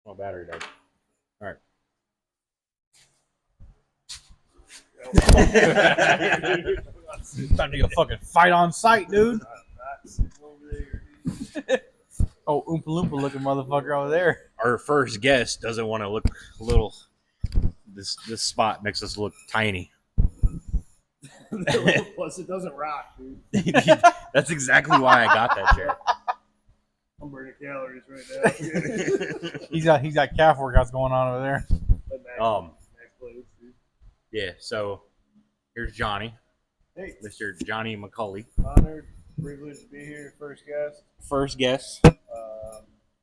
Oh, battery died. All right. Time to do a fucking fight on site, dude. Oh, Oompa Loompa looking motherfucker over there. Our first guest doesn't want to look a little. This spot makes us look tiny. Plus, it doesn't rock, dude. That's exactly why I got that chair. I'm burning calories right now. He's got calf workouts going on over there. Max plates, dude. Yeah. So here's Johnny, Hey, Mr. Johnny McCulley. honored, privileged to be here. First guest. First guest.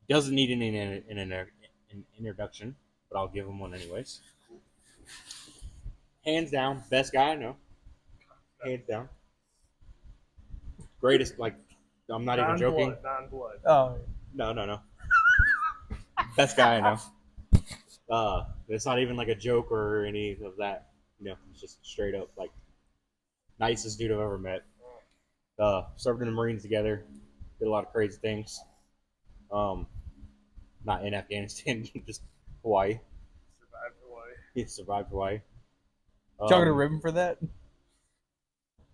Doesn't need an introduction, but I'll give him one anyways. Hands down, best guy I know. Hands down. Greatest, like, I'm not even joking. Non-blood. Oh, No. Best guy I know. It's not even like a joke or any of that. You know, it's just straight up, like, nicest dude I've ever met. Served in the Marines together. Did a lot of crazy things. Not in Afghanistan, just Hawaii. Survived Hawaii. He survived Hawaii. y'all got a ribbon for that?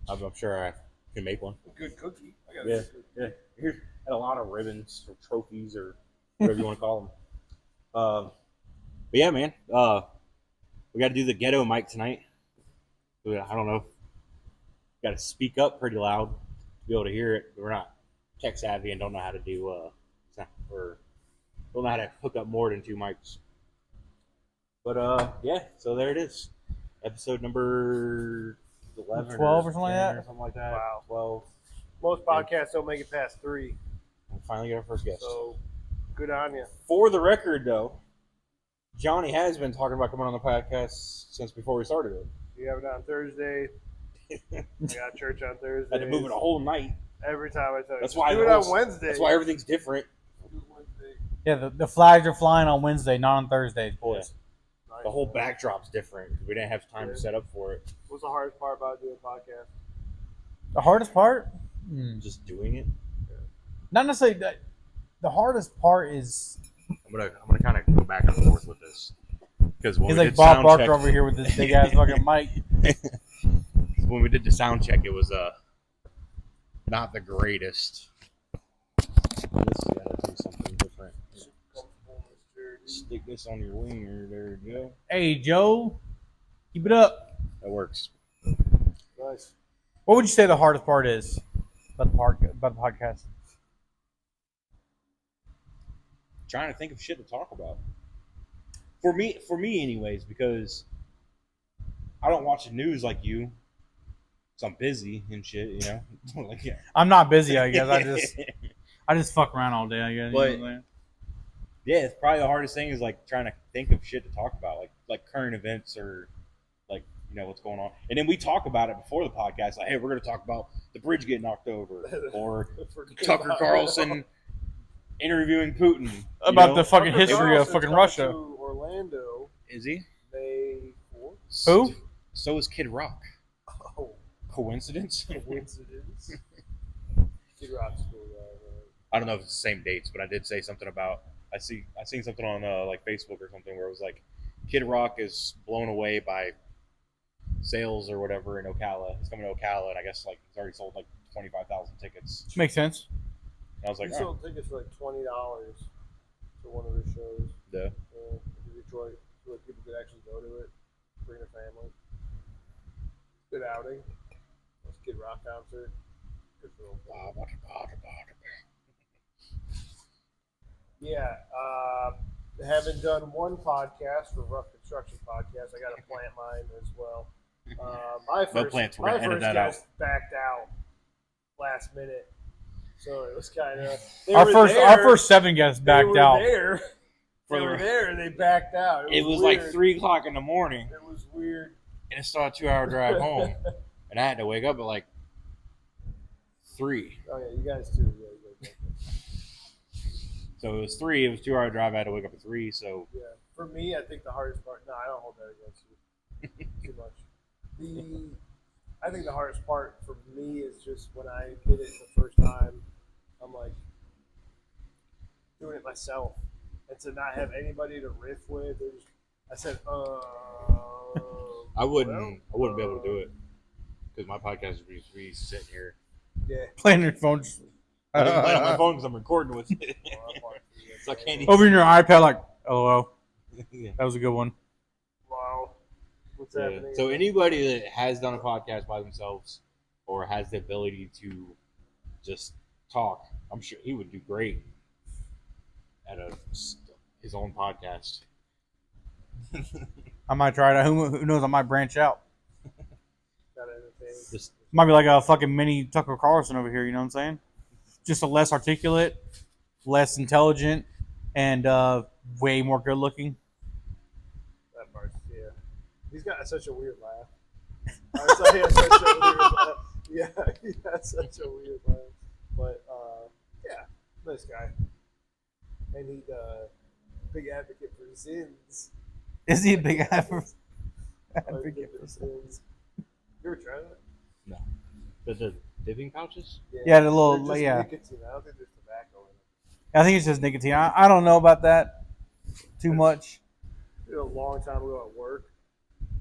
I'm sure I can make one. A good cookie. I got Yeah, a good cookie. yeah. Here's had a lot of ribbons or trophies or whatever you want to call them. But yeah, man. We got to do the ghetto mic tonight. I don't know. Got to speak up pretty loud to be able to hear it. We're not tech savvy and don't know how to do or don't know how to hook up more than 2 mics. But yeah. So there it is. Episode number 11 12 or something like that? or something like that. Wow. 12. Most podcasts don't make it past 3, We finally got our first guest. so good on you. For the record, though, Johnny has been talking about coming on the podcast since before we started it. We have it on Thursday. We got church on Thursday. Had to move it a whole night. Every time I tell you. That's Just why do the it whole- on Wednesday. That's why everything's different. Do it Wednesday. Yeah, the flags are flying on Wednesday, not on Thursdays, boys. Nice. The whole backdrop's different. We didn't have time to set up for it. What's the hardest part about doing a podcast? The hardest part? Just doing it. Not necessarily that. The hardest part is I'm gonna kind of go back and forth with this because when he's we like did Bob sound Barker check, over here with this big ass fucking mic. when we did the sound check, it was not the greatest. Let's gotta do something different. Stick this on your winger. There you go. Hey Joe, keep it up. That works. Nice. What would you say the hardest part is about the podcast? Trying to think of shit to talk about. For me, anyways, because I don't watch the news like you, so I'm busy and shit. You know, like yeah. I'm not busy, I guess. I just fuck around all day, I guess. But- you know what I'm saying? Yeah, it's probably the hardest thing is like trying to think of shit to talk about, like current events or like you know what's going on. And then we talk about it before the podcast, like, hey, we're gonna talk about the bridge getting knocked over or Tucker Carlson interviewing Putin About the fucking Tucker history of Carlson's fucking coming Russia. to Orlando, is he? May 4th. Who? So is Kid Rock. Oh, Coincidence? coincidence. Kid Rock's cool guy. I don't know if it's the same dates, but I did say something about I seen something on like Facebook or something where it was like Kid Rock is blown away by sales or whatever in Ocala. He's coming to Ocala, and I guess like he's already sold like 25,000 tickets. Makes sense. And I was like, He sold tickets for like $20 to one of his shows. yeah. In Detroit, so that people could actually go to it, bring their family. Good outing. That's Kid Rock concert. Good for them. Yeah, haven't done one podcast for Rough Construction Podcast. I got to plant mine as well. My No first, plants, we're my gonna edit first that out. guest backed out last minute, so it was kind of Our first 7 guests backed out. There, For they the- were there and they backed out. It was weird. like 3 o'clock in the morning, It was weird. and it's still a 2-hour drive home, and I had to wake up at like 3. Oh yeah, you guys too. Yeah, you guys. So it was 3. It was 2-hour drive. I had to wake up at 3. So Yeah, for me, I think the hardest part. No, I don't hold that against you too much. I think the hardest part for me is just when I did it the first time. I'm like doing it myself, and to not have anybody to riff with. I said, I wouldn't be able to do it because my podcast would be sitting here. Yeah. Playing your phones. I can play it on my phone because I'm recording with it. So I can't even. Over in your iPad, like, oh, Yeah. that was a good one. Wow. What's Yeah. happening? So anybody that has done a podcast by themselves or has the ability to just talk, I'm sure he would do great at his own podcast. I might try it out. Who knows? I might branch out. Gotta entertain. Just Might be like a fucking mini Tucker Carlson over here. You know what I'm saying? Just a less articulate, less intelligent, and way more good looking. That part, yeah. He's got such a weird laugh. I thought he had such a weird laugh. Yeah, he has such a weird laugh. But, yeah, nice guy. And he's a big advocate for Zins. Is he a big advocate for Zins. You ever tried it? no. The dipping pouches? Yeah, the little They're just yeah. nicotine. I don't think there's tobacco in it. I think it's just nicotine. I don't know about that too much. Did a long time ago at work,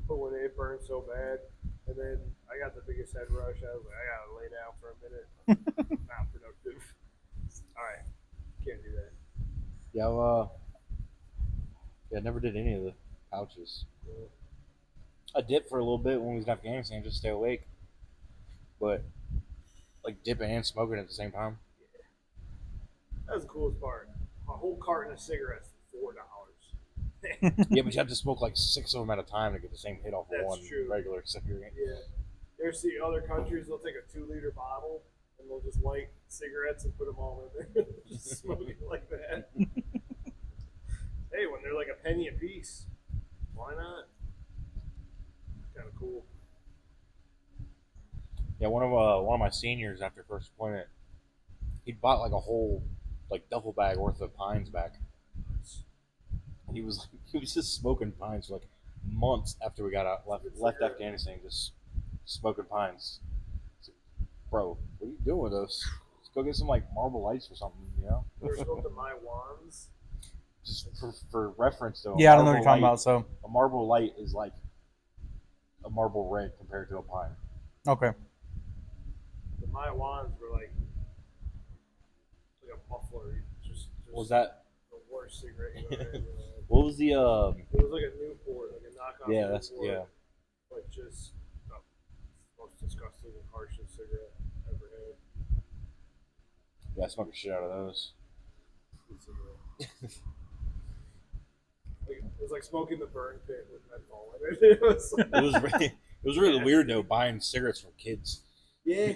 but when it burned so bad, and then I got the biggest head rush. I was like, I gotta lay down for a minute. Not productive. All right, can't do that. Yeah, I never did any of the pouches. Yeah. I dipped for a little bit when we was in Afghanistan just to stay awake, but like dipping and smoking at the same time. That was the coolest part. A whole carton of cigarettes for $4. Yeah, but you have to smoke like 6 of them at a time to get the same hit off of That's one true. regular cigarette. Yeah. You ever see other countries? They'll take a 2-liter bottle and they'll just light cigarettes and put them all in there, just smoke it like that. Hey, when they're like a penny a piece, why not? Kind of cool. Yeah, one of my seniors after first deployment, he bought like a whole like duffel bag worth of pines back. And he was just smoking pines for like months after we got out left Afghanistan, just smoking pines. So, bro, what are you doing with those? Just go get some like Marble Lights or something, you know? Never smoked of my wands. Just for reference though. Yeah, I don't know what you're talking about. So a Marble Light is like a Marble Red compared to a pine. okay. The my wands were like a muffler. Just Was that? the worst cigarette you ever had. What was the? It was like a Newport, like a knockoff. Yeah, that's Newport, yeah. Like just the most disgusting and harshest cigarette I ever had. Yeah, I smoked the shit out of those. Good cigarette. It was like smoking the burn pit with menthol in it. It was really weird though buying cigarettes from kids. Yeah.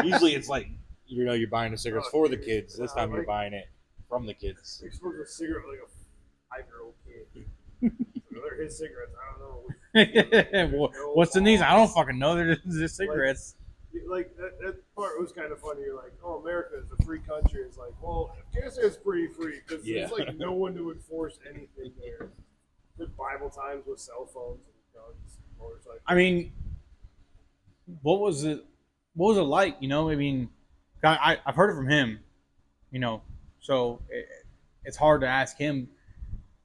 Usually it's like you're buying the cigarettes for the kids. This time you're like- buying it from the kids. He smoked a cigarette like a 5-year-old kid. So they're his cigarettes. I don't know. What's in these? I don't fucking know. They're just cigarettes. Like that part was kind of funny. You're like, oh, America is a free country. It's like, well, Afghanistan's pretty free because Yeah. there's like no one to enforce anything there. There's Bible times with cell phones and guns, motorcycles. I mean, what was it? What was it like? You know, I mean, I've heard it from him. You know, so it's hard to ask him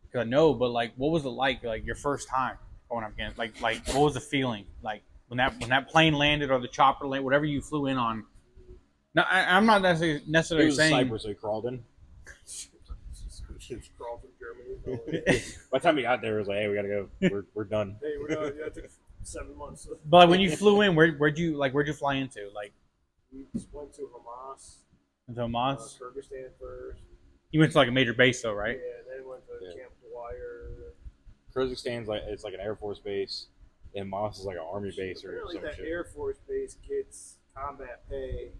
because I know. But like, what was it like? Like your first time going up again? Like what was the feeling? Like when that plane landed or the chopper landed, whatever you flew in on. No, I'm not It necessarily was saying. Cyprus they crawled in. Crawl from Germany. By the time we got there, it was like, hey, we gotta go. We're done. Hey, we're done. Yeah, it took 7 months. But like, when you flew in, where'd you fly into? Like We just went to Hamas, into Hamas? Kyrgyzstan first. You went to like a major base though, right? Yeah, then went to Yeah. Camp Dwyer. Kyrgyzstan's it's like an Air Force base, and Moss is like an Army base or Apparently some that shit. Air Force base gets combat pay.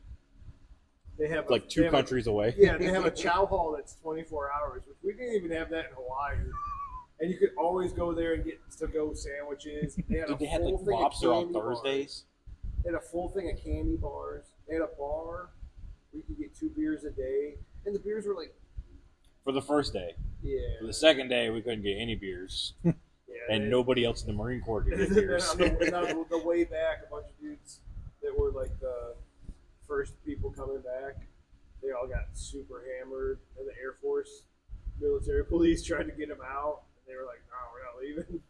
They have It's like they two have countries away. Yeah, they have a chow hall that's 24 hours, which we didn't even have that in Hawaii. And you could always go there and get to-go sandwiches. They had Dude, they had full like thing of lobster on candy bars. Thursdays. They had a full thing of candy bars. They had a bar where you could get 2 beers a day, and the beers were like, For the first day. yeah, For the second day, we couldn't get any beers, yeah. and nobody else in the Marine Corps could And get then beers. on the way back, a bunch of dudes that were like the first people coming back, they all got super hammered in the Air Force. military police tried to get him out, and they were like, "No, we're not leaving."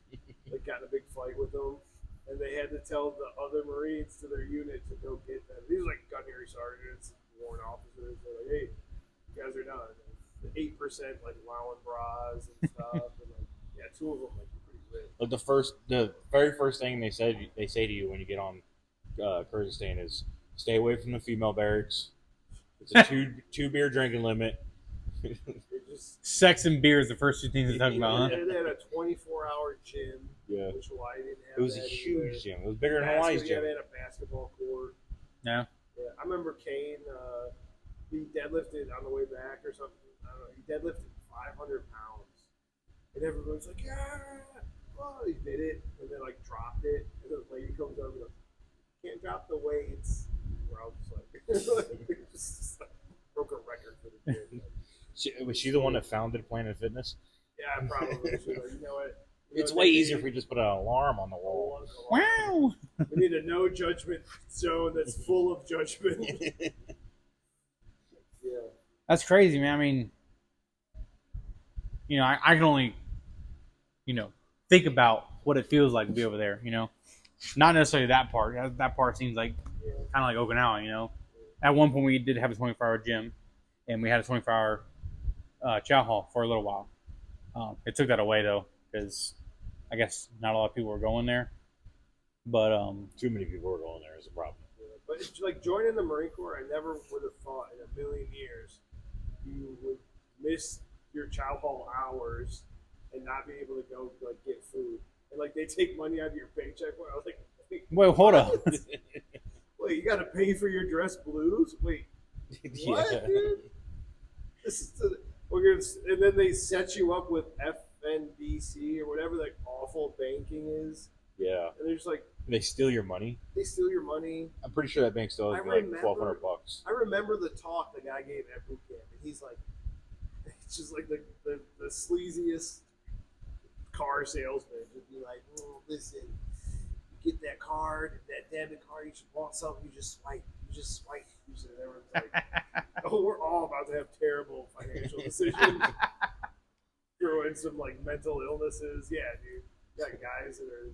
Like, got in a big fight with them, and they had to tell the other Marines to their unit to go get them. These were like gunnery sergeants, warrant officers. They're like, "Hey, you guys are done." And 8% like allowing bras and stuff, and like, yeah, 2 of them like pretty lit. Like the very first thing they say to you when you get on Kyrgyzstan is stay away from the female barracks. It's a two beer drinking limit. They just Sex and beer is the first 2 things they're talking about, huh? They had a 24-hour gym, Yeah. which Hawaii didn't have. It was a that huge either. gym. It was bigger than Hawaii's Yeah, gym. they had a basketball court. Yeah. Yeah, I remember Kane. He deadlifted on the way back or something. I don't know. He deadlifted 500 pounds, and everyone's like, "Yeah!" Well, he did it, and then like dropped it, and the lady comes over and goes, "Can't drop the weights." Where I was just like, just like broke a record for the gym. Was she the one that founded Planet Fitness? Yeah, probably. She's like, you know what? You It's know, way they easier if need we just put an alarm on the a wall. Wow. We need a no judgment zone that's full of judgment. Yeah. That's crazy, man. I mean, I can only, think about what it feels like to be over there, Not necessarily that part. That part seems like kind of like Okinawa, At one point, we did have a 24-hour gym, and we had a 24-hour chow hall for a little while. It took that away, though, because I guess not a lot of people were going there. But Too many people were going there is a problem. Yeah. But it's like joining the Marine Corps, I never would have thought in a million years you would miss your chow hall hours and not be able to go like get food. And like they take money out of your paycheck. I was like, wait, hold up. Wait, you got to pay for your dress blues? Wait, what, dude? This is and then they set you up with FNBC or whatever that awful banking is. Yeah. And they're just like, They steal your money. they steal your money. I'm pretty sure that bank still owes I me like remember- $1,200. I remember the talk the guy gave at boot camp, and he's like, it's just like the sleaziest car salesman would be like, "Oh, listen, you get that card, that debit card, you should want something, you just swipe. You should, everyone's like, oh, we're all about to have terrible financial decisions. Throw in some like mental illnesses. Yeah, dude. You got guys that are,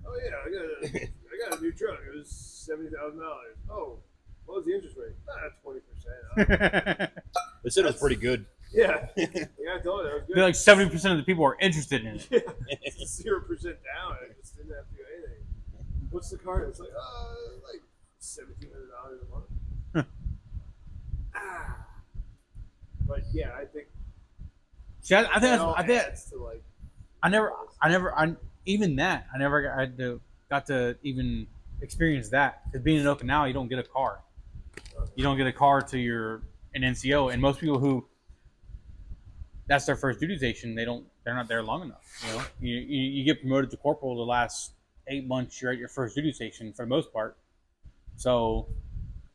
oh yeah, I got a new truck. It was $70,000. Oh, what was the interest rate? 20%. They said it was pretty good. Yeah, yeah, I told you that was good. They're like 70% of the people are interested in it. Yeah, 0% down. I just didn't have to do anything. What's the card? It's like $1,700 a month. But yeah, I think. See, I think that all I think adds to, like, I never got to even experience that. Because being in Okinawa, you don't get a car. You don't get a car to an NCO, and most people who that's their first duty station, they're not there long enough. You get promoted to corporal the last 8 months. You're at your first duty station for the most part. So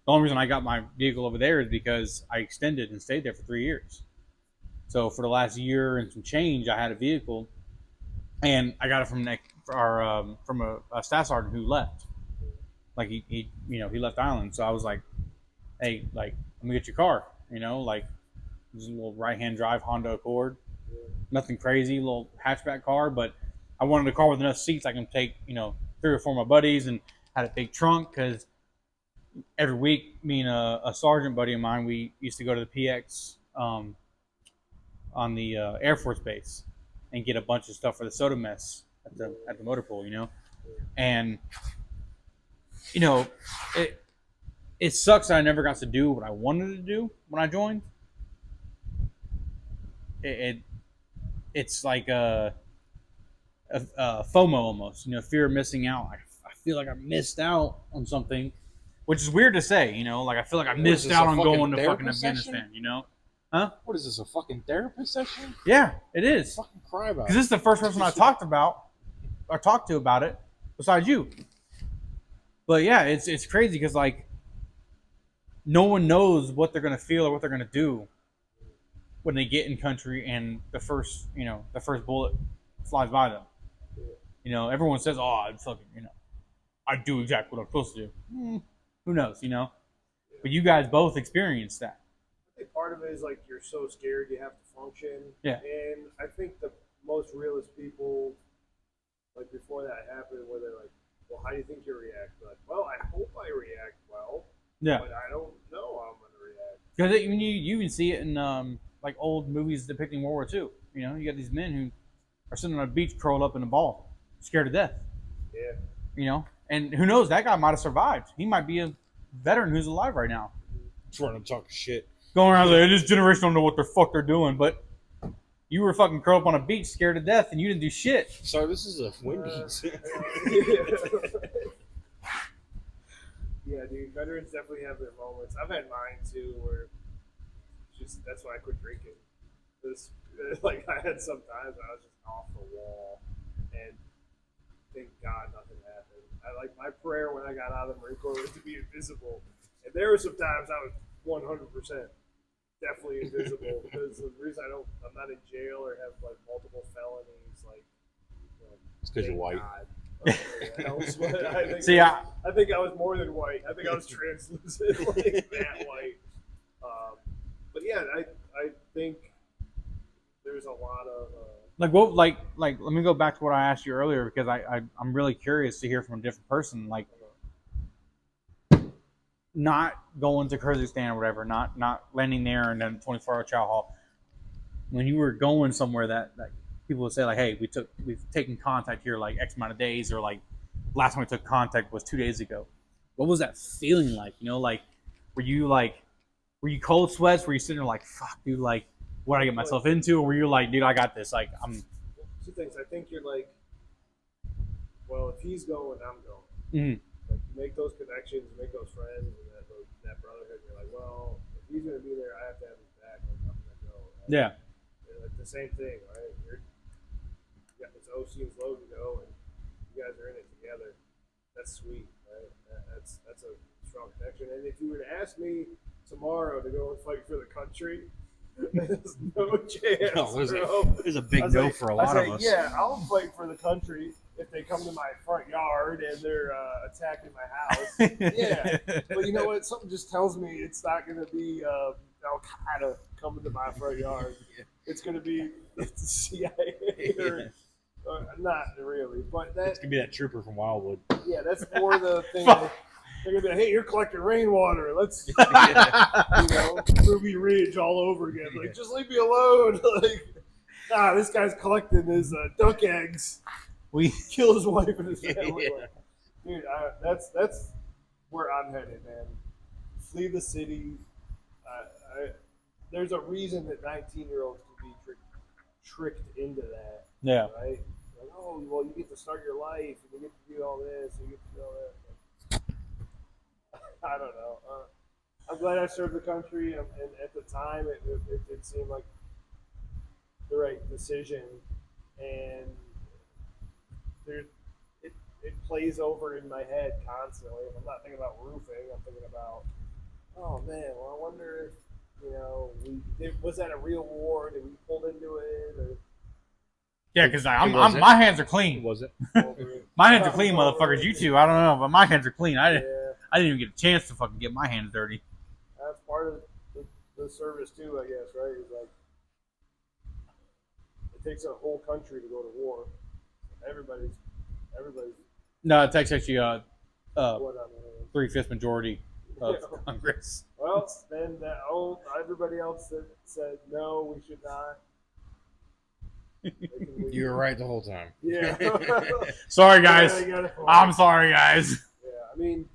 the only reason I got my vehicle over there is because I extended and stayed there for 3 years. So for the last year and some change, I had a vehicle, and I got it from a staff sergeant who left. Like he left Island. So I was like, hey, like, let me get your car. This a little right-hand drive Honda Accord. Nothing crazy, little hatchback car, but I wanted a car with enough seats I can take, 3 or 4 of my buddies, and had a big trunk because every week, me and a sergeant buddy of mine, we used to go to the PX on the Air Force Base and get a bunch of stuff for the soda mess at the motor pool, and it sucks that I never got to do what I wanted to do when I joined. It's like a FOMO almost, fear of missing out. I feel like I missed out on something, which is weird to say, like I feel like I missed out on going to fucking Afghanistan, Huh? What is this, a fucking therapy session? Yeah, it is. Fucking cry about it. Because this is the first person I talked to about it, besides you. But yeah, it's crazy because like no one knows what they're gonna feel or what they're gonna do when they get in country and the first bullet flies by them. Everyone says, "Oh, I'd fucking, I do exactly what I'm supposed to do." Who knows, But you guys both experienced that. I think part of it is like you're so scared you have to function. Yeah. And I think the most realist people, like before that happened, where they're like, "Well, how do you think you react?" Like, "Well, I hope I react well, Yeah. but I don't know how I'm gonna react." Because you even see it in like old movies depicting World War II. You know, you got these men who are sitting on a beach curled up in a ball, scared to death. Yeah. You know, and who knows? That guy might have survived. He might be a veteran who's alive right now. Trying to talk shit. Going around like, this generation don't know what the fuck they're doing, but you were fucking curled up on a beach, scared to death, and you didn't do shit. Sorry, this is a Wendy's. Yeah, dude. Veterans definitely have their moments. I've had mine too, where just that's why I quit drinking. This like I had some times I was just off the wall, and thank God nothing happened. I like my prayer when I got out of the Marine Corps was to be invisible, and there were some times I was 100% definitely invisible because the reason I'm not in jail or have like multiple felonies, like It's because you're white. God. Else, but I think See, I think I was more than white. I think I was translucent, like that white. But yeah, I think there's a lot of like what like let me go back to what I asked you earlier because I'm really curious to hear from a different person. Like, not going to Kyrgyzstan or whatever, not landing there and then 24-hour chow hall. When you were going somewhere that people would say like, hey, we've taken contact here like X amount of days, or like last time we took contact was 2 days ago. What was that feeling like? You know, like were you cold sweats? Were you sitting there like, fuck, dude, like what did I get myself into? Or were you like, dude, I got this? Like I'm. two things. I think you're like, well, if he's going, I'm going. Mm-hmm. Like you make those connections, you make those friends, and that brotherhood. You're like, well, if he's gonna be there, I have to have his back. Like I'm gonna go. Right? Yeah. Like the same thing, right? You got this OC and Logan to go, and you guys are in it together. That's sweet, right? That's a strong connection. And if you were to ask me tomorrow to go and fight for the country, there's no chance. No, there's a big no for a lot of us. Yeah, I'll fight for the country if they come to my front yard and they're attacking my house. Yeah, but you know what? Something just tells me it's not going to be Al Qaeda coming to my front yard. It's going to be the CIA or not really, but It's gonna be that trooper from Wildwood. Yeah, that's more the thing. They're gonna be like, hey, you're collecting rainwater. Let's, Ruby Ridge all over again. Like, just leave me alone. Like, this guy's collecting his duck eggs. We kill his wife and his family. Yeah. Dude, that's where I'm headed, man. Flee the city. There's a reason that 19-year-olds can be tricked into that. Yeah. Right? Like, oh, well, you get to start your life, and you get to do all this, and you get to do all that. I don't know. I'm glad I served the country, and at the time, it seemed like the right decision. And it plays over in my head constantly. I'm not thinking about roofing. I'm thinking about, oh man, well, I wonder if was that a real war? Did we pull into it? Or, yeah, because my hands are clean. Was it? My hands are clean, motherfuckers. You two, I don't know, but my hands are clean. I didn't even get a chance to fucking get my hands dirty. That's part of the service too, I guess, right? It's like it takes a whole country to go to war. Everybody's. No, it takes actually 3/5 majority of Congress. Well, then everybody else that said no, we should not. You were right the whole time. Yeah. Sorry, guys. I'm sorry, guys. Yeah, I mean,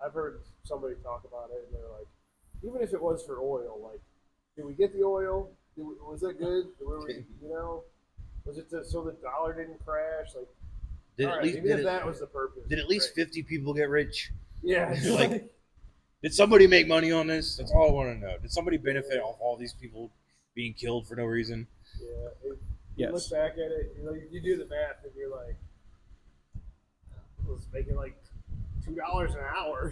I've heard somebody talk about it, and they're like, even if it was for oil, like, did we get the oil? Was it good? Was it so the dollar didn't crash? Like, that was the purpose. Did at least 50 people get rich? Yeah. Like, did somebody make money on this? That's all I want to know. Did somebody benefit off all these people being killed for no reason? Yeah. Yes. You look back at it, you do the math, and you're like, I was making like $2 an hour.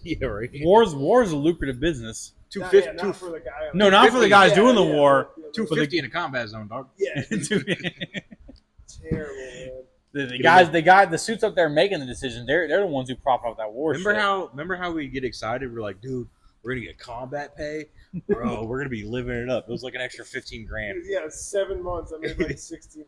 Yeah, right. War's a lucrative business. Not for the guy. Not for the guys doing the war. $250 in a combat zone, dog. Yeah. Terrible, man. The suits up there making the decision. They're the ones who profit off that war. Remember how we get excited? We're like, dude, We're gonna get combat pay, bro. We're gonna be living it up. It was like an extra 15 grand. Yeah, 7 months. I made like $16,000.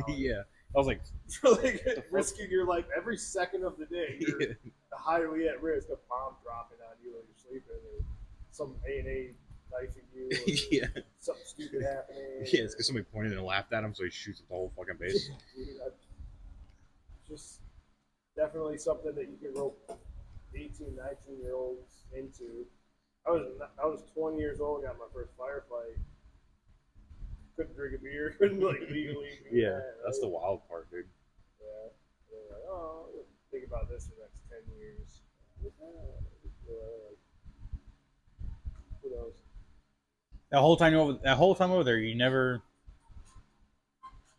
Yeah, I was like, For like risking your life every second of the day. You're highly at risk of bomb dropping on you while you're sleeping, or some A&A knifing you, or yeah, something stupid happening. yeah. It's because somebody pointed and laughed at him, so he shoots at the whole fucking base. Dude, just definitely something that you can rope 18, 19-year-olds into. I was 20 years old, got my first firefight. Couldn't drink a beer, couldn't like legally. Yeah, that's the wild part, dude. Yeah. Like, oh, think about this for the next 10 years. Who knows? That whole time over there, you never.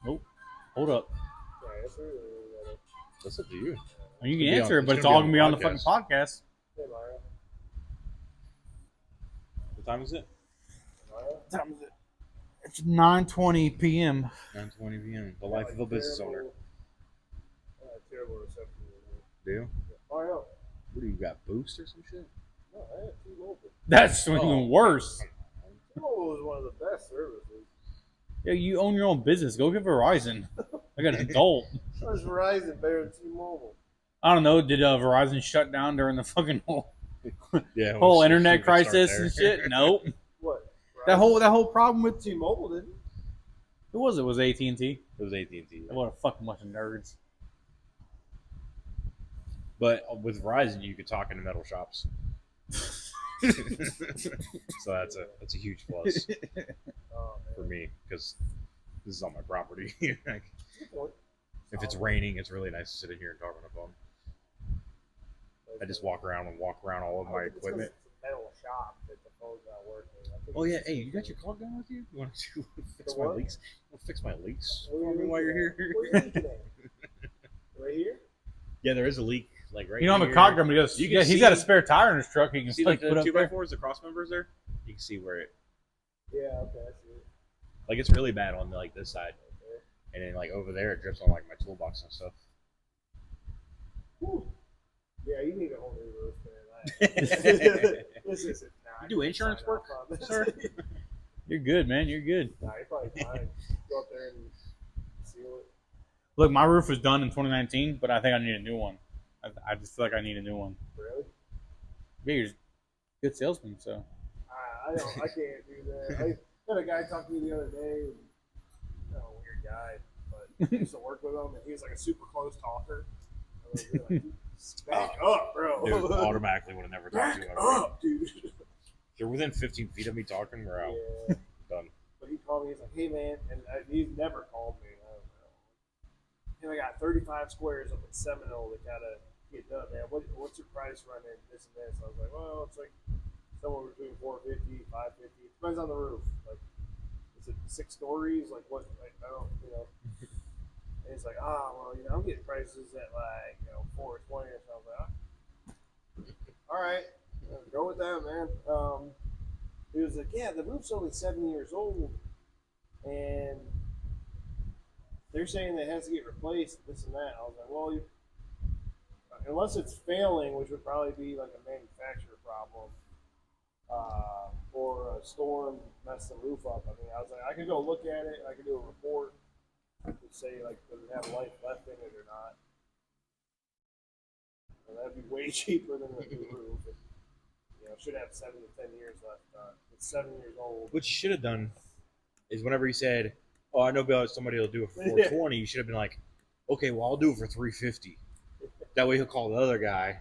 Nope. Hold up. Yeah, that's really That's up to you. You It'll can be answer on- it, but it's it's gonna all be gonna be on on the the fucking podcast. Hey, Mario. What time is it? Mario? What time is it? It's 9:20 p.m. 9:20 p.m. The life of a business owner. Terrible reception. Do you? Mario. What do you got? Boost or some shit? No, I had T-Mobile. That's Oh. even worse. T-Mobile was one of the best services. Yeah, you own your own business. Go get Verizon. I got an adult. How is Verizon better than T-Mobile? I don't know. Did Verizon shut down during the fucking whole Yeah. internet crisis and shit? Nope. What? That whole problem with T-Mobile didn't. who was it? Was AT&T? It was AT&T. What a fucking bunch of nerds. But with Verizon, you could talk in the metal shops. So that's a huge plus Oh, for me because this is on my property. Like, Good point. if it's raining, it's really nice to sit in here and talk on the phone. I just walk around all of my equipment. It's a metal shop that the phone's not working. I think Oh yeah, it's- hey, you got your caulk gun with you? You want to fix The my what? leaks? You want to fix my leaks Where for you me while you're leaking here? at? Where you leaking at? Right here? Yeah, there is a leak, like right. You don't have a here. cock gun, but You can he's got a see- spare tire in his truck. He can See, still like put the up 2x4s, the cross members there. You can see where it, Yeah, okay, I see it. like, it's really bad on like this side, Okay. and then like over there, it drips on like my toolbox and stuff. Whew. Yeah, you need a whole new roof, man. This isn't. Nah, You do insurance sign work, off on this. sir? You're good, man. You're good. Nah, you're probably fine. Go up there and seal it. Look, my roof was done in 2019, but I think I need a new one. I just feel like I need a new one. Really? Yeah, you're a good salesman, so. I can't do that. I had a guy talk to me the other day. Weird guy, but I used to work with him, and he was like a super close talker. I was like, dude, back up, bro. Dude, automatically would have never talked to Back you. Ever. up, dude. If you're within 15 feet of me talking, we're out. Yeah. Done. But he called me. He's like, "Hey, man," and he's never called me. I don't know. And I got 35 squares up in Seminole that gotta get done, man. What's your price running this and this? I was like, well, it's like somewhere between 450, 550. It depends on the roof. Like, is it 6 stories? Like what? Like, I don't, And he's like, well, I'm getting prices at like 420 or something. All right, go with that, man. He was like, yeah, the roof's only 7 years old, and they're saying that it has to get replaced, this and that. I was like, well, unless it's failing, which would probably be like a manufacturer problem, or a storm messed the roof up. I mean, I was like, I could go look at it, I could do a report to say, like, does it have life left in it or not. And that'd be way cheaper than a new roof. And, it should have 7 to 10 years left. It's 7 years old. What you should have done is whenever he said, "Oh, I know about somebody will do it for 420," you should have been like, "Okay, well, I'll do it for 350." That way he'll call the other guy,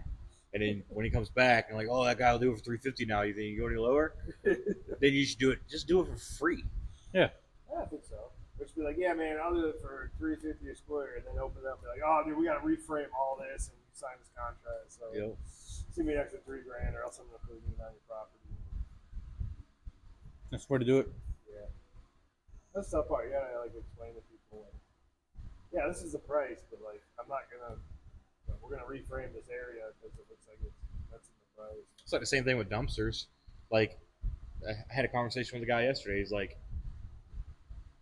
and then when he comes back and like, "Oh, that guy will do it for 350 now. You think you go any lower?" Then you should do it. Just do it for free. Yeah, I think so. Which be like, yeah, man, I'll do it for $350 a square, and then open it up and be like, oh, dude, we got to reframe all this and sign this contract. So see me an extra $3,000, or else I'm gonna put a lien on your property. That's the way to do it. Yeah, that's the tough part. You gotta like explain to people, like, yeah, this is the price, but like, I'm not gonna. We're gonna reframe this area because it looks like that's in the price. It's like the same thing with dumpsters. Like, I had a conversation with a guy yesterday. He's like,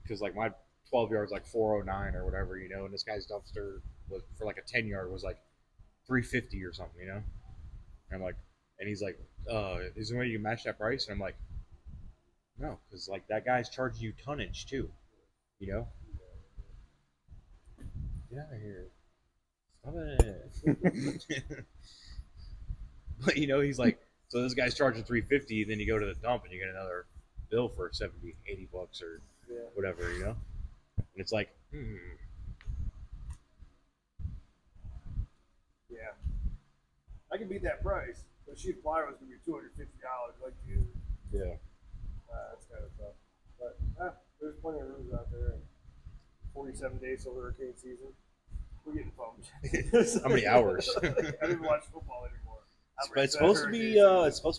because like my 12 yard's like 409 or whatever, and this guy's dumpster was for like a 10 yard was like 350 or something, And I'm like, And he's like, is there a way you can match that price? And I'm like, no, because like that guy's charging you tonnage too. You know? Get out of here. Stop it. But you know, he's like, so this guy's charging $350, then you go to the dump and you get another bill for 70, 80 bucks or whatever, you know? And it's like, Yeah. I can beat that price. The sheet flyer was going to be $250. Like, dude. yeah. That's kind of tough. But there's plenty of rooms out there. 47 days till hurricane season. We're getting pumped. How many hours? I don't even watch football anymore. It's supposed to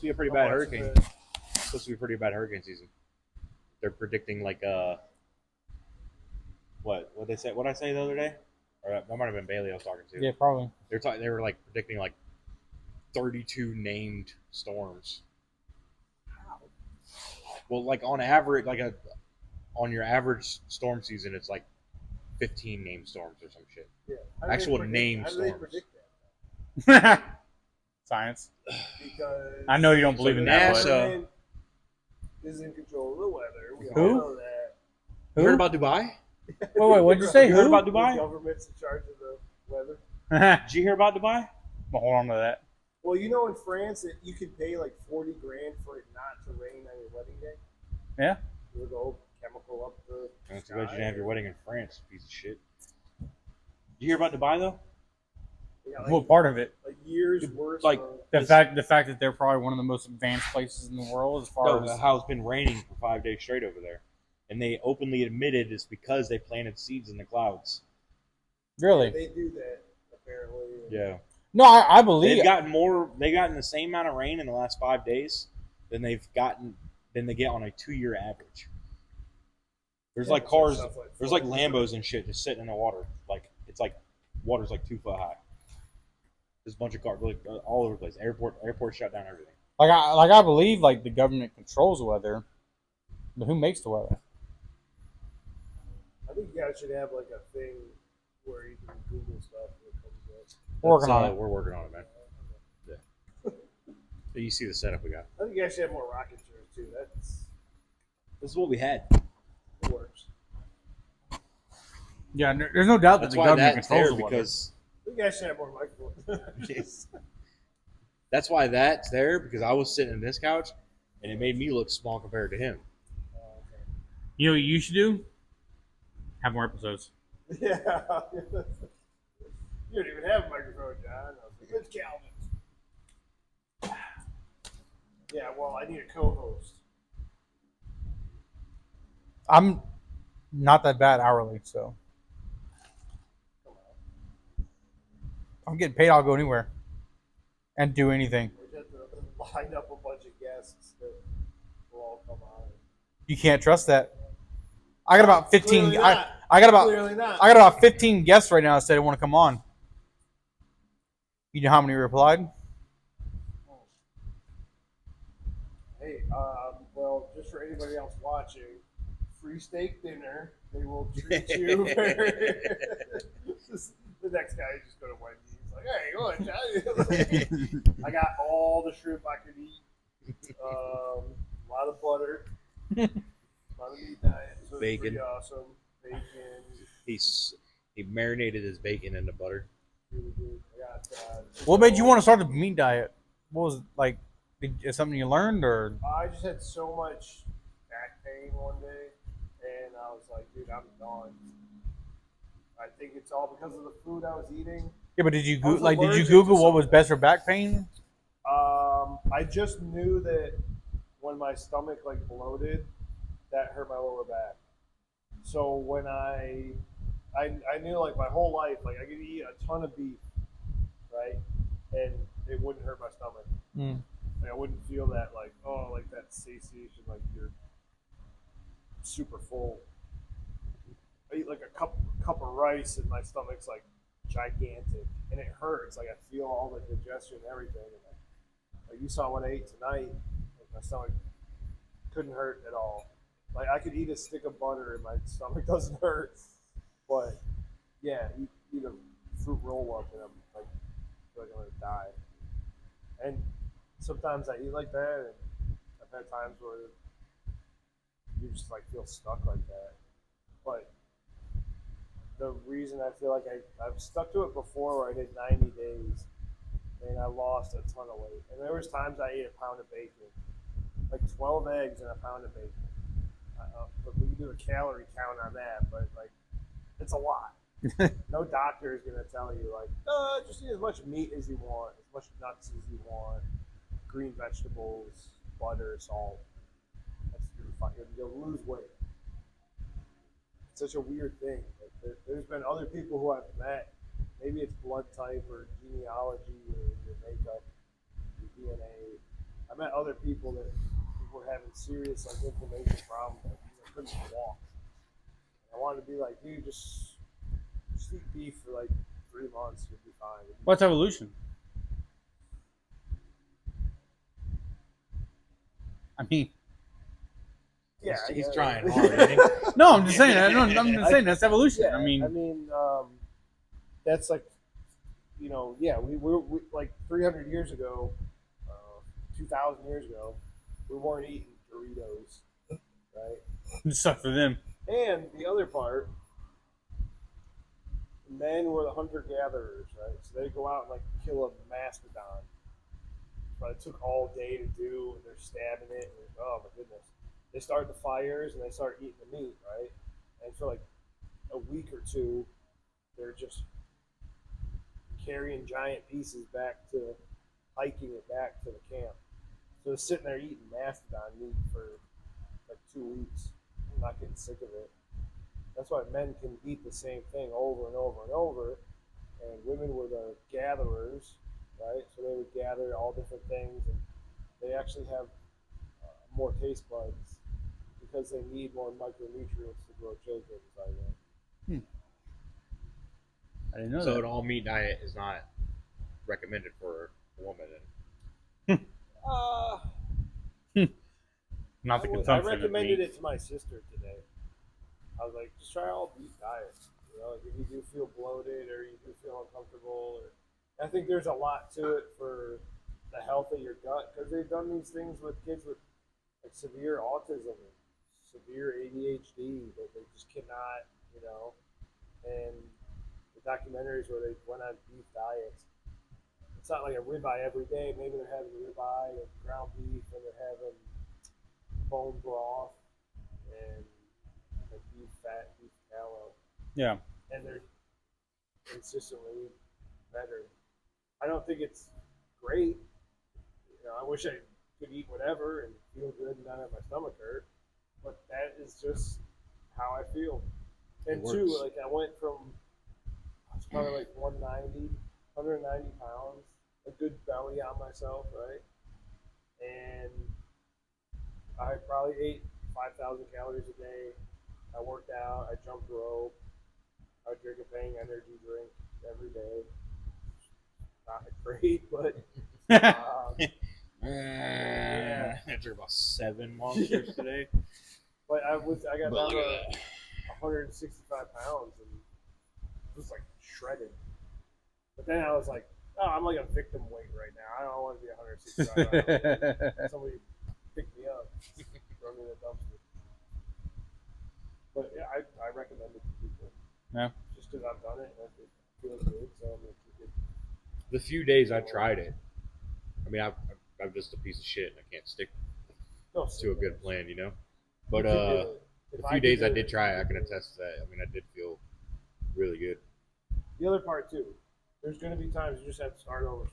be a pretty bad hurricane. It's supposed to be a pretty bad hurricane season. They're predicting like what they say? What did I say the other day? Or that might have been Bailey I was talking to. Yeah, probably. They were like predicting like 32 named storms. Well, like on average, on your average storm season, it's like 15 named storms or some shit. Yeah. Actual named storms. How do they predict that? Science. Because I know you don't believe in that. NASA government is in control of the weather. We Who? all know that. You heard about Dubai? Wait, what'd you say? You heard Who? about The Dubai? government's in charge of the weather. Did you hear about Dubai? Well, hold on to that. Well, you know in France that you can pay like 40 grand for it not to rain on your wedding day. Yeah. It'll go chemical up the That's too bad you didn't have your wedding in France, piece of shit. Did you hear about Dubai though? What part of it? Like years worth Like, of The fact that they're probably one of the most advanced places in the world as far as how it's been raining for 5 days straight over there, and they openly admitted it's because they planted seeds in the clouds. really. they do that apparently. Yeah, No, I believe. they've gotten the same amount of rain in the last 5 days than they get on a 2-year average. There's like cars, there's like Lambos and shit just sitting in the water. Like it's like water's like 2 foot high. There's a bunch of cars like, all over the place. Airport shut down everything. I believe like the government controls the weather, but who makes the weather? I think you guys should have like a thing where you can Google stuff when it comes up. We're working on it. We're working on it, man. Yeah. So you see the setup we got. I think you guys should have more rocket shares too. This is what we had. That works. Yeah, there's no doubt that That's the why government that's controls there the weather. because I think you guys should have more microphones. that's why that's there because I was sitting in this couch and it made me look small compared to him. You know what you should do? Have more episodes. Yeah. You don't even have a microphone, John. I was like, it's Calvin. Yeah, well, I need a co-host. I'm not that bad hourly, so Come on. I'm getting paid. I'll go anywhere and do anything. We have to line up a bunch of guests that will all come on. You can't trust that. I got about 15. Clearly not. I got about Clearly not. I got about 15 guests right now that said they want to come on. You know how many replied? Hey, well, just for anybody else watching, free steak dinner. They will treat you very. The next guy, you just go to Wendy's. Like, hey, you want Johnny? I got all the shrimp I could eat. A lot of butter. A lot of meat diet. So Bacon. Pretty awesome. Bacon. He marinated his bacon in the butter. Really good. I got. What made you want to start the meat diet? What was it, like? Is something you learned or? I just had so much back pain one day, and I was like, dude, I'm done. I think it's all because of the food I was eating. Yeah, but did you I was did you allergic Google to what was something. best for back pain? I just knew that when my stomach like bloated, that hurt my lower back. So when I knew like my whole life, like I could eat a ton of beef, right, and it wouldn't hurt my stomach. Mm. Like, I wouldn't feel that like like that satiation, like you're super full. I eat like a cup of rice and my stomach's like gigantic and it hurts. Like I feel all the digestion and everything. And like you saw what I ate tonight, like my stomach couldn't hurt at all. Like I could eat a stick of butter and my stomach doesn't hurt. But yeah, eat a fruit roll up and I'm like, I feel like I'm gonna die. And sometimes I eat like that, and I've had times where you just like feel stuck like that. But the reason I feel like I've stuck to it before, where I did 90 days, and I lost a ton of weight. And there was times I ate a pound of bacon, like 12 eggs and a pound of bacon. But we can do a calorie count on that, but like it's a lot. No doctor is going to tell you like, just eat as much meat as you want, as much nuts as you want, green vegetables, butter, salt. That's your fine. You'll lose weight. It's such a weird thing. Like, there's been other people who I've met. Maybe it's blood type or genealogy or your makeup, your DNA. I met other people that were having serious like inflammation problems. Like, they couldn't walk. I wanted to be like, dude, just eat beef for like 3 months. You'll be fine. What's evolution? I mean, Yeah, he's trying hard. Isn't he? no, I'm just saying. I'm just saying that's evolution. Yeah, I mean, that's like, yeah, we like 300 years ago, 2,000 years ago, we weren't eating Doritos, right? it sucked for them. And the other part, men were the hunter gatherers, right? So they go out and like kill a mastodon. But it took all day to do, and they're stabbing it, and oh my goodness. They start the fires and they start eating the meat, right? And for like a week or two, they're just carrying giant pieces back to, hiking it back to the camp. So they're sitting there eating mastodon meat for like 2 weeks. I'm not getting sick of it. That's why men can eat the same thing over and over and over, and women were the gatherers, right? So they would gather all different things, and they actually have more taste buds because they need more micronutrients to grow children. I didn't know So that. an all meat diet is not recommended for a woman. Uh, Not the I consumption recommended of meat. it to my sister today. I was like, just try all beef diet. Like if you do feel bloated or you do feel uncomfortable, I think there's a lot to it for the health of your gut because they've done these things with kids with like severe autism, severe ADHD that they just cannot, and the documentaries where they went on beef diets. It's not like a ribeye every day. Maybe they're having ribeye and ground beef, and they're having bone broth and like beef fat, beef tallow, Yeah. and they're consistently better. I don't think it's great. I wish I could eat whatever and feel good and not have my stomach hurt, but that is just how I feel. And two, like I went from I was probably like 190 pounds, a good belly on myself, right? And I probably ate 5,000 calories a day. I worked out, I jumped rope, I drink a Bang energy drink every day. Not great, but Yeah. I took about 7 monsters today. but I got But down look to at that. 165 pounds and just like shredded. But then I was like, oh, I'm like a victim weight right now. I don't want to be 165 pounds. Somebody pick me up, throw me in the dumpster. But yeah, I recommend it to people. Yeah. Just because I've done it and it feels good, so I'm gonna keep it. The few days I tried it, I mean, I'm just a piece of shit and I can't stick to a good plan, But the few days I did try it, I can attest to that. I mean, I did feel really good. The other part too, there's going to be times you just have to start over.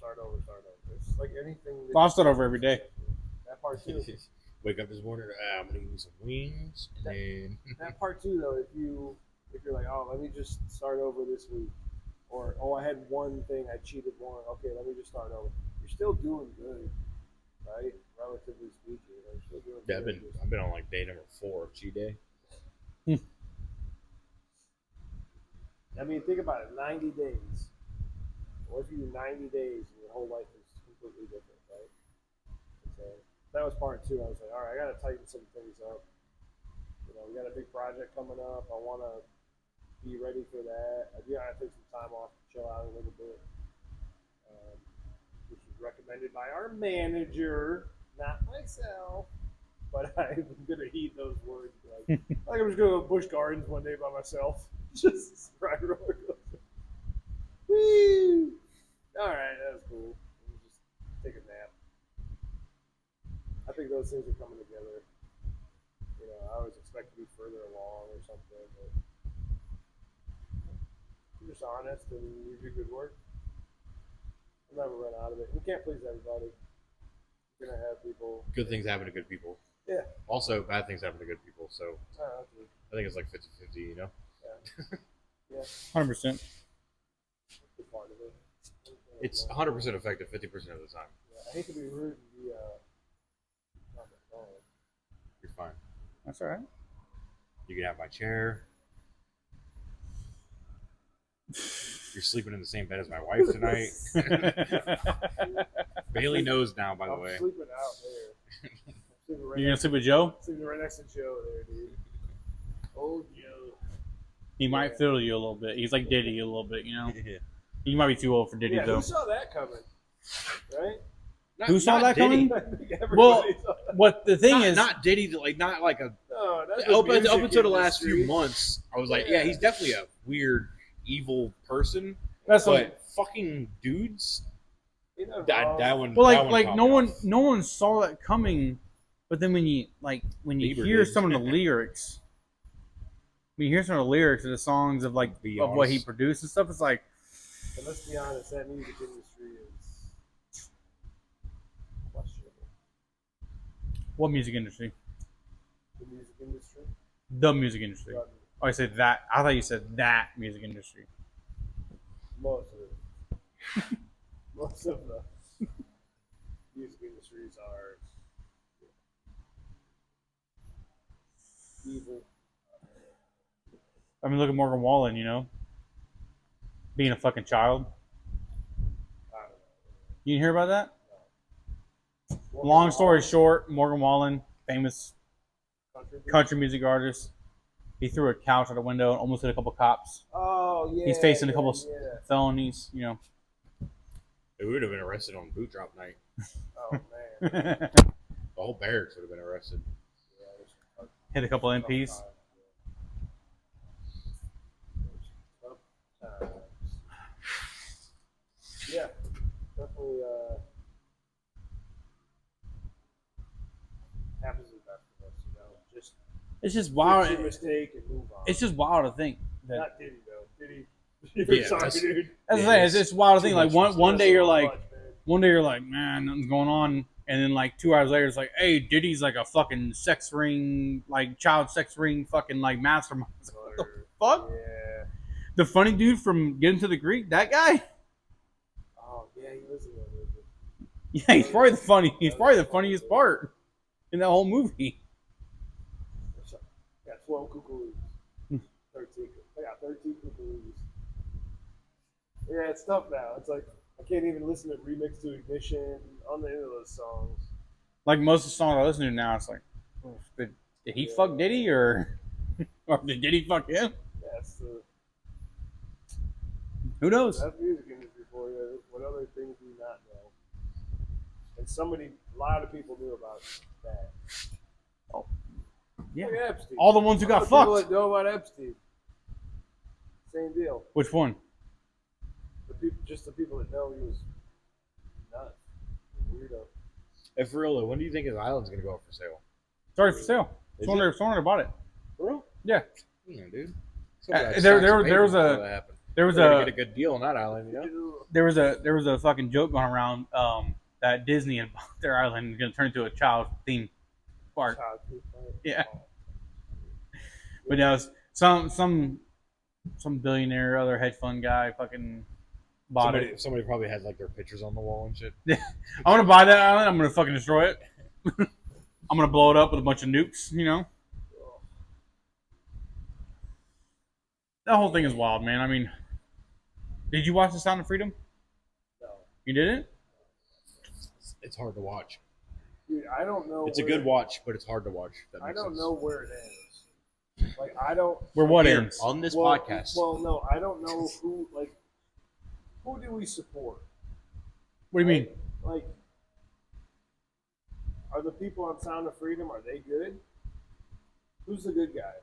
It's like anything. I'll start over every day. That part too. Wake up this morning, I'm gonna eat some wings, and then That part too, though, if you're like, oh, let me just start over this week, or oh, I had one thing I cheated one. Okay, let me just start over. You're still doing good, right? Relatively speaking, you're still doing yeah, good. I've been on like day number 4 of cheat day. I mean, think about it. 90 days. What if you do 90 days and your whole life is completely different, right? So that was part 2. I was like, all right, I got to tighten some things up. We got a big project coming up. I want to be ready for that. I do got to take some time off to chill out a little bit, which is recommended by our manager, not myself. But I'm gonna heed those words. Like I'm just going to Busch Gardens one day by myself, just ride a roller coaster. Woo! All right, that was cool. Just take a nap. I think those things are coming together. You know, I always expect to be further along or something, but you're just honest and you do good work. I'll never run out of it. You can't please everybody. You're gonna have people. Good things happen to good people. Yeah. Also, bad things happen to good people. So Okay. I think it's like 50-50, you know? Yeah. 100%. Good part of it. It's 100% effective 50% of the time. Yeah, I hate to be rude and be on the phone. You're fine. That's all right. You can have my chair. You're sleeping in the same bed as my wife tonight. Bailey knows now, by the way. I'm sleeping out there. You're going to sleep with Joe? Sleeping right next to Joe there, dude. Oh, Joe. He might fiddle you a little bit. He's like Diddy a little bit, you know? Yeah. You might be too old for Diddy, Yeah, though. who saw that coming? Right? Who saw that Diddy. coming? Everybody Well, saw that. what the thing is... Not Diddy, not like a. No, that's Up the music until the last few industry. months, I was like, Yeah. yeah, he's definitely a weird, evil person. That's But like... fucking dudes, You know, that one. Well, that like caught no me one, off. no one saw that coming. But then when you Bieber hear did. some of the lyrics, when you hear some of the lyrics of the songs of like Be of what he honest. produced and stuff, it's like, But let's be honest, that music industry is questionable. what music industry? The music industry. The music industry. But Oh, I said that. I thought you said that music industry. most of it. Most of the music industries are evil. I mean, look at Morgan Wallen. You know, being a fucking child. I don't know. You didn't hear about that? Long story short, Morgan Wallen, famous country music artist, he threw a couch out a window and almost hit a couple cops. Oh yeah. He's facing a yeah, couple Yeah. felonies. You know. We would have been arrested on boot drop night. Oh man. The whole barracks would have been arrested. Yeah, there's Hit a couple tough MPs. times, yeah. Tough times. Yeah, definitely happens to the best of us, you know. Just It's just fix wild. your mistake and move on. It's just wild to think that. Not Diddy though. Diddy, you're Yeah, sorry, that's- dude. That's the Yeah, thing. It's wild to too think. Like much one day you're like, Much, man. one day you're like, man, nothing's going on, and then like 2 hours later, it's like, hey, Diddy's like a fucking sex ring, like child sex ring, fucking like mastermind. It's like, what the fuck? Yeah. The funny dude from Getting to the Greek, that guy. Oh yeah, he was in that movie. Yeah, he's probably the funny. He's probably the funniest part in that whole movie. Got 12 cuckoos. 13. I got 13 cuckoos. Yeah, it's tough now. It's like I can't even listen to Remix to Ignition on the end of those songs. Like most of the songs I listen to now, it's like, oh, did he fuck Diddy or did Diddy fuck him? That's the Who knows? that's music industry for you. What other things do you not know? And a lot of people knew about that. Yeah, Look at Epstein. all the ones who got People fucked. that know about Epstein. Same deal. Which one? Just the people that know he was nuts, weirdo. If for real though, when do you think his island's gonna go up for sale? It's already for sale. Is Someone already bought it. For real? Yeah. Yeah, dude. There was Better get a a good deal on that island, you know? there was a fucking joke going around that Disney and their island is going to turn into a child themed park. Yeah. But no, some billionaire, other hedge fund guy fucking bought it. Somebody probably had like their pictures on the wall and shit. I'm gonna buy that island. I'm gonna fucking destroy it. I'm gonna blow it up with a bunch of nukes. You know. That whole thing is wild, man. I mean, did you watch The Sound of Freedom? No. You didn't? It's hard to watch. Dude, I don't know. It's a good watch, but it's hard to watch. If that I makes don't sense. know where it ends. Like I don't. Where what Here, ends? on this well, podcast. Well, no, I don't know who. Like, who do we support? What do you mean? like, are the people on Sound of Freedom, are they good? Who's the good guy?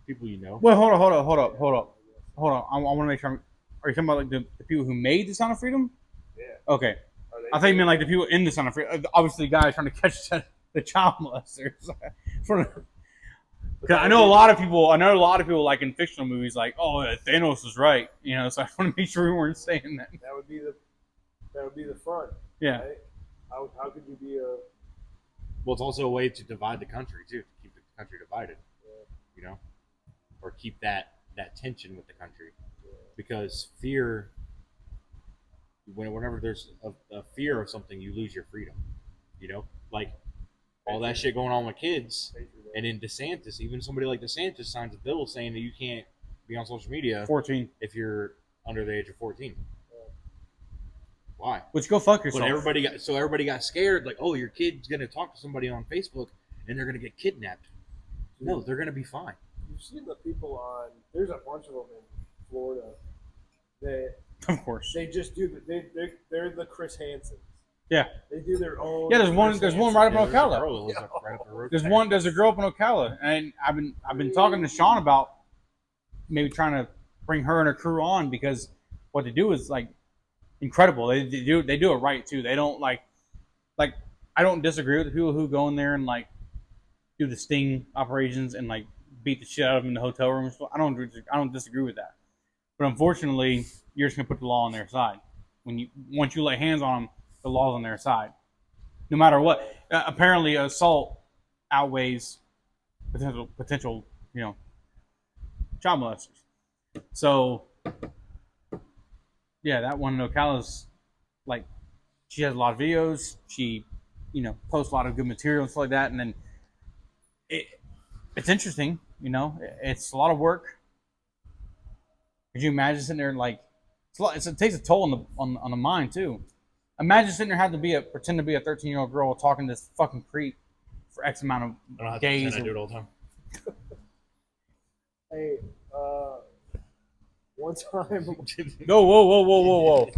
People you know. Well, hold on. I want to make sure. Are you talking about like the people who made the Sound of Freedom? Yeah. Okay. Are they I thought you good? meant like the people in the Sound of Freedom. Obviously, the guy trying to catch the child molesters. Because I know a lot of people. I know a lot of people like in fictional movies, like, oh, Thanos was right. You know, so I want to make sure we weren't saying that. That would be the front. Yeah. Right? How could you be a Well, it's also a way to divide the country too, to keep the country divided. Yeah. You know, or keep that tension with the country, because fear. Whenever there's a fear of something, you lose your freedom. You know, like all that shit going on with kids, and in DeSantis, even somebody like DeSantis signs a bill saying that you can't be on social media 14. if you're under the age of 14. Why? Which go fuck yourself. But everybody got scared, like, oh, your kid's gonna talk to somebody on Facebook and they're gonna get kidnapped. No, they're gonna be fine. You've seen the people on. There's a bunch of them in Florida that Of course. they just do. They're the Chris Hansons. Yeah. They do their own. Yeah, there's one right up in There's a Ocala. girl that lives up right up the road. There's a girl up in Ocala, and I've been talking to Sean about maybe trying to bring her and her crew on, because what they do is like incredible. They do it right too. They don't like I don't disagree with the people who go in there and like do the sting operations and like beat the shit out of them in the hotel room. I don't disagree with that. But unfortunately, you're just gonna put the law on their side. Once you lay hands on them, the law's on their side, no matter what. Apparently, assault outweighs potential, child molesters. So, yeah, that one in Ocala's like, she has a lot of videos. She, posts a lot of good material and stuff like that. And then it's interesting, it's a lot of work. Could you imagine sitting there like, it takes a toll on the mind too. Imagine sitting there having to pretend to be a 13-year-old girl talking to this fucking creep for X amount of days. I do it all the time. Hey, one time, Whoa.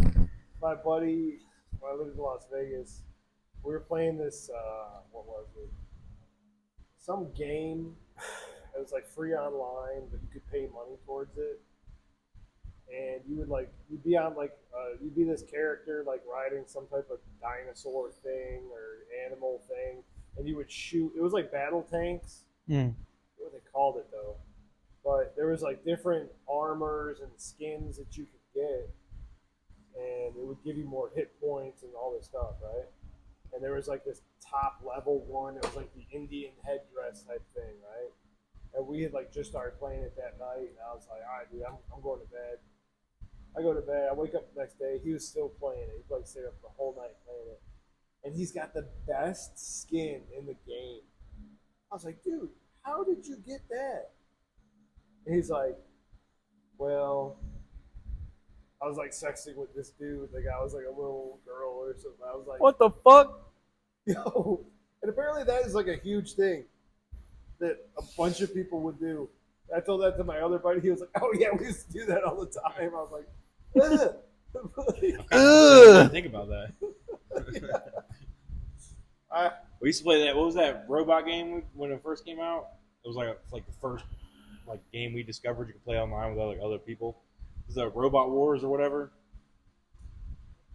my buddy, when I lived in Las Vegas, we were playing this. What was it? Some game. It was like free online, but you could pay money towards it. And you'd be this character like riding some type of dinosaur thing or animal thing, and you would shoot. It was like battle tanks. What they called it though, but there was like different armors and skins that you could get, and it would give you more hit points and all this stuff, right? And there was like this top level one. It was like the Indian headdress type thing, right? And we had like just started playing it that night, and I was like, all right, dude, I'm going to bed. I go to bed. I wake up the next day. He was still playing it. He stayed up the whole night playing it. And he's got the best skin in the game. I was like, dude, how did you get that? And he's like, well, I was like sexting with this dude. Like I was like a little girl or something. I was like, What the fuck? yo. And apparently that is like a huge thing that a bunch of people would do. I told that to my other buddy. He was like, oh yeah, we used to do that all the time. I was like, ugh. I think about that. Yeah. We used to play that. What was that robot game when it first came out? It was like the first game we discovered you could play online with other people. It was Robot Wars or whatever.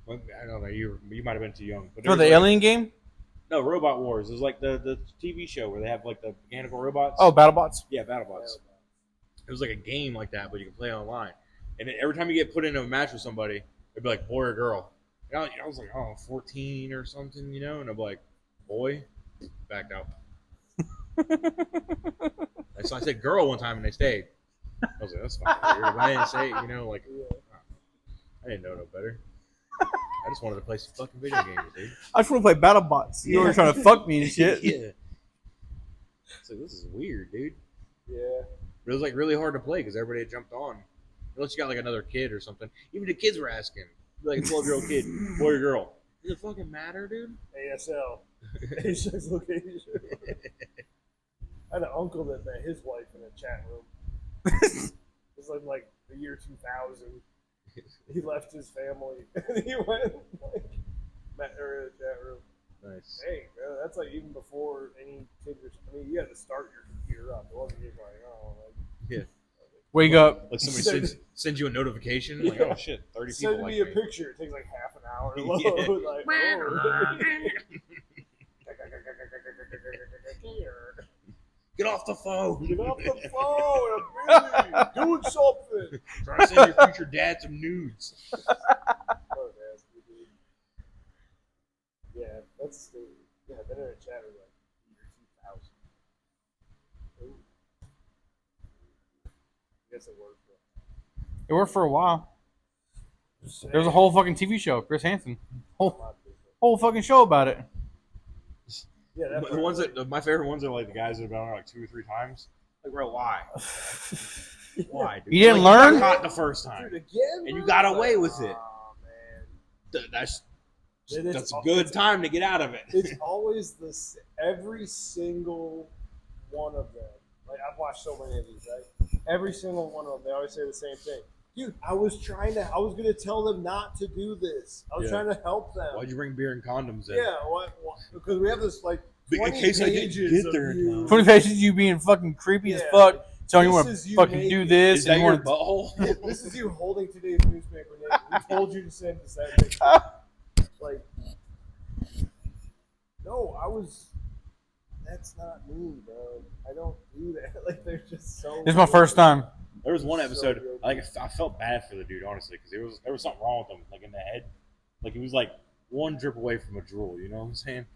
Well, I don't know. You might have been too young. But The alien game? No, Robot Wars. It was like the TV show where they have like the mechanical robots. Oh, BattleBots. Yeah, BattleBots. It was like a game like that, but you can play online. And every time you get put into a match with somebody, it'd be like boy or girl. And I was like, 14 or something, and I'd be like, boy, backed out. So I said girl one time and they stayed. I was like, that's fucking weird. But I didn't say it, I didn't know no better. I just wanted to play some fucking video games, dude. I just want to play BattleBots. You were trying to fuck me and shit. Yeah. So this is weird, dude. Yeah. But it was like really hard to play because everybody had jumped on. Unless you got like another kid or something. Even the kids were asking. Like a 12-year-old kid, boy or girl. Does it fucking matter, dude? ASL. ASX location. I had an uncle that met his wife in a chat room. It was like the year 2000. He left his family and he went like met her in the chat room. Nice. Hey, that's like even before any kids. I mean, you had to start your computer up. It wasn't just like, oh, like, Yeah. Wake up. Like somebody sends you a notification. Like, oh shit, 30 people send like me a me. picture. It takes like half an hour to load. Yeah. Like, oh. Get off the phone. Get off the phone. I'm busy doing something. Try to send your future dad some nudes. Yeah, that's the I've been in a chat with like year 2000. Ooh. I guess it worked. It worked for a while. There was a whole fucking TV show, Chris Hansen. Whole fucking show about it. Yeah, The ones that my favorite ones are like the guys that have been on like 2 or 3 times. Like, bro, why? Why? Dude? You didn't like, learn? You got caught the first time, dude, again, and you got away with it. Oh man, That's a good time to get out of it. It's always every single one of them. Like I've watched so many of these, right? Every single one of them, they always say the same thing. Dude, I was gonna tell them not to do this. I was trying to help them. Why'd you bring beer and condoms in? Yeah, what? Because we have this like 20 in case I didn't pages get there of in you. time. 20 pages of you being fucking creepy as fuck. Telling you want to fucking do this. Is that and your want butthole? This is you holding today's newspaper. Nate. We told you to send us that picture. Like, no, that's not me, bro. I don't do that. Like, they're just so. This is my first time. There was one episode. I felt bad for the dude, honestly, because there was something wrong with him, like in the head. Like he was like one drip away from a drool. You know what I'm saying?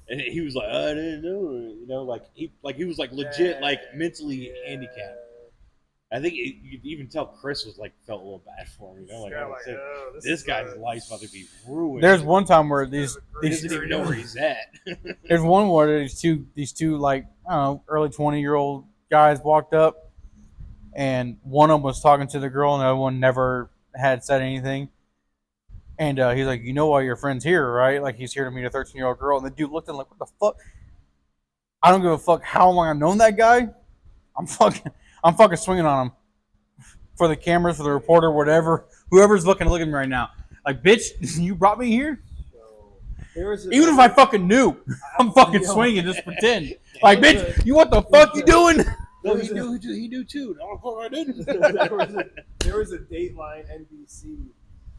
And he was like, I didn't know it. You know, like he was like legit, like mentally handicapped. I think you could even tell Chris was like felt a little bad for him. You know, like, this guy's life's about to be ruined. There's one time where these he doesn't even know where he's at. There's one where these two like I don't know early 20-year-old guys walked up, and one of them was talking to the girl, and the other one never had said anything. And he's like, you know why your friend's here, right? Like he's here to meet a 13-year-old girl. And the dude looked at him like, what the fuck? I don't give a fuck how long I've known that guy. I'm fucking swinging on him for the cameras, for the reporter, whatever. Whoever's looking at me right now. Like, bitch, you brought me here? Even if I fucking knew, I'm fucking swinging. Just pretend. Like, bitch, you what the fuck you doing? No, he knew too. No, of course I didn't. There was a Dateline NBC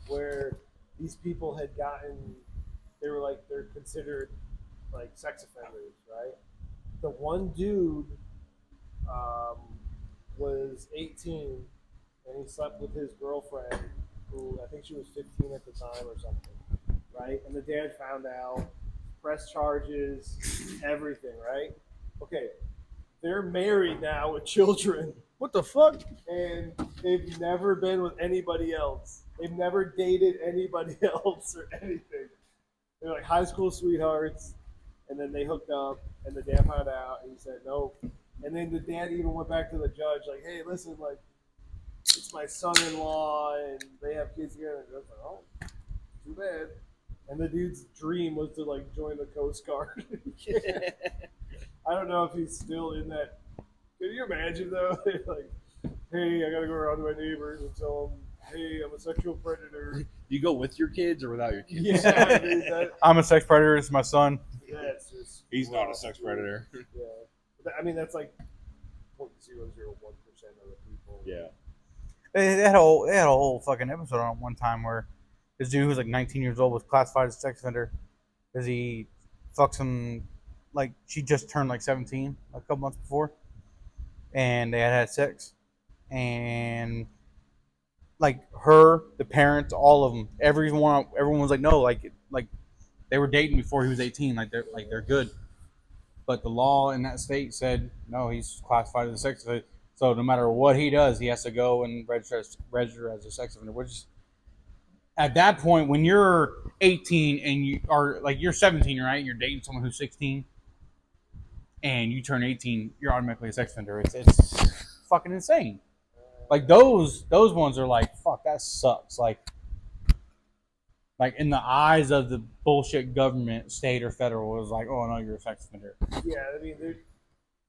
where these people had they're considered like sex offenders, right? The one dude was 18 and he slept with his girlfriend, who I think she was 15 at the time or something, right? And the dad found out, press charges, everything, right? Okay, they're married now with children. What the fuck? And they've never been with anybody else. They've never dated anybody else or anything. They're like high school sweethearts, and then they hooked up, and the dad found out, and he said no. And then the dad even went back to the judge, like, hey, listen, like, it's my son-in-law, and they have kids here. And the judge's like, oh, too bad. And the dude's dream was to, like, join the Coast Guard. I don't know if he's still in that. Can you imagine, though? Like, hey, I got to go around to my neighbors and tell them, hey, I'm a sexual predator. Do you go with your kids or without your kids? Yeah, dude, I'm a sex predator. It's my son. Yeah, it's just. He's not a sex predator. Yeah. I mean, that's like 0.001% of the people. Yeah. They had a whole fucking episode on it one time where this dude who was like 19 years old was classified as a sex offender because he fucked some, like, she just turned like 17 a couple months before, and they had sex, and like her, the parents, all of them, everyone was like, no, like they were dating before he was 18, like they're good. But the law in that state said, no, he's classified as a sex offender. So no matter what he does, he has to go and register as a sex offender. Which, at that point, when you're 18 and you are like you're 17, right? You're dating someone who's 16, and you turn 18, you're automatically a sex offender. It's fucking insane. Like those ones are like, fuck, that sucks. Like in the eyes of the bullshit government, state or federal, it was like, oh no, you're a sex offender. Yeah, I mean, there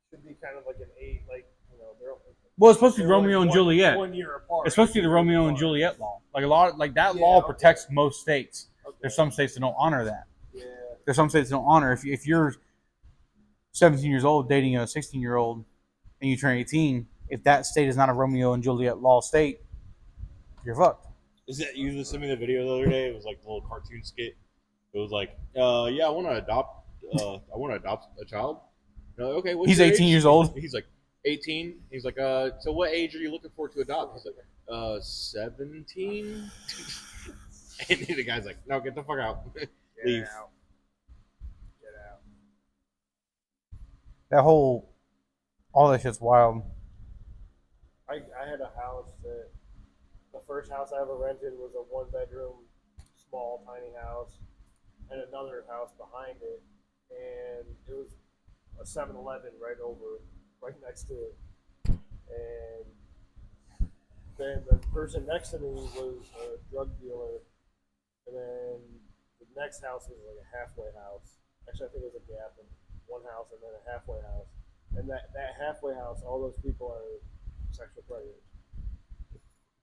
should be kind of like an age, like they're Well, it's supposed to be they're Romeo like and Juliet. 1 year apart. It's supposed to be the 2 years Romeo and apart. Juliet law. Like a lot, like that Yeah, law okay. protects most states. Okay. There's some states that don't honor that. Yeah. There's some states that don't honor if you're 17 years old dating a 16-year-old and you turn 18. If that state is not a Romeo and Juliet law state, you're fucked. Is that you just sent me the video the other day? It was like a little cartoon skit. It was like, yeah, I want to adopt. I want to adopt a child. Like, okay, what's He's your 18 age? years old. He's like 18. He's like, so what age are you looking for to adopt? He's like, 17. And the guy's like, no, get the fuck out. Leave. Get out. Get out. That whole, all that shit's wild. I had a house that the first house I ever rented was a 1-bedroom, small, tiny house, and another house behind it, and it was a 7-Eleven right next to it, and then the person next to me was a drug dealer, and then the next house was like a halfway house. Actually, I think it was a gap in one house and then a halfway house, and that halfway house, all those people are sexual predators.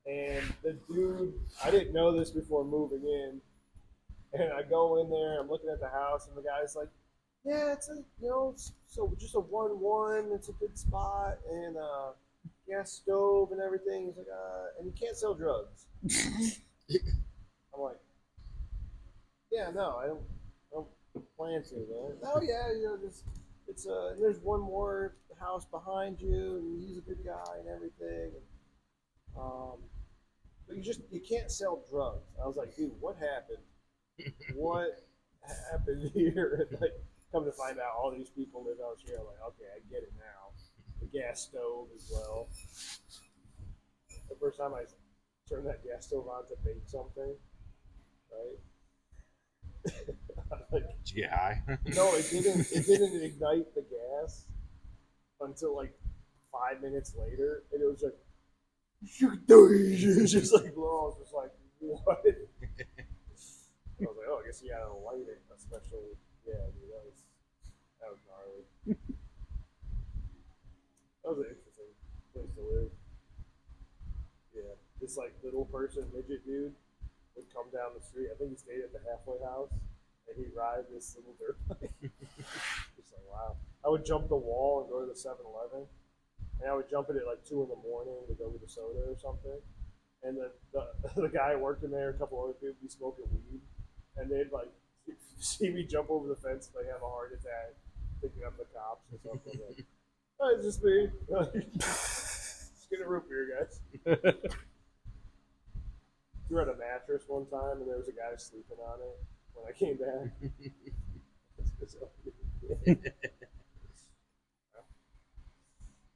And the dude, I didn't know this before moving in, and I go in there, I'm looking at the house, and the guy's like, yeah, it's a, so just a 1-1, it's a good spot, and gas stove and everything. He's like, and you can't sell drugs. I'm like, yeah, no, I don't plan to, man. Oh yeah, just it's and there's one more house behind you, and he's a good guy and everything. But you can't sell drugs. I was like, dude, what happened? What happened here? Like, come to find out, all these people live out here. I'm like, okay, I get it now. The gas stove as well. The first time I turned that gas stove on to bake something, right? Like, Did you get high? no, it didn't. It didn't ignite the gas until like 5 minutes later, and it was like, just like blow. I was just like, what? I was like, oh, I guess you gotta light it, especially. Yeah, dude, that was gnarly. That was an interesting place to live. Yeah, this like little person, midget dude, would come down the street. I think he stayed at the halfway house, and he'd ride this little dirt bike. Just like, wow. I would jump the wall and go to the 7-Eleven, and I would jump it at like 2 in the morning to go get a soda or something. And the guy working there, a couple other people, be smoking weed, and they'd like see me jump over the fence and like have a heart attack, thinking I'm the cops or something. Like, oh, it's just me. Just get a root beer, guys. We were at a mattress one time, and there was a guy sleeping on it when I came back.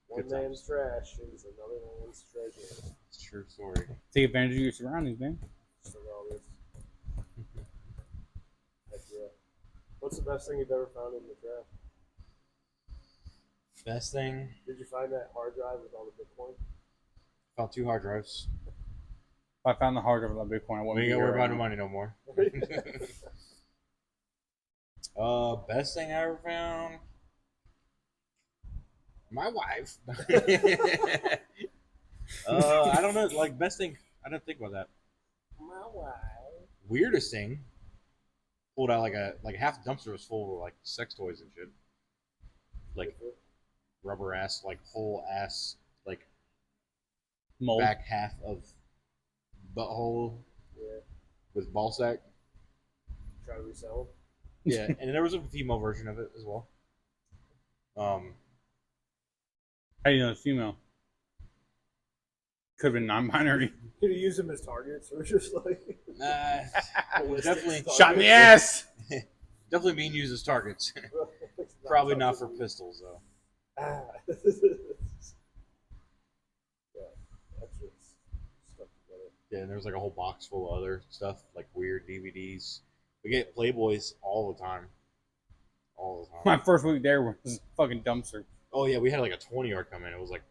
One man's trash is another man's treasure. It's a true story. Take advantage of your surroundings, man. So all this. Heck yeah. What's the best thing you've ever found in the trash? Best thing? Did you find that hard drive with all the Bitcoin? Found 2 hard drives. If I found the hard drive of that Bitcoin, I We wouldn't ain't be gotta worry here about right no now. money no more. Best thing I ever found? My wife. I don't know. Like, best thing, I didn't think about that. My wife. Weirdest thing, pulled out like half the dumpster was full of like sex toys and shit. Like rubber ass, like whole ass, like Mold. back half of butthole Yeah. with ball sack. Try to resell Yeah, and there was a female version of it as well. How do you know it's female? Could have been non-binary. them. Could you use them as targets or just like Definitely, Shot in the ass. definitely being used as targets. Probably not for pistols though. Yeah, that's just stuck together. Yeah, and there was like a whole box full of other stuff, like weird DVDs. We get Playboys all the time. All the time. My first week there was a fucking dumpster. Oh yeah, we had like a 20-yard come in. It was like,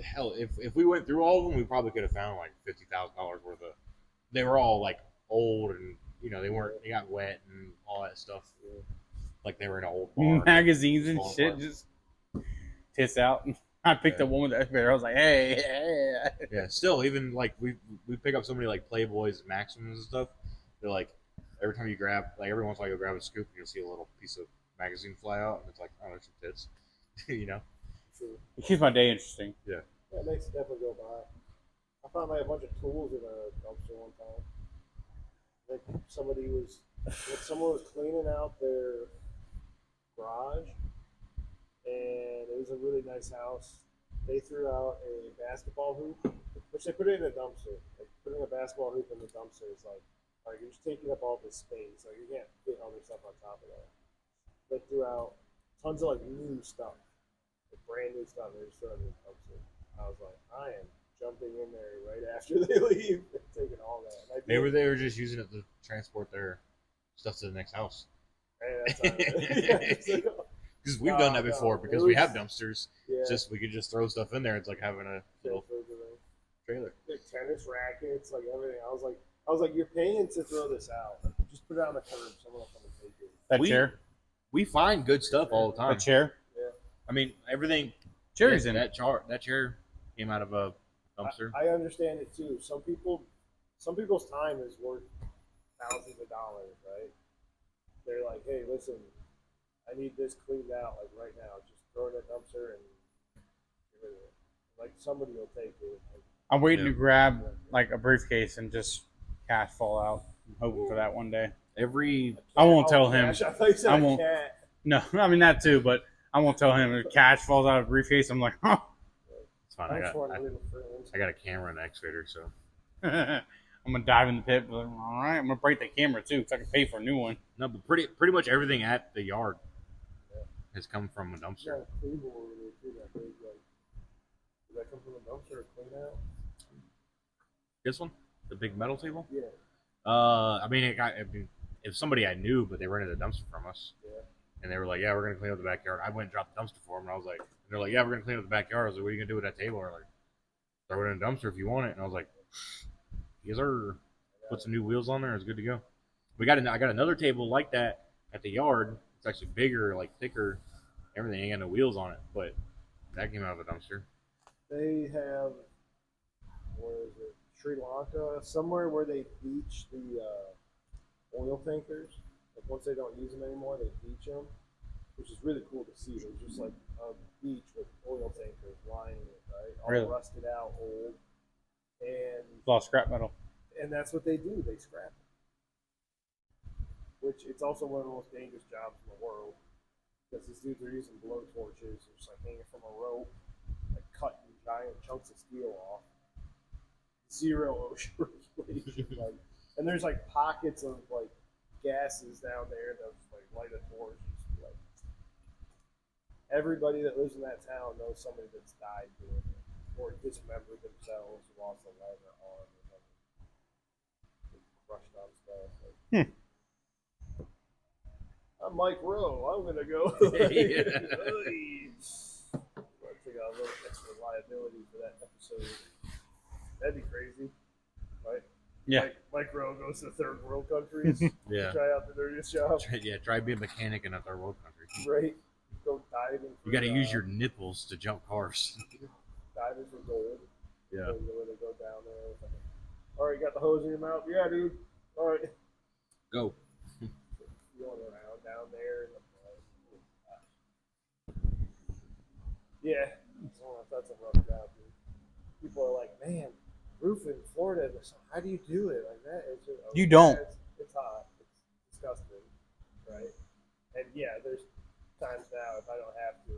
hell, if we went through all of them, we probably could have found like $50,000 worth of. They were all like old and they got wet and all that stuff. Like they were in an old bar. Magazines and Falling shit apart. just tits out. I picked up one with the excavator. I was like, hey. Yeah, still, even like we pick up so many like Playboys, Maxims and stuff. They're like every time you grab, like every once in a while you grab a scoop, you'll see a little piece of magazine fly out, and it's like, oh, there's some tits, you know? True. It keeps my day interesting. Yeah, it makes it definitely go by. I found like a bunch of tools in a dumpster one time. Like someone was cleaning out their garage, and it was a really nice house. They threw out a basketball hoop, which they put it in a dumpster. Like putting a basketball hoop in the dumpster is like, all right, you're just taking up all this space. Like you can't fit other stuff on top of that. They threw out tons of like new stuff, like brand new stuff. They just threw it in the dumpster. I was like, I am jumping in there right after they leave and taking all that. They were just using it to transport their stuff to the next house. Hey, that's all right. Because we've done that before. Because we have dumpsters. Yeah. It's just we could just throw stuff in there. It's like having a little trailer. Like tennis rackets, like everything. I was like, you're paying to throw this out. Just put it on the curb. Someone will come and take it. That chair? We find good stuff all the time. The chair? Yeah. I mean, everything. Cherry's in that chair came out of a dumpster. I understand it too. Some people's time is worth thousands of dollars, right? They're like, hey, listen, I need this cleaned out like right now. Just throw it in a dumpster and get rid of it. Like somebody will take it. Like, I'm waiting to grab like a briefcase and just cash fall out. I'm hoping for that one day. I won't tell him. I thought you said I won't. cat. No, I mean that too, but I won't tell him if cash falls out of a briefcase. I'm like, oh. It's fine. I got a camera and an excavator, so I'm gonna dive in the pit. But, all right, I'm gonna break the camera too, because I can pay for a new one. No, but pretty much everything at the yard has come from a dumpster. Did that come from a dumpster or clean out? This one, the big metal table. Yeah. I mean, if somebody I knew, but they rented a dumpster from us. Yeah. And they were like, "Yeah, we're gonna clean up the backyard." I went and dropped the dumpster for them, and I was like, "They're like, yeah, we're gonna clean up the backyard." I was like, "What are you gonna do with that table?" They're like, "Throw it in a dumpster if you want it." And I was like, "Yes, sir." Put some new wheels on there. It's good to go. I got another table like that at the yard. It's actually bigger, like thicker. Everything ain't got no wheels on it, but that came out of a dumpster. They have, where is it? Sri Lanka, somewhere where they beach the oil tankers. Like once they don't use them anymore, they beach them, which is really cool to see. There's just like a beach with oil tankers lining it, right? All really? Rusted out, old, and It's all scrap metal. And that's what they do. They scrap it. Which it's also one of the most dangerous jobs in the world because these dudes are using blow torches, just like hanging from a rope, like cutting giant chunks of steel off. Zero ocean regulation, like, and there's like pockets of like gases down there that like light a torch. Like, everybody that lives in that town knows somebody that's died doing it or dismembered themselves, lost a leg or arm or something, crushed on stuff. Like, I'm Mike Rowe. I'm gonna go. I think I'll look extra liability for that episode. That'd be crazy, right? Yeah. Mike Rowe goes to third world countries. Yeah. Try out the dirtiest job. Try being a mechanic in a third world country. Right. Go diving. You got to use your nipples to jump cars. Diving for gold. Yeah. Where they go down there. All right, got the hose in your mouth. Yeah, dude. All right. Go. Going around down there. Yeah. That's a rough job, dude. People are like, man, roofing Florida, how do you do it like that? It's just, you don't. It's hot. It's disgusting, right? And yeah, there's times now if I don't have to.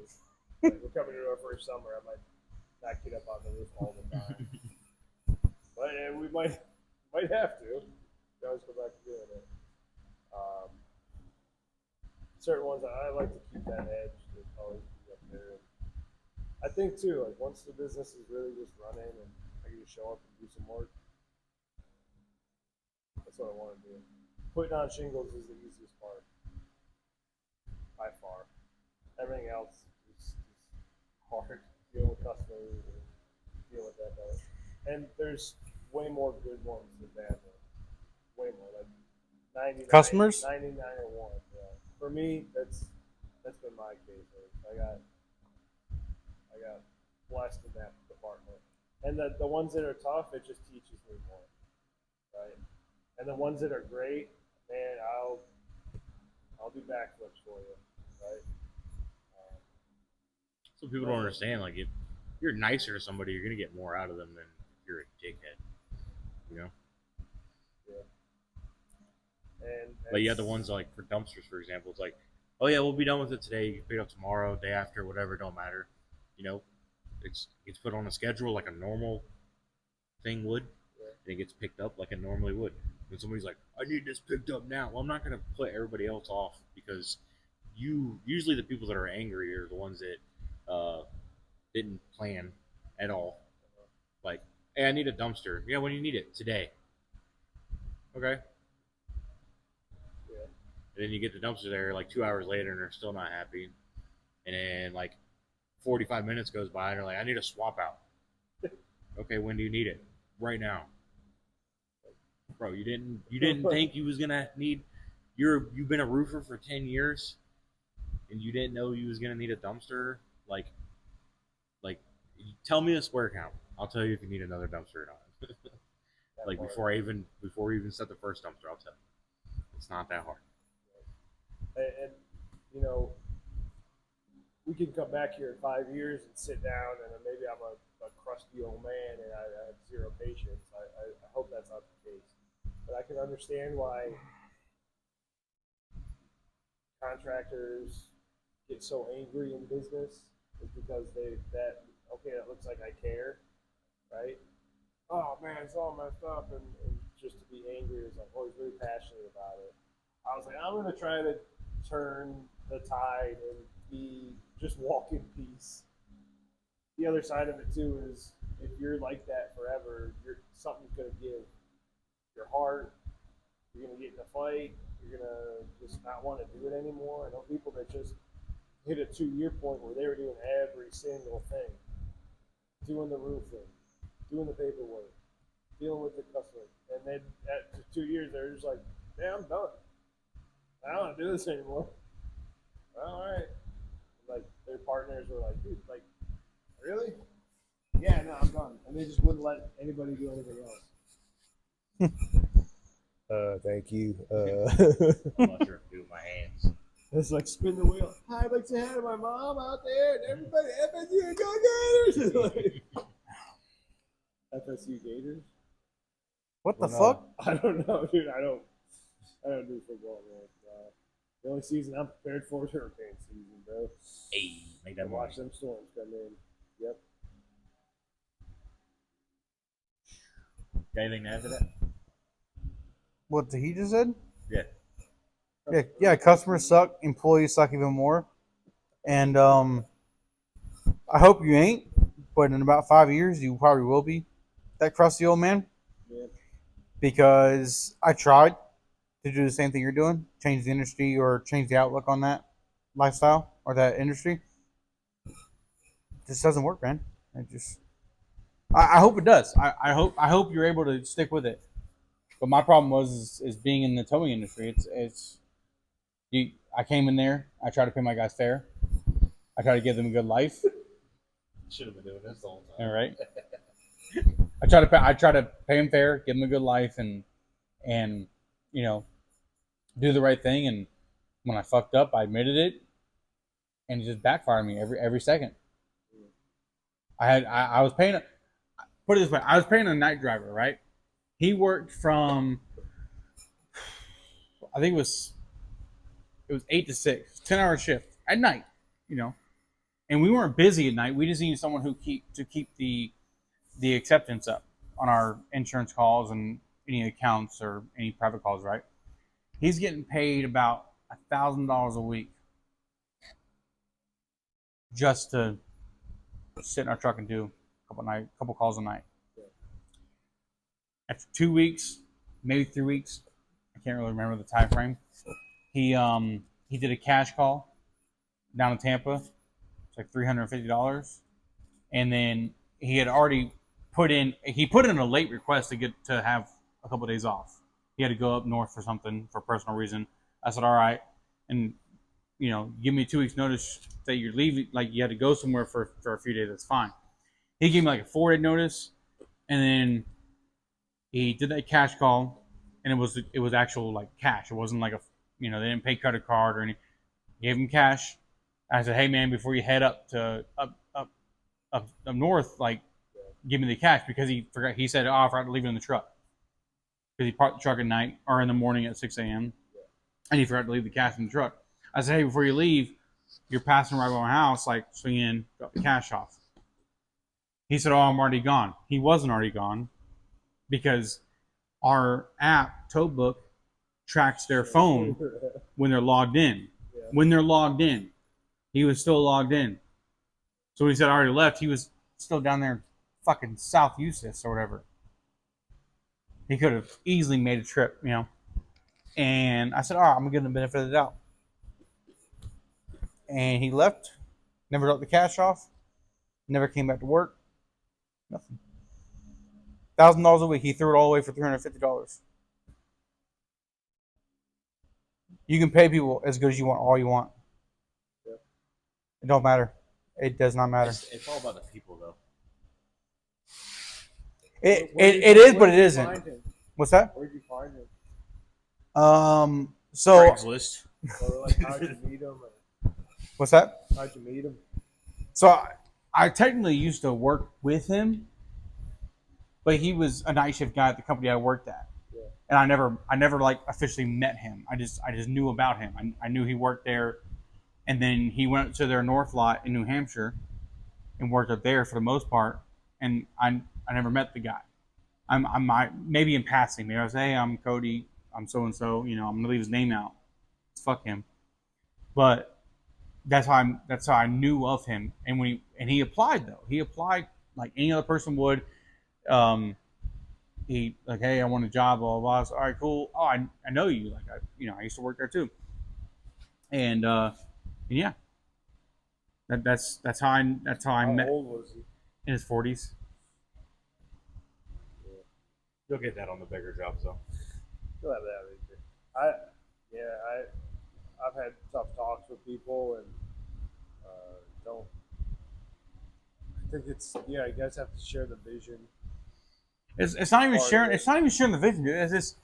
Like we're coming into our first summer, I might not get up on the roof all the time. But we might have to. We always go back to doing it. Certain ones I like to keep that edge to always be up there. I think too, like once the business is really just running and I can just show up and do some work, that's what I want to do. Putting on shingles is the easiest part, by far. Everything else is hard. Dealing with customers and dealing with that better. And there's way more good ones than bad ones. Way more, like 99. Customers? 99 or 1. Yeah. For me, that's been my case. I got blessed in that department. And the ones that are tough, it just teaches me more, right? And the ones that are great, man, I'll do backflips for you, right? Some people don't understand. Like, if you're nicer to somebody, you're gonna get more out of them than if you're a dickhead. You know. Yeah. And But you have the ones like for dumpsters, for example. It's like, oh yeah, we'll be done with it today. You can pick it up tomorrow, day after, whatever. Don't matter. You know, it's put on a schedule like a normal thing would, and it gets picked up like it normally would. When somebody's like, I need this picked up now. Well, I'm not gonna put everybody else off because you usually the people that are angry are the ones that didn't plan at all. Like, hey, I need a dumpster. Yeah, when do you need it? Today. Okay. Yeah. And then you get the dumpster there like 2 hours later and they're still not happy. And then like 45 minutes goes by and they're like, I need a swap out. Okay, when do you need it? Right now. Bro, you didn't think you was gonna need you've been a roofer for 10 years and you didn't know you was gonna need a dumpster? Like tell me a square count. I'll tell you if you need another dumpster or not. Like before we even set the first dumpster, I'll tell you. It's not that hard. And you know, we can come back here in 5 years and sit down, and maybe I'm a crusty old man and I have zero patience. I hope that's not the case. But I can understand why contractors get so angry in business is because that looks like I care, right? Oh man, it's all messed up, and just to be angry is like, oh, he's really passionate about it. I was like, I'm gonna try to turn the tide and be just walk in peace. The other side of it too is if you're like that forever, something's gonna give. Your heart, you're gonna get in a fight, you're gonna just not want to do it anymore. I know people that just hit a 2 year point where they were doing every single thing, doing the roofing, doing the paperwork, dealing with the customer, and then after 2 years they're just like, "Yeah, I'm done. I don't want to do this anymore." All right, like their partners were like, "Dude, like, really? Yeah, no, I'm done," and they just wouldn't let anybody do anything else. Thank you. I'm not sure if I do with my hands. It's like spin the wheel. Hi, I'd like to say hi to my mom out there and everybody. FSU Go Gators! FSU Gators? What the fuck? I don't know, dude. I don't do football, man. The only season I'm prepared for is hurricane season, bro. Hey, make that watch them storms come in. Yep. Got anything to add to that? What he just said? Yeah. Yeah. Customers suck. Employees suck even more. And I hope you ain't. But in about 5 years, you probably will be that crusty old man. Yeah. Because I tried to do the same thing you're doing, change the industry or change the outlook on that lifestyle or that industry. It just doesn't work, man. I hope it does. I hope you're able to stick with it. But my problem is being in the towing industry. I came in there. I try to pay my guys fair. I try to give them a good life. Should have been doing this the whole time. All right. I try to pay them fair, give them a good life, and you know, do the right thing. And when I fucked up, I admitted it, and it just backfired me every second. I was paying. Put it this way, I was paying a night driver, right? He worked from, I think it was 8 to 6, 10-hour shift at night, you know. And we weren't busy at night. We just needed someone to keep the acceptance up on our insurance calls and any accounts or any private calls, right? He's getting paid about $1,000 a week just to sit in our truck and do a couple calls a night. After 2 weeks, maybe 3 weeks, I can't really remember the time frame. He did a cash call down in Tampa. It's like $350, and then he had already put in a late request to have a couple of days off. He had to go up north for something for a personal reason. I said, all right, and give me 2 weeks notice that you're leaving, like you had to go somewhere for a few days. That's fine. He gave me like a 4-day notice, and then he did that cash call, and it was actual like cash. It wasn't like they didn't pay credit card or anything. Gave him cash. I said, hey man, before you head up north, like give me the cash, because he forgot. He said, oh, I forgot to leave it in the truck, because he parked the truck at night or in the morning at 6 a.m. and he forgot to leave the cash in the truck. I said, hey, before you leave, you're passing right by my house, like swing in, drop the cash off. He said, oh, I'm already gone. He wasn't already gone, because our app, Towbook, tracks their phone when they're logged in. Yeah. When they're logged in, he was still logged in. So when he said I already left, he was still down there in fucking South Eustis or whatever. He could have easily made a trip, And I said, all right, I'm going to give him the benefit of the doubt. And he left, never dropped the cash off, never came back to work, nothing. $1,000 a week. He threw it all away for $350. You can pay people as good as you want, all you want. Yep. It don't matter. It does not matter. It's all about the people, though. It is, but it isn't. What's that? Where'd you find him? So Craigslist. Or like, how'd you meet him? what's that? How'd you meet him? So I technically used to work with him, but he was a night shift guy at the company I worked at. Yeah. And I never like officially met him. I just knew about him. I knew he worked there, and then he went to their north lot in New Hampshire and worked up there for the most part. And I never met the guy. I maybe in passing. Maybe I was, hey, I'm Cody. I'm so and so. I'm gonna leave his name out. Fuck him. But that's how I knew of him. And he applied though. He applied like any other person would. He like, hey, I want a job. Blah blah blah. So, all right, cool. Oh, I know you. Like I used to work there too. And yeah, that's how I met. How old was he? In his 40s. You'll get that on the bigger jobs, though. You'll have that later. I've had tough talks with people, and don't. I think you guys have to share the vision. It's not even sharing. It's not even sharing the vision, dude. It's just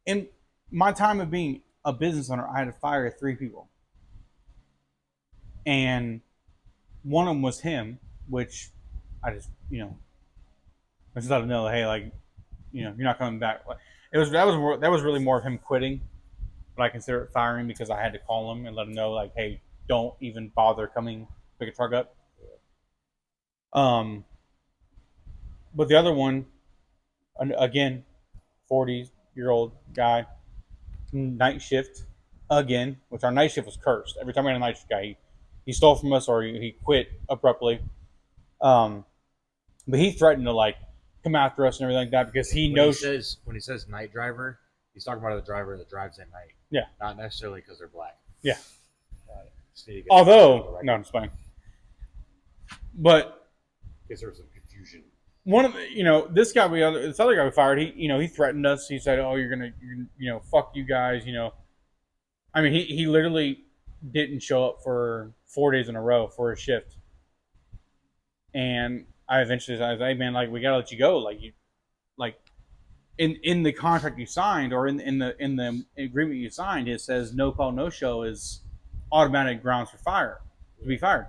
in my time of being a business owner, I had to fire 3 people, and one of them was him, which I just I just let him know, hey, like, you're not coming back. That was really more of him quitting, but I consider it firing, because I had to call him and let him know, like, hey, don't even bother coming, pick a truck up. But the other one, again, 40-year-old guy, night shift again, which our night shift was cursed. Every time we had a night shift guy, he stole from us, or he quit abruptly. But he threatened to like come after us and everything like that, because he knows. When he says night driver, he's talking about the driver that drives at night. Yeah. Not necessarily because they're black. Yeah. Although, no, I'm just playing. But because there was some confusion. One of the, this other guy we fired, he threatened us. He said, "Oh, you're gonna, fuck you guys." I mean, he literally didn't show up for 4 days in a row for a shift. And I eventually said, "Hey man, like we gotta let you go. In the contract you signed, or in the agreement you signed, it says no call, no show is automatic grounds to be fired."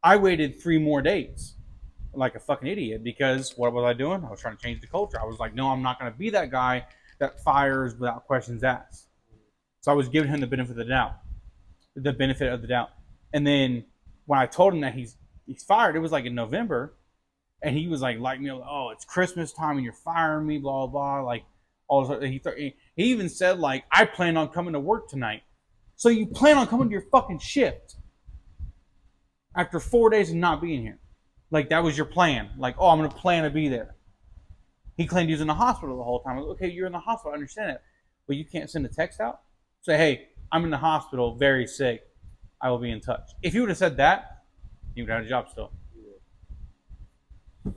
I waited 3 more days, like a fucking idiot, because what was I doing? I was trying to change the culture. I was like, no, I'm not going to be that guy that fires without questions asked. So I was giving him the benefit of the doubt. And then when I told him that he's fired, it was like in November, and he was like me, oh, it's Christmas time and you're firing me, blah blah, like all this. He even said like, I plan on coming to work tonight. So you plan on coming to your fucking shift after 4 days of not being here? Like that was your plan? Like, oh, I'm gonna plan to be there. He claimed he was in the hospital the whole time. I was, okay, you're in the hospital, I understand it, but you can't send a text out? Say, hey, I'm in the hospital, very sick. I will be in touch. If you would have said that, you would have a job still.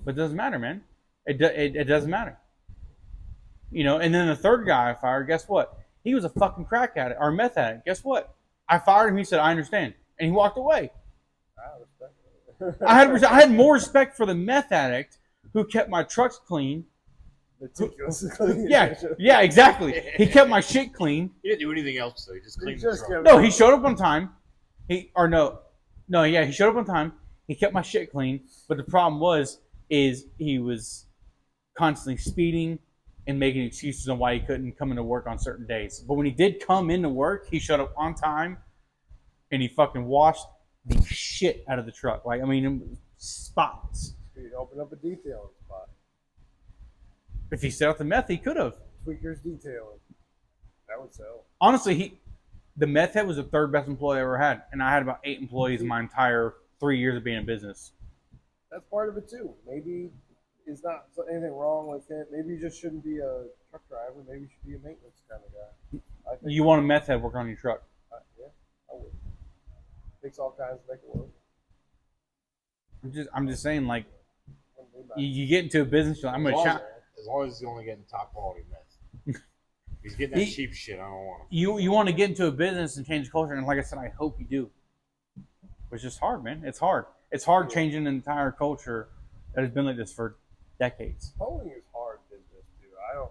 But it doesn't matter, man. It doesn't matter. And then the third guy I fired, guess what? He was a fucking crack addict or meth addict. Guess what? I fired him. He said, I understand. And he walked away. I had more respect for the meth addict who kept my trucks clean. Meticulously. Yeah, exactly. He kept my shit clean. He didn't do anything else, though. He just cleaned the just truck. kept- No, he showed up on time. He showed up on time. He kept my shit clean. But the problem is he was constantly speeding and making excuses on why he couldn't come into work on certain days. But when he did come into work, he showed up on time and he fucking washed the shit out of the truck. Like, I mean, spots. He'd open up a detailing spot. If he set up the meth, he could have. Tweakers detailing. That would sell. Honestly, the meth head was the third best employee I ever had, and I had about 8 employees in my entire 3 years of being in business. That's part of it too. Maybe it's not anything wrong with it. Maybe you just shouldn't be a truck driver. Maybe you should be a maintenance kind of guy. I think. You want a meth head work on your truck? Yeah, I would. Takes all kinds to make it work. I'm just saying, like, Wouldn't be bad. you get into a business, you're like, I'm gonna challenge. As long as he's only getting top quality meth. If he's getting that cheap shit, I don't want him. You want to get into a business and change culture, and like I said, I hope you do. It's just hard, man. It's hard. It's hard changing an entire culture that has been like this for decades. Towing is hard business too. I don't.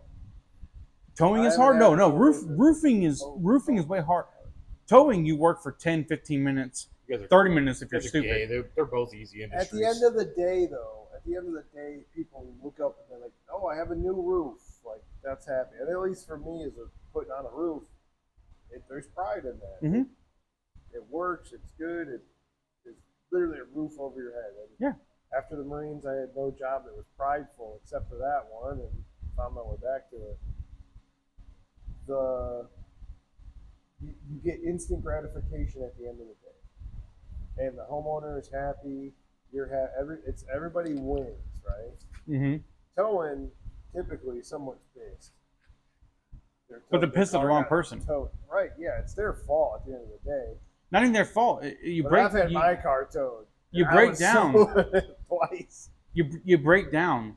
Towing is I hard. haven't No, had roofing is way hard. Towing, you work for 10, 15 minutes, 30 minutes if you're stupid. They're both easy industries. At the end of the day, though, people look up and they're like, "Oh, I have a new roof." Like that's happy. And at least for me, as a putting on a roof, there's pride in that. Mhm. It works. It's good. It's literally a roof over your head. And Yeah. After the Marines, I had no job that was prideful except for that one, and found my way back to it. You get instant gratification at the end of the day, and the homeowner is happy. Everybody wins, right? Mm-hmm. Towing, typically, someone's pissed. But they're pissed at the wrong person. Right? Yeah, it's their fault at the end of the day. Not even their fault. I've had my car towed. You and I break was down twice. You break down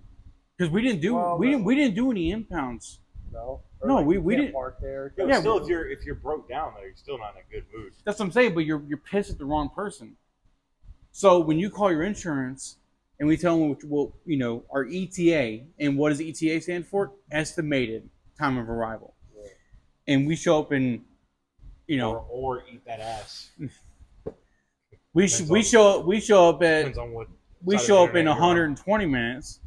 because we didn't do we didn't do any impounds. No. No, we can't didn't park there. Yeah, still, if you're broke down, though, you're still not in a good mood. That's what I'm saying. But you're pissed at the wrong person. So when you call your insurance and we tell them, well, our ETA, and what does ETA stand for? Estimated time of arrival. Yeah. And we show up in, or eat that ass. We show up at on what we show up in 120 minutes.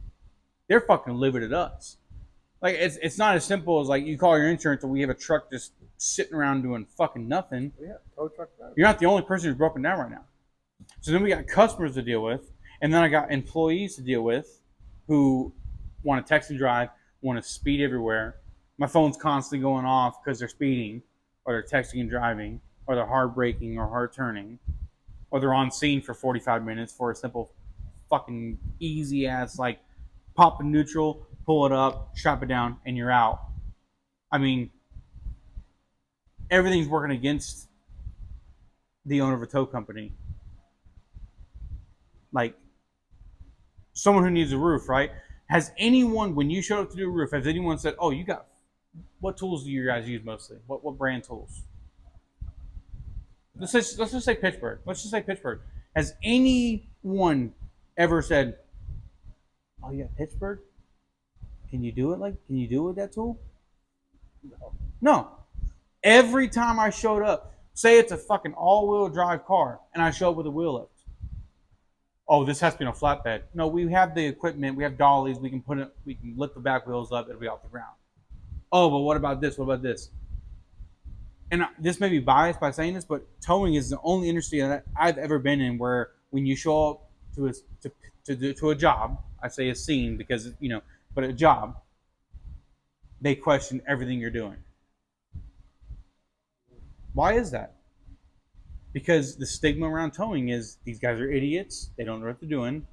They're fucking livid at us. Like it's not as simple as like you call your insurance and we have a truck just sitting around doing fucking nothing. Yeah, tow truck driver. You're not the only person who's broken down right now. So then we got customers to deal with, and then I got employees to deal with who want to text and drive, want to speed everywhere. My phone's constantly going off because they're speeding, or they're texting and driving, or they're hard braking or hard turning, or they're on scene for 45 minutes for a simple fucking easy ass like pop in neutral, pull it up, strap it down, and you're out. I mean, everything's working against the owner of a tow company. Like, someone who needs a roof, right? Has anyone, when you showed up to do a roof, has anyone said, oh, what tools do you guys use mostly? What brand tools? Let's just say Pittsburgh. Has anyone ever said, oh, yeah, Pittsburgh? Can you do it with that tool? No. Every time I showed up, say it's a fucking all-wheel drive car, and I show up with a wheel lift. Oh, this has to be on a flatbed. No, we have the equipment. We have dollies. We can lift the back wheels up. It'll be off the ground. Oh, but what about this? What about this? And this may be biased by saying this, but towing is the only industry that I've ever been in where when you show up to a job, I say a scene because but a job, they question everything you're doing. Why is that? Because the stigma around towing is these guys are idiots. They don't know what they're doing.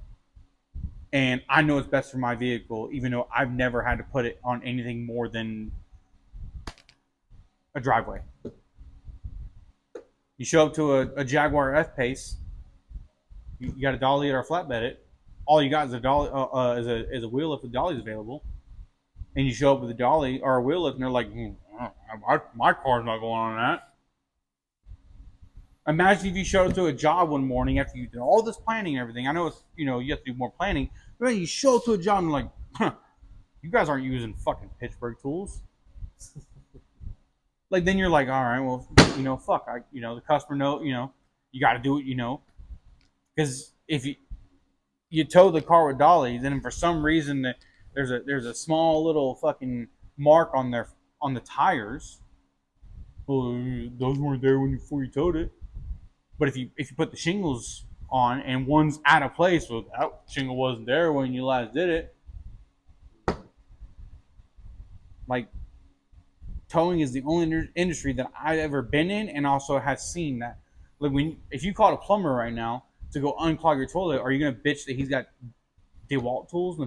And I know it's best for my vehicle, even though I've never had to put it on anything more than a driveway. You show up to a Jaguar F-Pace, you got a dolly or a flatbed it. All you got is a dolly, is a wheel lift with dollies available. And you show up with a dolly or a wheel lift, and they're like, my car's not going on that. Imagine if you showed up to a job one morning after you did all this planning and everything. I know it's you have to do more planning, but then you show up to a job and like, you guys aren't using fucking Pittsburgh tools. Like then you're like, all right, well, fuck, the customer you got to do it, because if you tow the car with dollies, and for some reason that there's a small little fucking mark on the tires. Well, those weren't there before you towed it. But if you put the shingles on and one's out of place, well, that shingle wasn't there when you last did it. Like towing is the only industry that I've ever been in and also have seen that. Like if you called a plumber right now to go unclog your toilet, are you gonna bitch that he's got DeWalt tools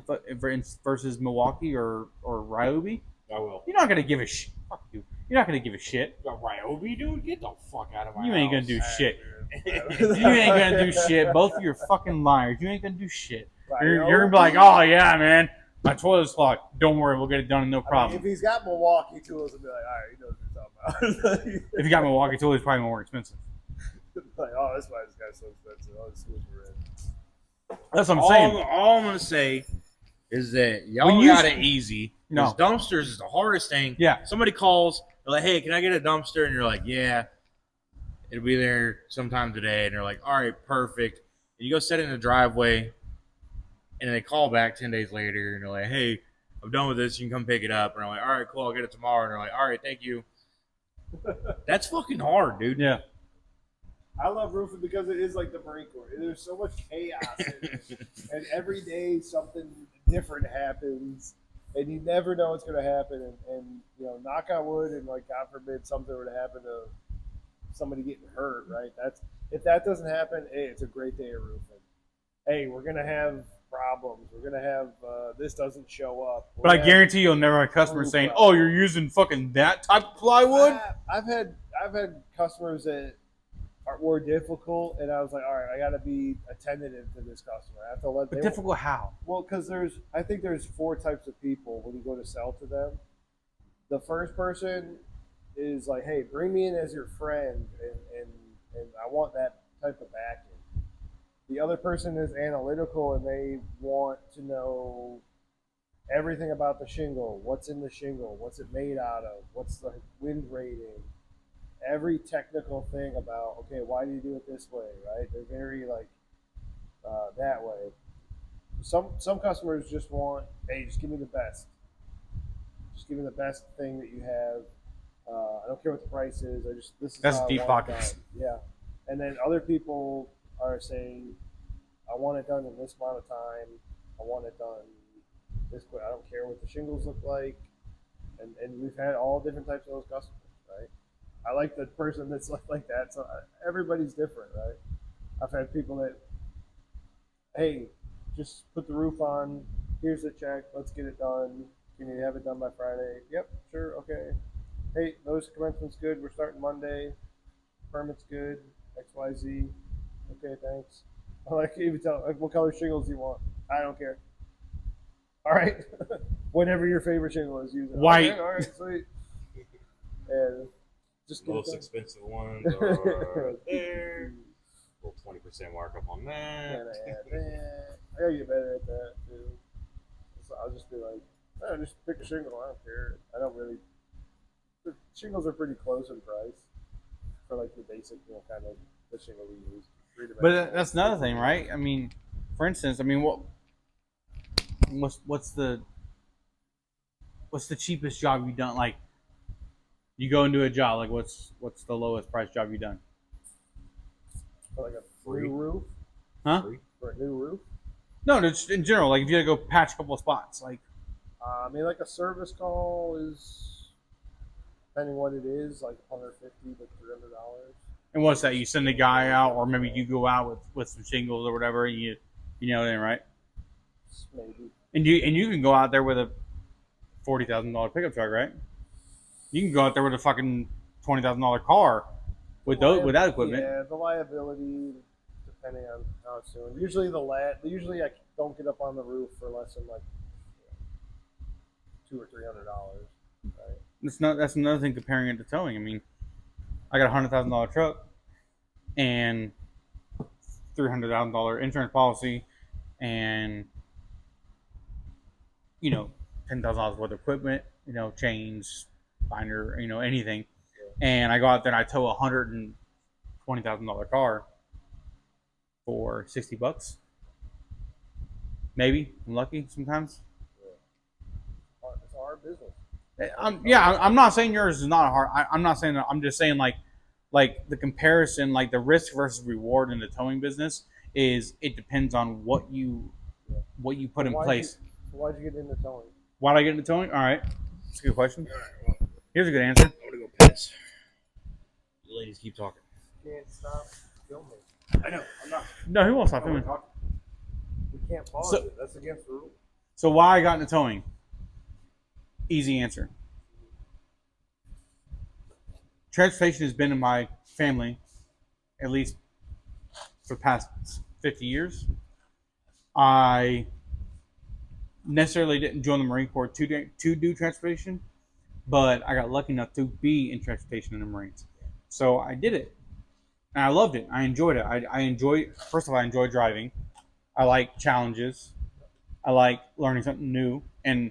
versus Milwaukee or Ryobi? I will. You're not gonna give a shit. Fuck you. You're not gonna give a shit. Ryobi, dude, get the fuck out of my house. You ain't gonna do shit. You ain't gonna do shit. Both of you are fucking liars. You ain't gonna do shit. You're gonna be like, oh yeah, man, my toilet's clogged. Don't worry, we'll get it done, no problem. If he's got Milwaukee tools, I'll be like, all right, he knows what you're talking about. If you got Milwaukee tools, it's probably more expensive. Like, oh, that's why this guy's so expensive. Oh, this tools are in. That's what I'm saying. All I'm gonna say is that y'all When you- got it easy. No. Because dumpsters is the hardest thing. Yeah. Somebody calls, they're like, hey, can I get a dumpster? And you're like, yeah, it'll be there sometime today. And they're like, all right, perfect. And you go set it in the driveway, and then they call back 10 days later, and they're like, hey, I'm done with this. You can come pick it up. And I'm like, all right, cool. I'll get it tomorrow. And they're like, all right, thank you. That's fucking hard, dude. Yeah. I love roofing because it is like the Marine Corps. There's so much chaos in it. And every day something different happens. And you never know what's going to happen. And knock on wood, and like God forbid something were to happen to somebody getting hurt, right? If that doesn't happen, hey, it's a great day of roofing. Hey, we're going to have problems. We're going to have this doesn't show up. But I guarantee you'll never have customers saying, "Oh, you're using fucking that type of plywood." I've had customers that are more difficult, and I was like, all right, I got to be attentive to this customer. I have to let But them. difficult how? Well, because I think there's 4 types of people when you go to sell to them. The first person is like, hey, bring me in as your friend, and I want that type of backing. The other person is analytical, and they want to know everything about the shingle, what's in the shingle, what's it made out of, what's the wind rating, every technical thing about, okay, why do you do it this way, right? They're very like that way. Some customers just want, hey, just give me the best. Just give me the best thing that you have. I don't care what the price is. This is That's how I deep want it pockets. done. Yeah. And then other people are saying, I want it done in this amount of time. I want it done this quick. I don't care what the shingles look like. And we've had all different types of those customers, right? I like the person that's like that. So everybody's different, right? I've had people that, hey, just put the roof on. Here's the check. Let's get it done. Can you have it done by Friday? Yep, sure, okay. Hey, notice commencement's good. We're starting Monday. Permit's good. XYZ. Okay, thanks. I like to even tell, like, what color shingles do you want? I don't care. All right. Whatever your favorite shingle is, use it. White. Okay, all right, sweet. And just The get it most done. expensive ones are there. Little 20% markup on that. And I add that. I gotta get better at that too. So I'll just be like, oh, just pick a shingle. I don't care. I don't really. The shingles are pretty close in price for like the basic, kind of the shingle we use. But that's another thing, right? I mean, for instance, what's the cheapest job you've done? Like, you go into a job, like what's the lowest price job you've done? For like a Free. new roof. Huh? Free. For a new roof. No, just in general. Like, if you had to go patch a couple of spots, like, I mean, like a service call is, depending what it is, like $150 to $300. and what's that? You send a guy out, or maybe you go out with some shingles or whatever, and you know what I mean, right? Maybe. And you can go out there with a $40,000 pickup truck, right? You can go out there with a fucking $20,000 car with that equipment. Yeah, the liability, depending on how soon. Usually usually I don't get up on the roof for less than like $200 or $300. Right? That's another thing comparing it to towing. I mean, I got a $100,000 truck, and $300,000 insurance policy, and $10,000 worth of equipment, chains, binder, anything. And I go out there and I tow $120,000 car for $60, maybe. I'm lucky sometimes. It's a hard business. I'm not saying yours is not hard. I'm not saying that. I'm just saying like the comparison, like the risk versus reward in the towing business is it depends on what you put in place. Why'd you get into towing? Why did I get into towing? All right, that's a good question. Here's a good answer. I'm gonna go piss. You ladies keep talking. Can't stop filming. I know. I'm not. No, who won't stop filming? We can't pause it. That's against the rule. So why I got into towing? Easy answer. Transportation has been in my family at least for the past 50 years. I necessarily didn't join the Marine Corps to do transportation, but I got lucky enough to be in transportation in the Marines. So I did it. And I loved it. I enjoyed it. First of all, I enjoy driving. I like challenges. I like learning something new. And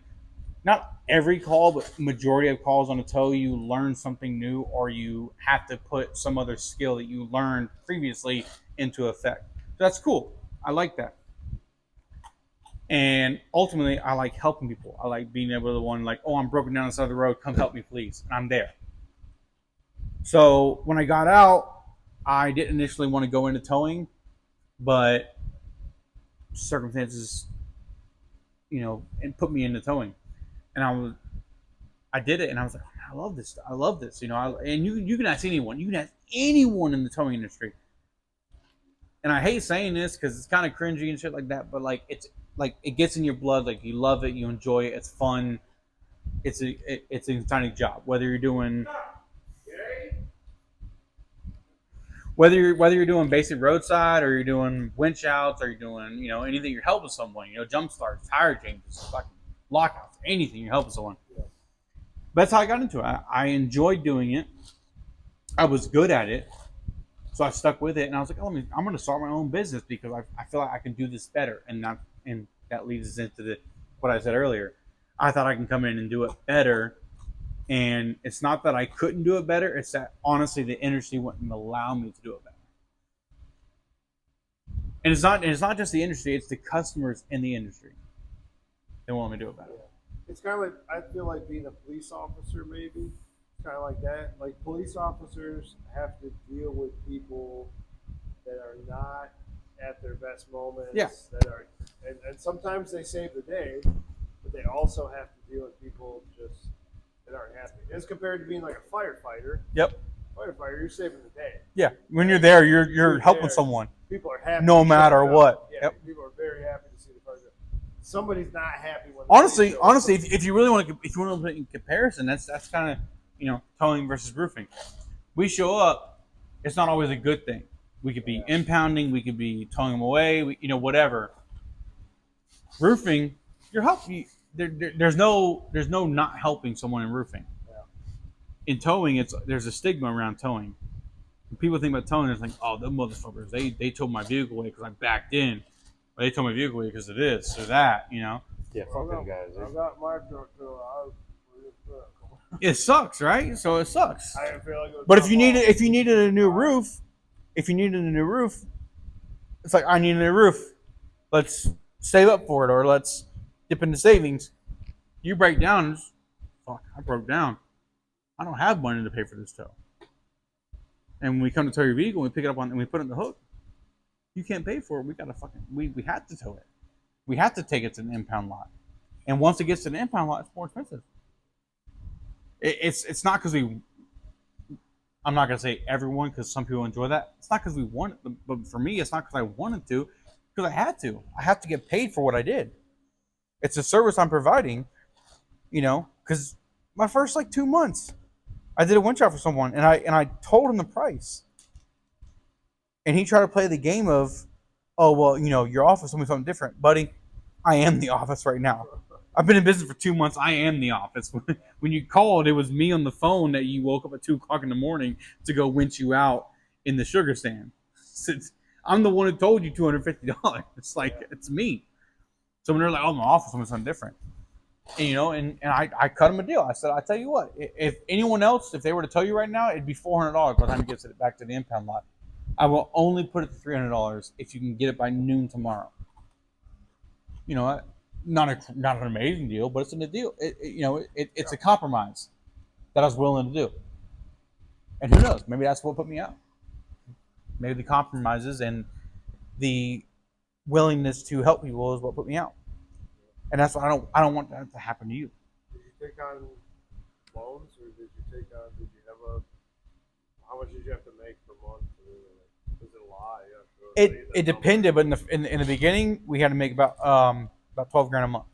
not every call, but majority of calls on a tow, you learn something new, or you have to put some other skill that you learned previously into effect. So that's cool. I like that. And ultimately, I like helping people. I like being able to I'm broken down on the side of the road. Come help me, please. And I'm there. So when I got out, I didn't initially want to go into towing, but circumstances, and put me into towing. And I did it, and I was like, I love this. I love this. And you can ask anyone. You can ask anyone in the towing industry. And I hate saying this because it's kind of cringy and shit like that, but it's it gets in your blood. Like, you love it, you enjoy it, it's fun. It's an exciting job. Whether you're doing basic roadside, or you're doing winch outs, or you're doing anything, you're helping someone. Jump starts, tire changes, fucking lockouts, anything, you're helping someone. Yeah. But that's how I got into it. I enjoyed doing it. I was good at it. So I stuck with it, and I was like, I'm going to start my own business because I feel like I can do this better. And that leads us into what I said earlier. I thought I can come in and do it better. And it's not that I couldn't do it better. It's that, honestly, the industry wouldn't allow me to do it better. And it's not just the industry. It's the customers in the industry. They want me to do it better. It's kind of like, I feel like being a police officer, maybe. It's kind of like that. Like, police officers have to deal with people that are not at their best moments. Yeah. And sometimes they save the day, but they also have to deal with people just that aren't happy. As compared to being like a firefighter. Yep. Firefighter, you're saving the day. Yeah. When you're there, you're helping someone. People are happy. No matter what. Yeah. Yep. People are very happy to see the fire. Somebody's not happy when. Honestly, if you really want to, if you want to put it in comparison, that's kind of towing versus roofing. We show up, it's not always a good thing. We could be impounding, we could be towing them away, whatever. Roofing, you're helping. There's no not helping someone in roofing. Yeah. In towing, there's a stigma around towing. When people think about towing, it's like, oh, them motherfuckers, they towed my vehicle away because I backed in. Or they towed my vehicle away because of this or that, Yeah, fuck them guys. I got my truck, so it sucks, right? So it sucks. I didn't feel like it was. But if you needed a new roof, it's like, I need a new roof. Let's save up for it, or let's dip into savings. You break down, fuck, I broke down. I don't have money to pay for this tow. And when we come to tow your vehicle, we pick it up and we put it in the hook. You can't pay for it. We gotta we have to tow it. We have to take it to an impound lot. And once it gets to the impound lot, it's more expensive. It's not because I'm not gonna say everyone, because some people enjoy that. It's not because we want it, but for me, it's not because I wanted to, because I had to. I have to get paid for what I did. It's a service I'm providing, because my first 2 months, I did a winch out for someone, and I told him the price. And he tried to play the game of, oh, well, your office told me something different. Buddy, I am the office right now. I've been in business for 2 months. I am the office. When you called, it was me on the phone that you woke up at 2 o'clock in the morning to go winch you out in the sugar stand. I'm the one who told you $250. It's like it's me. So when they're like, "Oh, my office was something different," and and I cut them a deal. I said, "I tell you what, if anyone else, if they were to tell you right now, it'd be $400 by the time it gets it back to the impound lot. I will only put it to $300 if you can get it by noon tomorrow." Not an amazing deal, but it's a deal. It's a compromise that I was willing to do. And who knows? Maybe that's what put me out. Maybe the compromises and the willingness to help people is what put me out. And that's what I don't want that to happen to you. Did you take on loans, or did you have how much did you have to make per month? Was it a lot? It depended, but in the beginning, we had to make about $12,000 a month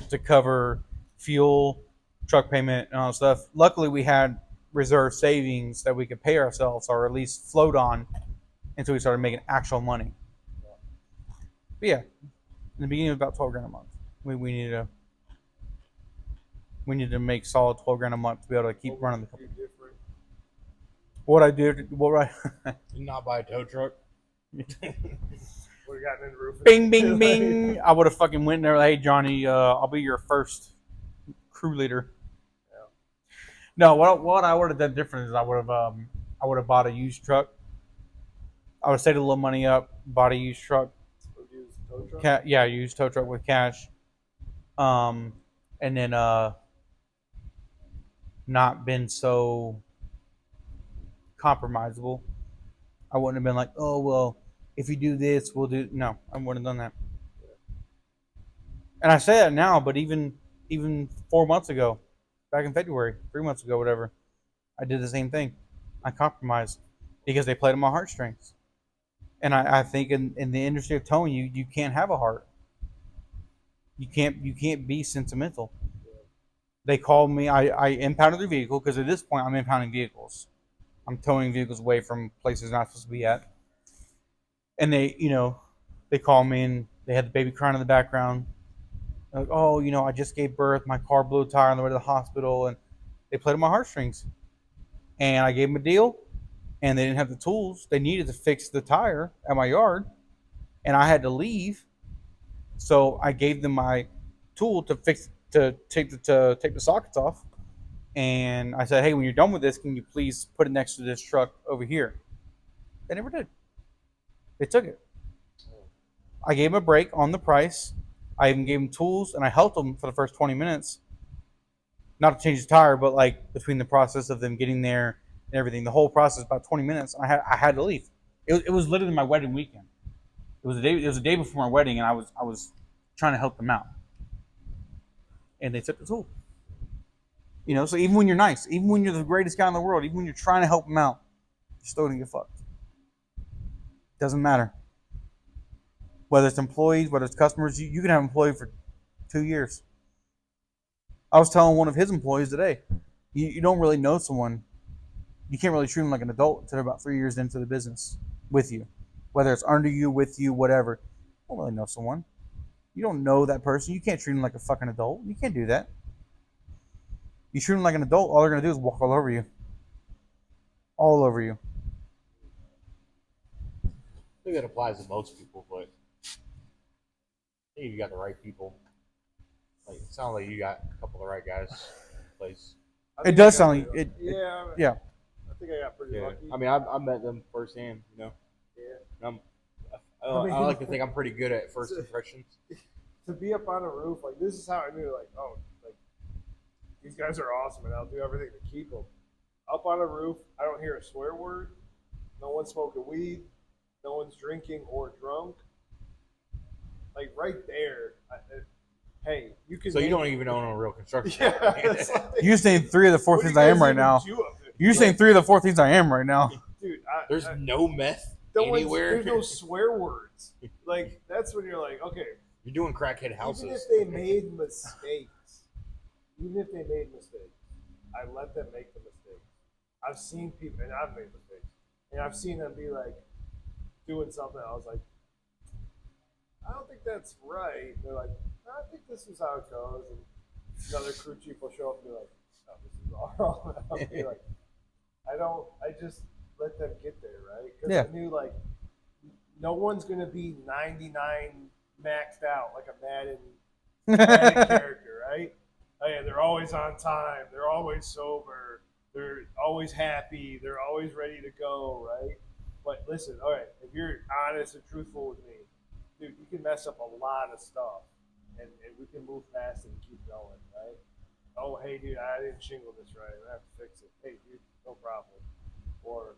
to cover fuel, truck payment, and all that stuff. Luckily, we had reserve savings that we could pay ourselves, or at least float on, until we started making actual money. But yeah, in the beginning, it was about $12,000 a month. We needed to make solid $12,000 a month to be able to keep running the company. What I did, Did not buy a tow truck. Would have gotten in roofing. Bing, bing, bing. I would have fucking went there. Hey, Johnny, I'll be your first crew leader. Yeah. No, what I would have done different is I would have bought a used truck. I would have saved a little money up, bought a used truck. Used tow truck? Used tow truck with cash. And then not been so compromisable. I wouldn't have been like, oh well, if you do this, we'll do. No, I wouldn't have done that. And I say that now, but even 4 months ago, back in February, 3 months ago, whatever, I did the same thing. I compromised because they played on my heartstrings. And I think in the industry of towing, you can't have a heart. You can't be sentimental. They called me. I impounded their vehicle because at this point I'm impounding vehicles. I'm towing vehicles away from places not supposed to be at. And they called me and they had the baby crying in the background. Like, oh, I just gave birth. My car blew a tire on the way to the hospital, and they played on my heartstrings. And I gave them a deal, and they didn't have the tools they needed to fix the tire at my yard, and I had to leave. So I gave them my tool to take the sockets off. And I said, hey, when you're done with this, can you please put it next to this truck over here? They never did. They took it. I gave them a break on the price. I even gave them tools, and I helped them for the first 20 minutes. Not to change the tire, but like between the process of them getting there and everything, the whole process about 20 minutes. I had to leave. It was literally my wedding weekend. It was a day before my wedding, and I was trying to help them out, and they took the tool. So even when you're nice, even when you're the greatest guy in the world, even when you're trying to help them out, you're still gonna get fucked. Doesn't matter. Whether it's employees, whether it's customers, you can have an employee for 2 years. I was telling one of his employees today, you don't really know someone. You can't really treat them like an adult until they're about 3 years into the business with you. Whether it's under you, with you, whatever. You don't really know someone. You don't know that person. You can't treat them like a fucking adult. You can't do that. You treat them like an adult, all they're going to do is walk all over you. All over you. I think that applies to most people, but I think you got the right people. Like, it sounds like you got a couple of the right guys in place. It does sound like it. Yeah. I think I got pretty lucky. I mean, I met them firsthand, Yeah. I like to think I'm pretty good at first impressions. To be up on a roof, like, this is how I knew, like, oh, like, these guys are awesome, and I'll do everything to keep them. Up on a roof, I don't hear a swear word. No one's smoking weed. No one's drinking or drunk. Like, right there, hey, you can. So you don't even own a real construction. Yeah. You're saying 3 of the 4 things I am right now. You're saying 3 of the 4 things I am right now. Dude, there's no meth anywhere. There's no swear words. Like, that's when you're like, okay. You're doing crackhead houses. Even if they made mistakes, I let them make the mistakes. I've seen people, and I've made mistakes, and I've seen them be like doing something. I was like, I don't think that's right. And they're like, I think this is how it goes. And another crew chief will show up and be like, no, this is all wrong. And I'll be like, let them get there, right? Because Yeah. I knew like no one's gonna be 99 maxed out like a Madden character, right? Hey, they're always on time. They're always sober. They're always happy. They're always ready to go, right? But listen, all right, if you're honest and truthful with me, dude, you can mess up a lot of stuff, and we can move past it and keep going, right? Oh, hey, dude, I didn't shingle this right. I have to fix it. Hey, dude, no problem. Or,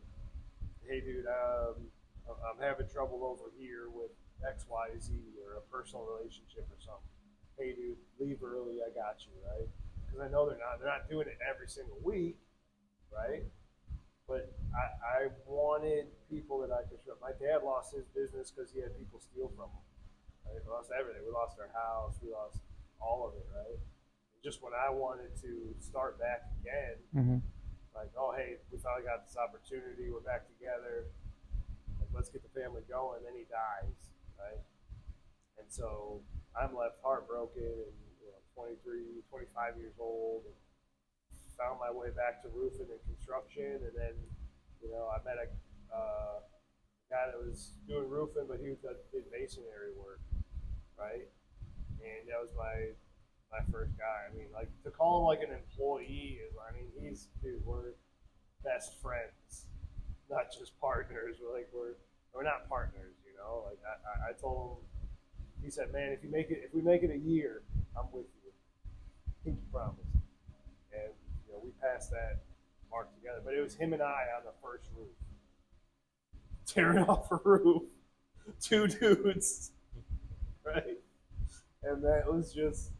hey, dude, I'm having trouble over here with X, Y, Z, or a personal relationship or something. Hey, dude, leave early. I got you, right? Because I know they're not doing it every single week, right? But I wanted people that I could trust. My dad lost his business because he had people steal from him. Right? We lost everything. We lost our house. We lost all of it, right? Just when I wanted to start back again, Mm-hmm. like, oh, hey, we finally got this opportunity. We're back together. Like, let's get the family going. Then he dies, right? And so I'm left heartbroken and 23, 25 years old. And found my way back to roofing and construction. And then, I met a guy that was doing roofing, but he did masonry work, right? And that was my first guy. I mean, like to call him like an employee is, I mean, we're best friends, not just partners. We're not partners, Like I told him, he said, man, if we make it a year, I'm with you. Pinky promise. And we passed that mark together. But it was him and I on the first roof, tearing off a roof, two dudes, right? And that was just.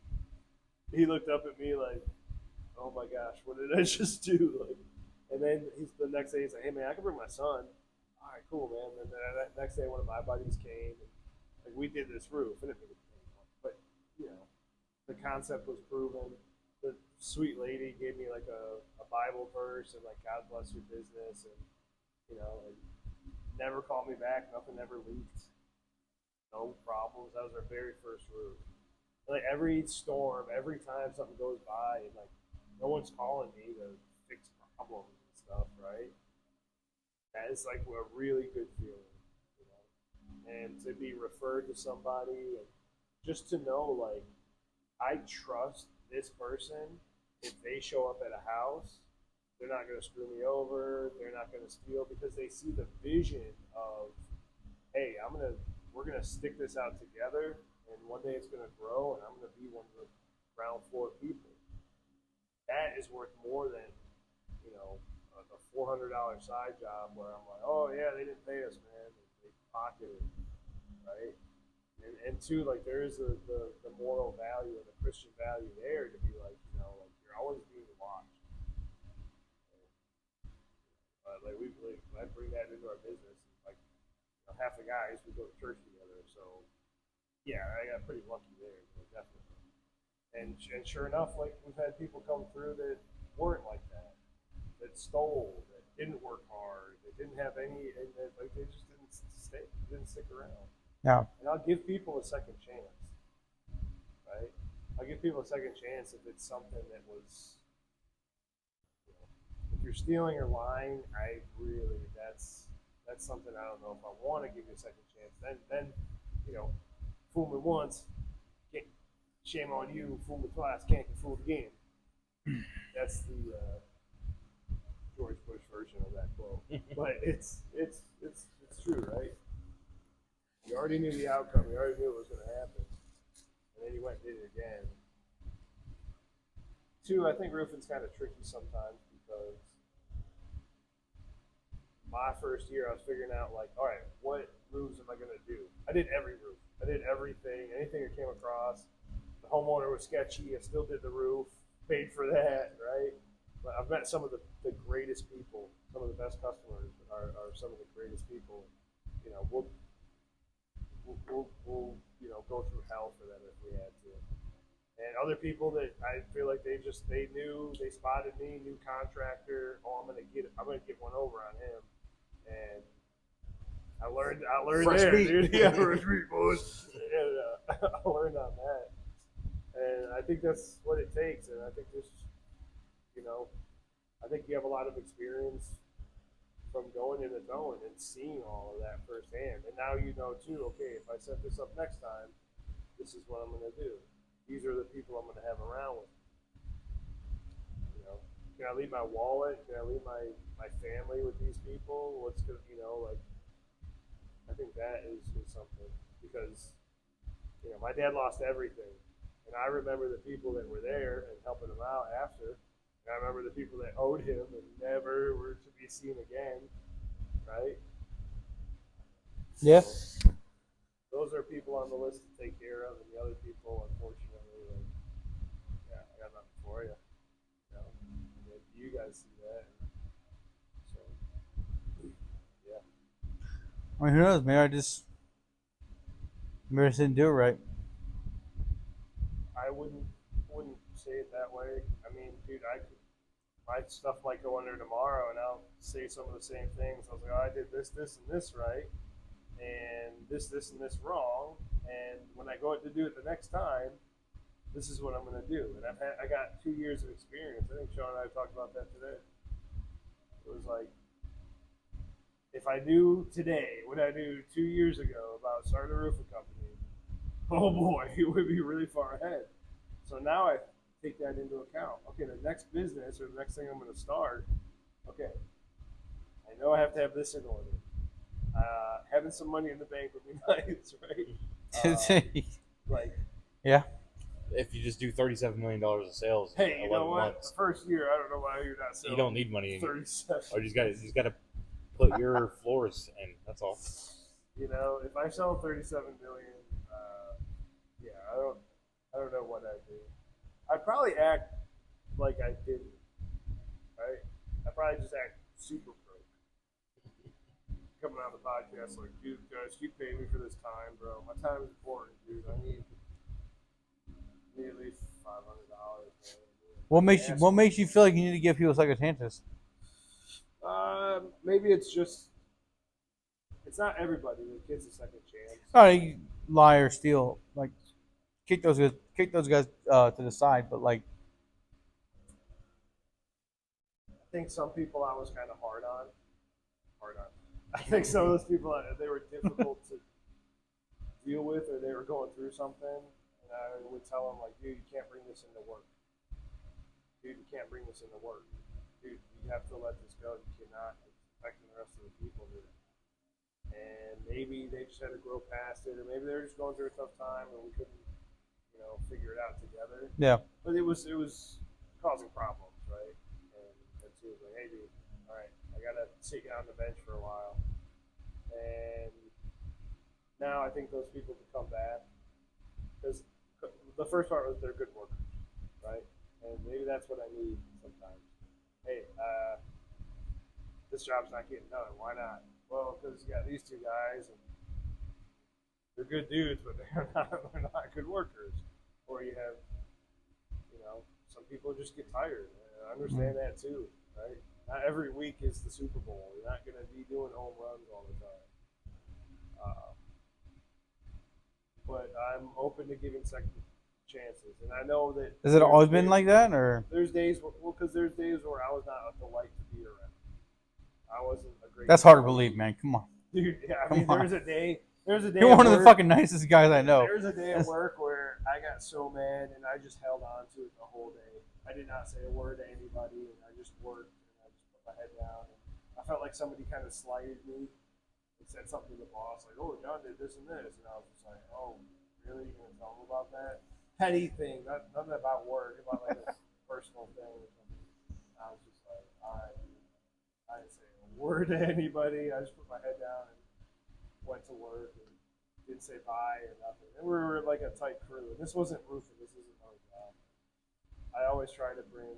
He looked up at me like, "Oh my gosh, what did I just do?" Like, and then the next day he's like, "Hey man, I can bring my son." All right, cool, man. And then that next day, one of my buddies came, and like we did this roof, and but the concept was proven. The sweet lady gave me like a Bible verse and like God bless your business, and and never called me back. Nothing ever leaked. No problems. That was our very first roof. Like every storm, every time something goes by, and like no one's calling me to fix problems and stuff, right? That is like a really good feeling, And to be referred to somebody, and just to know, like, I trust this person. If they show up at a house, they're not going to screw me over. They're not going to steal because they see the vision of, hey, we're gonna stick this out together, and one day it's gonna grow, and I'm gonna be one of the ground floor people. That is worth more than a $400 side job where I'm like, oh yeah, they didn't pay us, man. They pocketed, right? And two, like there is the moral value and the Christian value there to be like, like you're always being watched. I bring that into our business. Like half the guys we go to church together, so yeah, I got pretty lucky there, definitely. And sure enough, like we've had people come through that weren't like that stole, that didn't work hard, that didn't have any, and that, like they just didn't stick around. Yeah. And I'll give people a second chance, right? I'll give people a second chance if it's something that was. If you're stealing or lying, that's something I don't know if I want to give you a second chance. Then fool me once, shame on you. Fool me twice, can't get fooled again. That's the George Bush version of that quote, but it's true, right? You already knew the outcome. You already knew it was going to happen, and then you went and did it again. Two, I think roofing's kind of tricky sometimes because my first year, I was figuring out like, all right, what roofs am I going to do? I did every roof. I did everything, anything I came across. The homeowner was sketchy. I still did the roof, paid for that, right? But I've met some of the greatest people. Some of the best customers are some of the greatest people. We'll go through hell for them if we had to. And other people that I feel like they spotted me, new contractor. Oh, I'm gonna get one over on him. And I learned Fresh there, meat. dude. Yeah, fresh meat, boys. And I learned on that. And I think that's what it takes. And I think I think you have a lot of experience from going in the zone and seeing all of that firsthand. And now you know too. Okay, if I set this up next time, this is what I'm going to do. These are the people I'm going to have around with. You know, can I leave my wallet? Can I leave my family with these people? What's good? You know, like I think that is something because my dad lost everything, and I remember the people that were there and helping him out after. And I remember the people that owed him and never were to be seen again, right? Yeah. So, those are people on the list to take care of, and the other people, unfortunately, like, yeah, I got nothing for you. You know, and you guys see that. So, yeah. I mean, who knows? Maybe I just didn't do it right. I wouldn't say it that way. I mean, dude, my stuff might go under tomorrow, and I'll say some of the same things. I was like, oh, I did this, this, and this right, and this, and this wrong. And when I go to do it the next time, this is what I'm going to do. And I got 2 years of experience. I think Sean and I talked about that today. It was like, if I knew today what I knew 2 years ago about starting a roofing company, oh boy, it would be really far ahead. So now I take that into account. Okay, the next business or the next thing I'm going to start, okay, I know I have to have this in order. Having some money in the bank would be nice, right? Like, yeah. If you just do $37 million of sales, hey, in you know 11 what? months, The first year, I don't know why you're not selling. you don't need money. 37. Or you just got to put your floors in. That's all. You know, if I sell 37 million, yeah, I don't know what I'd do. I'd probably act like I didn't, right? I'd probably just act super broke. Coming on the podcast like, dude, guys, you pay me for this time, bro. My time is important, dude. I need at least $500. What makes you feel like you need to give people second chances? Maybe it's not everybody that gets a second chance. All right, you lie or steal, like kick those guys to the side, but like, I think some people I was kind of hard on. I think some of those people they were difficult to deal with, or they were going through something, and I would tell them like, dude, you can't bring this into work. Dude, you can't bring this into work. Dude, you have to let this go. You cannot. It's affecting the rest of the people here. And maybe they just had to grow past it, or maybe they were just going through a tough time, and we couldn't, figure it out together. yeah. But it was causing problems, right? And so it was like, hey, dude, all right, I gotta sit you on the bench for a while. And now I think those people can come back because the first part was they're good workers, right? And maybe that's what I need sometimes. Hey, this job's not getting done. Why not? Well, because you got these two guys, and they're good dudes, but they're not good workers. Or you have, some people just get tired. And I understand that too, right? Not every week is the Super Bowl. You're not going to be doing home runs all the time. But I'm open to giving second chances, and I know that. Has it always been like that, or? There's days, because there's days where I was not a delight to be around. I wasn't a great. That's hard to believe, man. Come on. Dude, yeah, I mean, there was a day. You're one of the fucking nicest guys I know. There was a day at work where I got so mad, and I just held on to it the whole day. I did not say a word to anybody, and I just worked, and I just put my head down. And I felt like somebody kind of slighted me and said something to the boss, like, "Oh, John did this and this," and I was just like, "Oh, really? You gonna tell him about that?" Petty thing, nothing about work, about like a personal thing or something. I was just like, "All right." I didn't say a word to anybody. I just put my head down and went to work and didn't say bye or nothing. And we were like a tight crew. And this wasn't roofing. This isn't my job. I always try to bring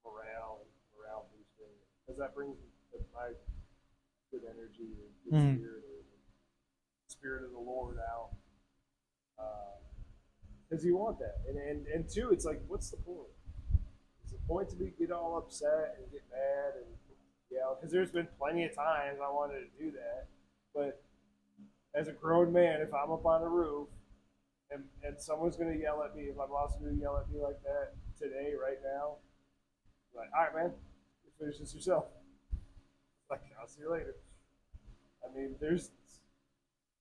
morale boosting because that brings my good energy or good spirit or the spirit of the Lord out. Because you want that. And two, it's like, what's the point? Is the point to get all upset and get mad and yell? Because there's been plenty of times I wanted to do that. But as a grown man, if I'm up on a roof and someone's going to yell at me, if my boss is going to yell at me like that today, right now, I'm like, all right, man, you finish this yourself. I'll see you later. I mean,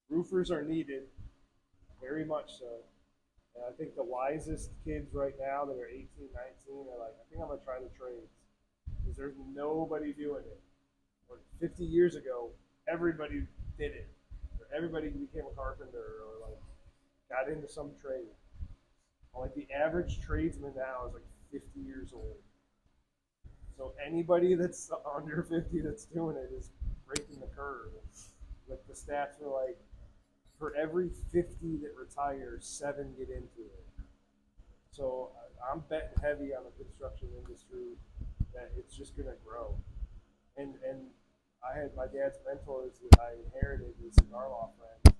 roofers are needed, very much so. And I think the wisest kids right now that are 18, 19 are like, I think I'm going to try the trades. Because there's nobody doing it. Or 50 years ago, everybody did it. Or everybody became a carpenter or like got into some trade. Like the average tradesman now is like 50 years old. So anybody that's under 50 that's doing it is breaking the curve. Like the stats were like, for every 50 that retires, 7 get into it. So I'm betting heavy on the construction industry that it's just going to grow. And I had my dad's mentors that I inherited, these cigar law friends,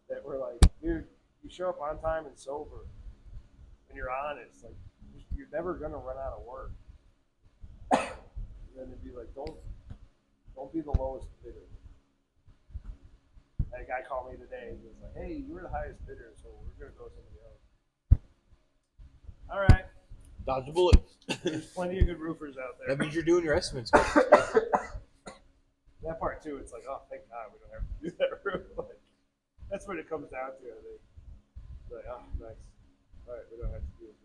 that were like, dude, you show up on time and sober, and you're honest, like you're never going to run out of work. And then it'd be like, don't be the lowest bidder. That guy called me today. He was like, "Hey, you were the highest bidder, so we're gonna go with somebody else." All right. Dodge a bullet. There's plenty of good roofers out there. That means you're doing your estimates. That part too, it's like, oh, thank God we don't have to do that roof. Like, that's what it comes down to. I think. Like, oh, nice. All right, we don't have to do it.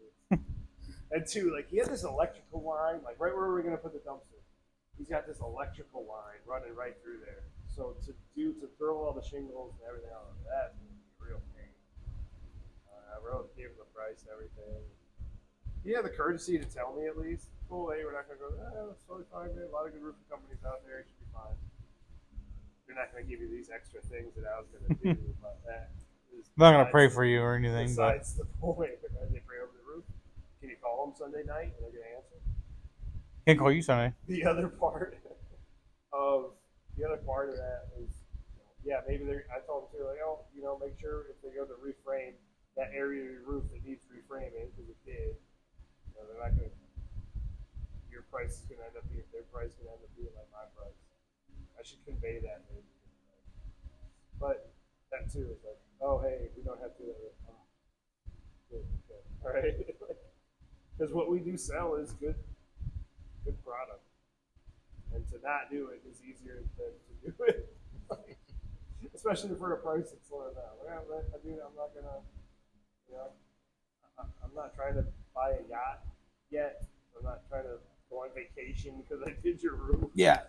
And two, like he had this electrical line, like right where we're gonna put the dumpster. He's got this electrical line running right through there. So to throw all the shingles and everything else, that's gonna be a real pain. I gave him the price and everything. He had the courtesy to tell me at least, "Oh, hey, we're not gonna go. That's totally fine. Man. A lot of good roofing companies out there. It should be fine. They're not gonna give you these extra things that I was gonna do, but that is I'm not gonna pray for you or anything, but besides the point. They pray over the roof. Can you call them Sunday night and they're gonna answer? can't call you Sunday. The other part of that is, yeah, maybe I told them too, like, oh, make sure if they go to reframe that area of your roof that needs reframing because it did. They're not gonna. Your price is gonna end up being their price. Is gonna end up being like my price. I should convey that maybe. But that too is like, oh hey, we don't have to. Oh, good, okay. All right. Because what we do sell is good product. And to not do it is easier than to do it. Especially for a price that's lower now. I'm not gonna, I'm not trying to buy a yacht yet. I'm not trying to go on vacation because I did your roof. Yeah.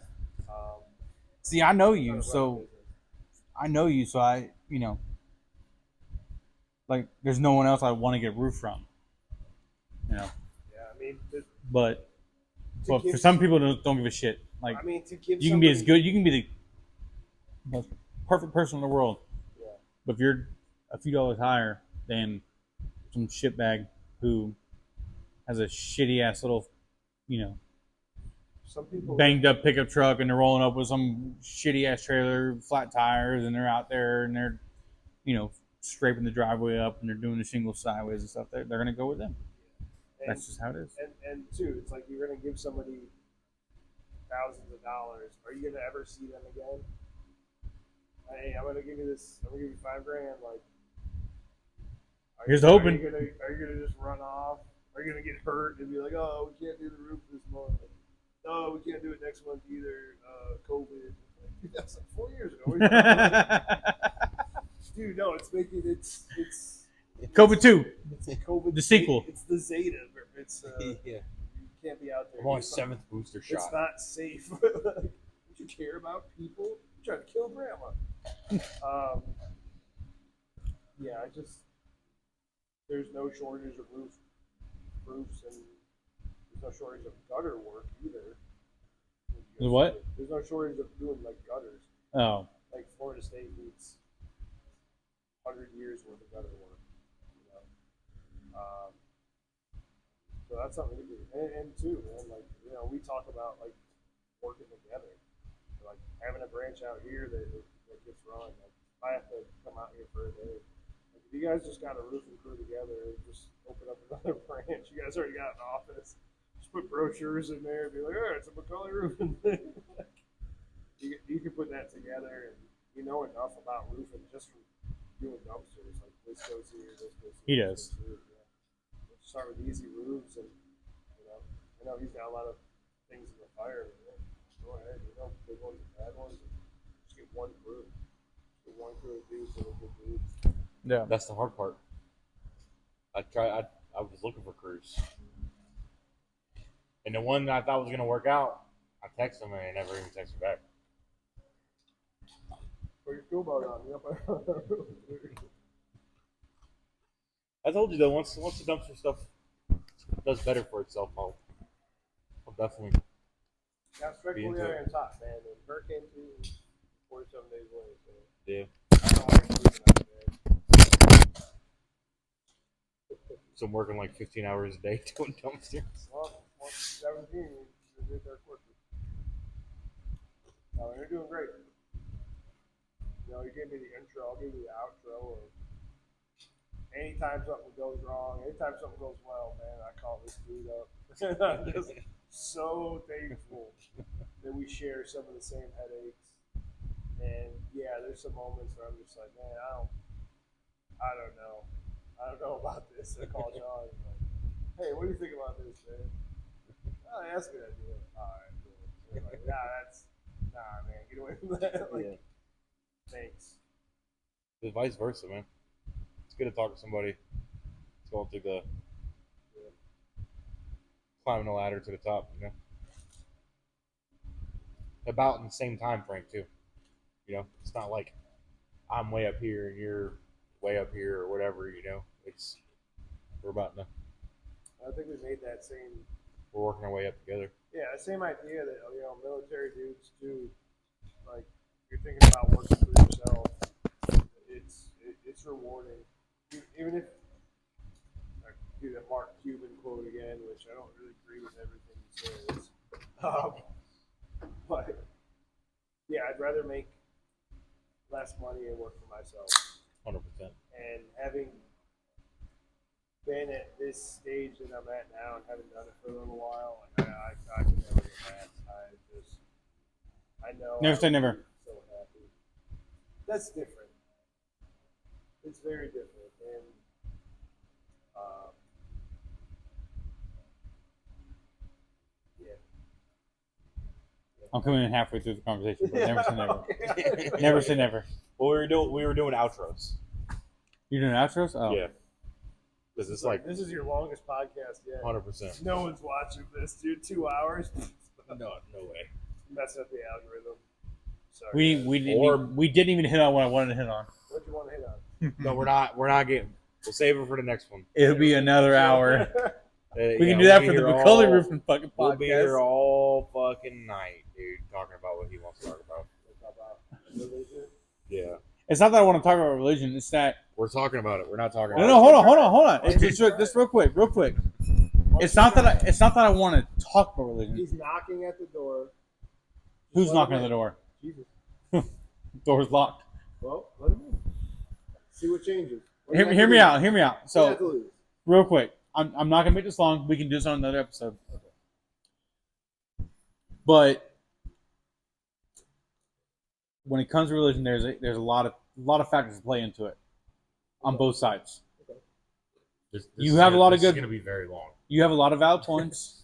See, I know you, so I, like, there's no one else I want to get roof from. Yeah, I mean, but for some people, don't give a shit. Like, I mean, to give you can be as good. You can be the most perfect person in the world. Yeah. But if you're a few dollars higher than some shitbag who has a shitty ass little, some people banged up pickup truck and they're rolling up with some shitty ass trailer, flat tires, and they're out there and they're, scraping the driveway up and they're doing the shingles sideways and stuff, they're going to go with them. That's just how it is. And two, it's like you're going to give somebody thousands of dollars. Are you going to ever see them again? Hey, I'm going to give you this. I'm going to give you $5,000. Like, here's the hoping. Are you going to just run off? Are you going to get hurt and be like, oh, we can't do the roof this month? No, we can't do it next month either. COVID. Dude, that's like 4 years ago. Dude, no, it's COVID 2. It's COVID. The sequel. It's the Zeta. It's yeah. You can't be out there. I'm on 7th booster shot. It's not safe. Would you care about people? You're trying to kill grandma. Yeah, there's no shortage of roofs, and there's no shortage of gutter work either. The what? There's no shortage of doing like gutters. Oh. Like Florida State needs 100 years worth of gutter work. So that's something to do. And too, man, like, we talk about like working together. Like having a branch out here that gets run. Like if I have to come out here for a day. Like if you guys just got a roofing crew together, just open up another branch. You guys already got an office. Just put brochures in there and be like, oh, it's a McCully roofing thing. You can put that together and you know enough about roofing just from doing dumpsters. Like this goes here, this goes here. He does. Start with easy roofs, and I know he's got a lot of things in the fire. go ahead. Big ones and bad ones. Just get one crew. Get one crew of dudes that are good dudes. Yeah. That's the hard part. I was looking for crews, and the one I thought was gonna work out, I texted him and he never even texted me back. Put your fuel boat on. I told you though, once the dumpster stuff does better for itself, I'll definitely. Got strictly iron top, man. And hurricane season 47 days away. So. Yeah. I don't know why you're losing out there. So I'm working like 15 hours a day doing dumpsters. Well, 17, you did their courses. No, you're doing great. You give me the intro, I'll give you the outro. Or anytime something goes wrong, anytime something goes well, man, I call this dude up. I'm just so thankful that we share some of the same headaches. And yeah, there's some moments where I'm just like, man, I don't know. I don't know about this. I call Sean and like, hey, what do you think about this, man? Oh, yeah, that's a good idea. All right, cool. So like, nah, man, get away from that. Like, Yeah. thanks. It's vice versa, man. It's good to talk to somebody. It's going through the climbing the ladder to the top, you know. About in the same time frame too. You know, it's not like I'm way up here and you're way up here or whatever. You know, we're about to. I think we made that same. We're working our way up together. Yeah, the same idea that military dudes do. Like, you're thinking about working for yourself. It's rewarding, even if I do that Mark Cuban quote again, which I don't really agree with everything he says. But yeah, I'd rather make less money and work for myself. 100%. And having been at this stage that I'm at now and having done it for a little while, like I can never get mad. I know. Never say never. So happy. That's different. It's very different, and yeah. I'm coming in halfway through the conversation, but never say never. Never say never. Well, we were doing outros. You doing outros? Oh. Yeah. Because it's like This is your longest podcast yet. 100%. No one's watching this, dude. 2 hours. No way. Messing up the algorithm. Sorry. We didn't even hit on what I wanted to hit on. What do you want to hit on? No, we're not getting. We'll save it for the next one. It'll be another hour. We can do we'll that be for the here Macaulay all- Roofing fucking podcast. We'll be here all fucking night, dude, talking about what he wants to talk about. Yeah. It's not that I want to talk about religion. It's that We're talking about it. We're not talking no, about it. hold on. It's just real quick. It's not that I want to talk about religion. He's knocking at the door. Who's knocking on the door? Jesus. Door's locked. Well, let him in. See what changes. What do you Hear have me to out. lose? Hear me out. What do you have So to lose? real quick, I'm not gonna make this long. We can do this on another episode. But when it comes to religion, there's a lot of factors to play into it on both sides. You have a lot of good. It's going to be very long. You have a lot of valid points,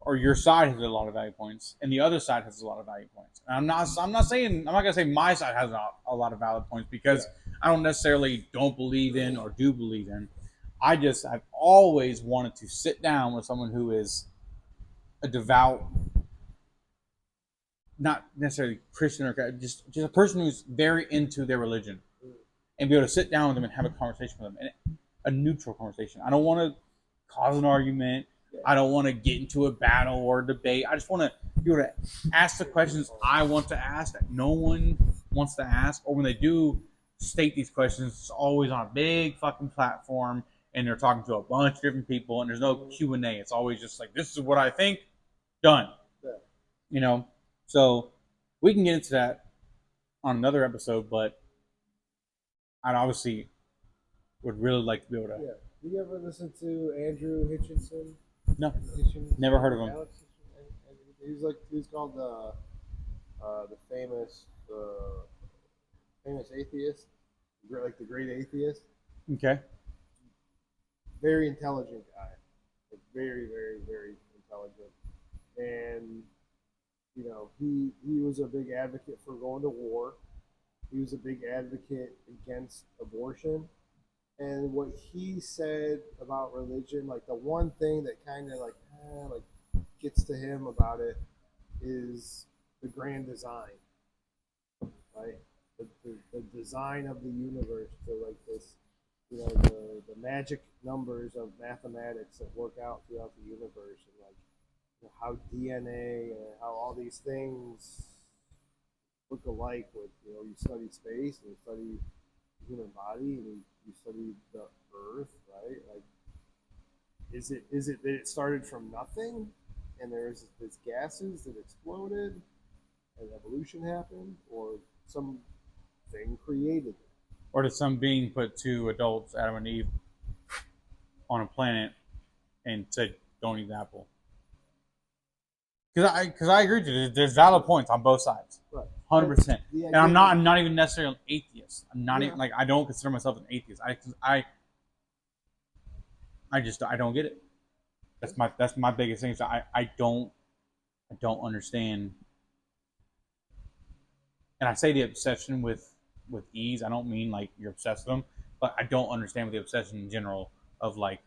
or your side has a lot of value points, and the other side has a lot of value points. And I'm not gonna say my side has a lot of valid points because I don't necessarily don't believe in or do believe in. I've always wanted to sit down with someone who is a devout, not necessarily Christian or just a person who's very into their religion, and be able to sit down with them and have a conversation with them, and a neutral conversation. I don't want to cause an argument. I don't want to get into a battle or a debate. I just want to be able to ask the questions I want to ask that no one wants to ask, or when they do state these questions, it's always on a big fucking platform, and they're talking to a bunch of different people, and there's no Q&A. It's always just like, this is what I think, done. Yeah. So we can get into that on another episode, but I'd obviously would really like to be able to. Yeah. Do you ever listen to Andrew Hitchinson? No, Hitchens? never heard of him. Alex Hitchens? He's called the famous atheist, like the great atheist. Okay. Very intelligent guy, like very, very, very intelligent, and he was a big advocate for going to war. He was a big advocate against abortion. And what he said about religion, like the one thing that kind of like gets to him about it is the grand design, right? The design of the universe to like this, the magic numbers of mathematics that work out throughout the universe, and like how DNA and how all these things look alike. With you study space and you study the human body and you study the Earth, right? Like, is it that it started from nothing and there's this gases that exploded and evolution happened, or some thing created it? Or did some being put two adults, Adam and Eve, on a planet and said, "Don't eat the apple"? Because I agree with you. There's valid points on both sides, Right. 100%. The And I'm not even necessarily an atheist. I'm not Yeah. even like I don't consider myself an atheist. I don't get it. That's my biggest thing. So I don't understand. And I say the obsession with ease. I don't mean like you're obsessed with them, but I don't understand the obsession in general of like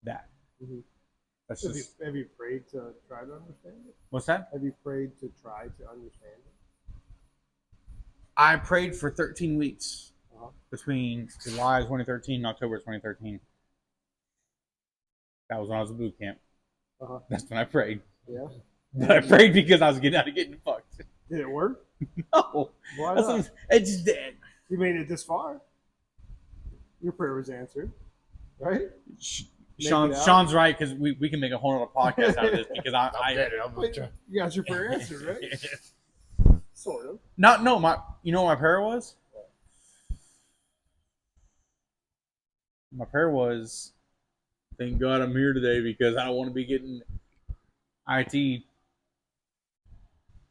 that. Mhm. That's Have just have you prayed to try to understand it? what's that? Have you prayed to try to understand it? I prayed for 13 weeks Uh-huh. between July 2013 and October 2013. That was when I was at boot camp. Uh-huh. That's when I prayed. Yeah. But I prayed because I was getting out of getting fucked. Did it work? No. Why That's not? what, it just did. You made it this far. Your prayer was answered, right? Sean's right, because we can make a whole other podcast out of this because Wait, you got your prayer answered, right? Sort of. You know what my prayer was? My prayer was, thank God I'm here today because I don't want to be getting IT.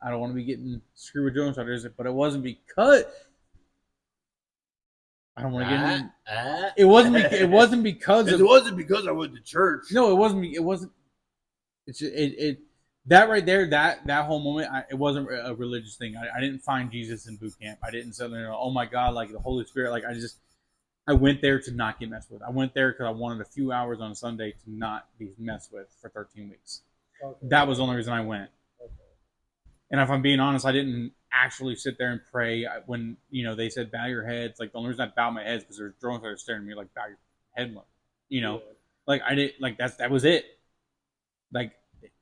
I don't want to be getting screwed with Jones Hunters, but it wasn't because I don't want to get in. It wasn't because it wasn't because I went to church. No, it wasn't. It wasn't. It's it that right there. That whole moment. It wasn't a religious thing. I didn't find Jesus in boot camp. I didn't say, oh my God, like the Holy Spirit. Like I went there to not get messed with. I went there because I wanted a few hours on a Sunday to not be messed with for 13 weeks. Okay. That was the only reason I went. Okay. And if I'm being honest, I didn't actually sit there and pray when they said bow your heads. Like the only reason I bowed my head is because there's drones that are staring at me like bow your head low. Yeah. Like I did. Like that was it. Like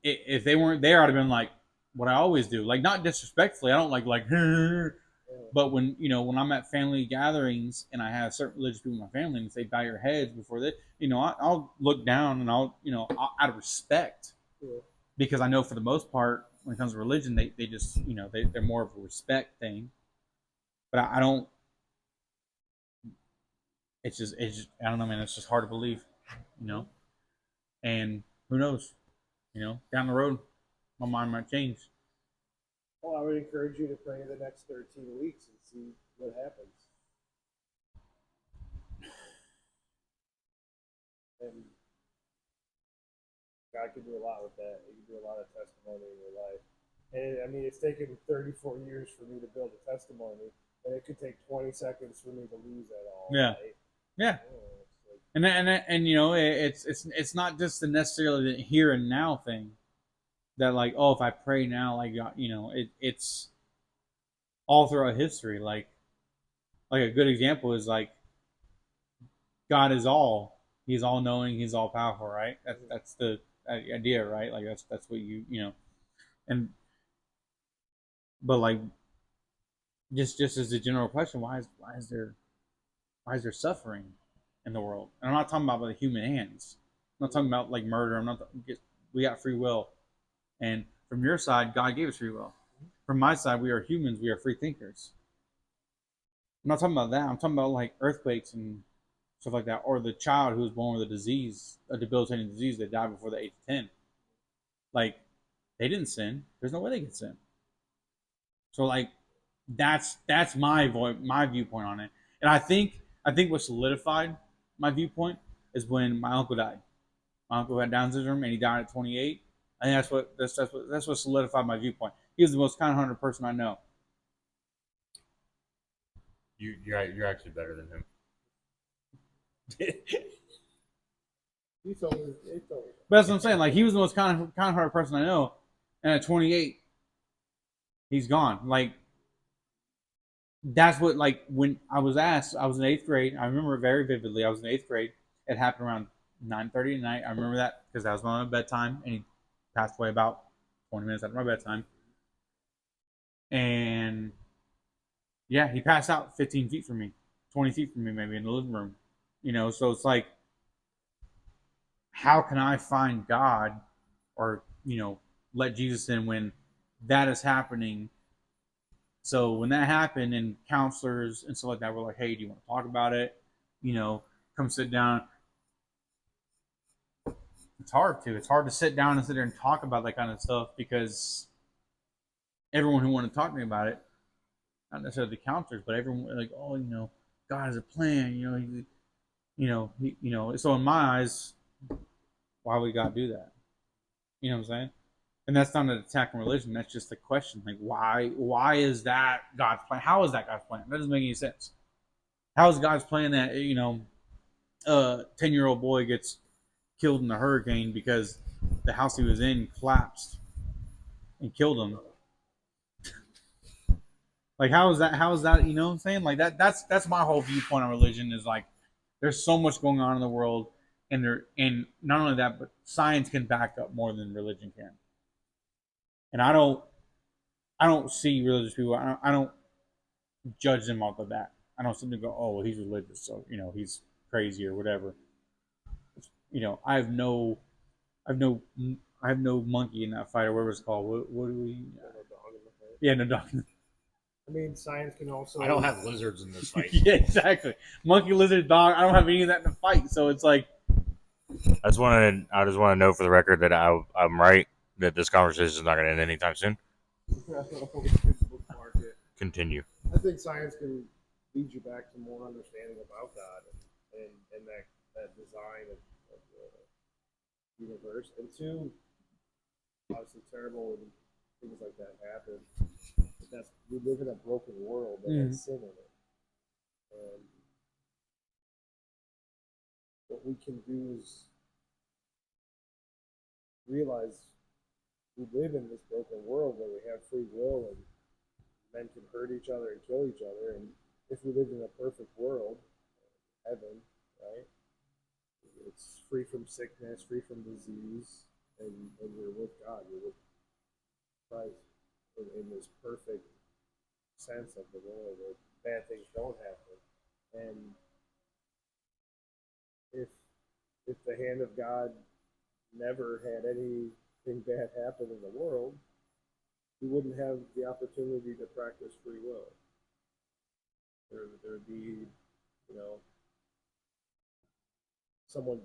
if they weren't there, I'd have been like what I always do. Like not disrespectfully. I don't like but when when I'm at family gatherings and I have certain religious people in my family and they say bow your heads before they, I'll look down and I'll out of respect, because I know for the most part when it comes to religion they just they're more of a respect thing, but I don't. It's just I don't know, man. It's just hard to believe, and who knows, down the road my mind might change. Well, I would encourage you to pray the next 13 weeks and see what happens. And God can do a lot with that. He can do a lot of testimony in your life. And I mean, it's taken 34 years for me to build a testimony, and it could take 20 seconds for me to lose that all. Yeah. Right? Yeah. It's not just the necessarily the here and now thing that like, oh, if I pray now, like, it's all throughout history. Like a good example is like God is all. He's all knowing. He's all powerful, right? That's the idea, right? Like that's what and but like just as a general question, why is there suffering in the world? And I'm not talking about by the human hands. I'm not talking about like murder. I'm not. We got free will, and from your side, God gave us free will. From my side, we are humans. We are free thinkers. I'm not talking about that. I'm talking about like earthquakes and stuff like that, or the child who was born with a disease, a debilitating disease that died before the age of 10. Like they didn't sin. There's no way they could sin. So like that's my viewpoint on it. And I think what solidified my viewpoint is when my uncle died. My uncle had Down syndrome and he died at 28. I think that's what solidified my viewpoint. He was the most kind-hearted person I know. You're actually better than him. He told me. He told me. But that's what I'm saying. Like he was the most kind-hearted person I know, and at 28, he's gone. Like that's what like when I was asked, I was in 8th grade. I remember it very vividly. I was in 8th grade. It happened around 9:30 at night. I remember that because that was my bedtime, and he passed away about 20 minutes after my bedtime. And yeah, he passed out 15 feet from me, 20 feet from me, maybe in the living room. You know, so it's like, how can I find God or, you know, let Jesus in when that is happening? So when that happened and counselors and stuff like that were like, hey, do you want to talk about it? You know, come sit down. It's hard to. It's hard to sit down and sit there and talk about that kind of stuff because everyone who wanted to talk to me about it, not necessarily the counselors, but everyone like, oh, you know, God has a plan. So in my eyes, why would God do that? You know what I'm saying? And that's not an attack on religion. That's just a question. Like, why is that God's plan? How is that God's plan? That doesn't make any sense. How is God's plan that, you know, a 10-year-old boy gets killed in a hurricane because the house he was in collapsed and killed him? Like, how is that, you know what I'm saying? Like that's my whole viewpoint on religion is like, there's so much going on in the world, and not only that, but science can back up more than religion can. And I don't see religious people. I don't judge them off of that. I don't sit there and go, oh, well, he's religious, so you know he's crazy or whatever. You know, I have no monkey in that fight or whatever it's called. What do we? Yeah, no dog. I mean, science can also. I don't have lizards in this fight. Yeah, exactly. Monkey, lizard, dog. I don't have any of that in the fight, so it's like. I just want to know for the record that I'm right, that this conversation is not going to end anytime soon. Continue. I think science can lead you back to more understanding about God and that design of the universe. And two, obviously terrible when things like that happen. But we live in a broken world that has sin in it. And what we can do is realize we live in this broken world where we have free will and men can hurt each other and kill each other. And if we lived in a perfect world, heaven, right? It's free from sickness, free from disease, and you're with God, you're with Christ in this perfect sense of the world where bad things don't happen. And if the hand of God never had anything bad happen in the world, we wouldn't have the opportunity to practice free will. There'd be, you know, someone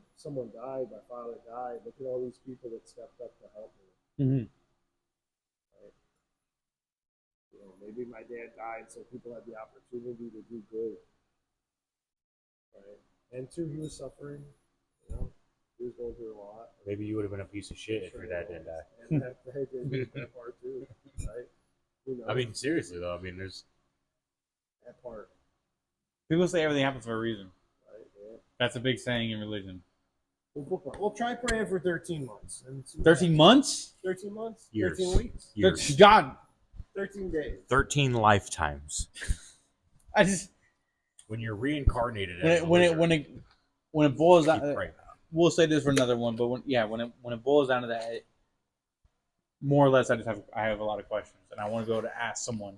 died, my father died. Look at all these people that stepped up to help me. Mm-hmm. Right? You know, maybe my dad died so people had the opportunity to do good. Right? And two, he was suffering. You know, he was going through a lot. Maybe you would have been a piece of shit if your dad didn't die. And that part too, right? You know, I mean, seriously though. I mean, there's that part. People say everything happens for a reason. Right? Yeah. That's a big saying in religion. We'll try praying for 13 months. 13 months? 13 months? Years. 13 weeks? Years. God. 13 days. 13 lifetimes. I just When you're reincarnated, when it boils down. Right. We'll say this for another one, but when it boils down to that, more or less, I have a lot of questions, and I want to go to ask someone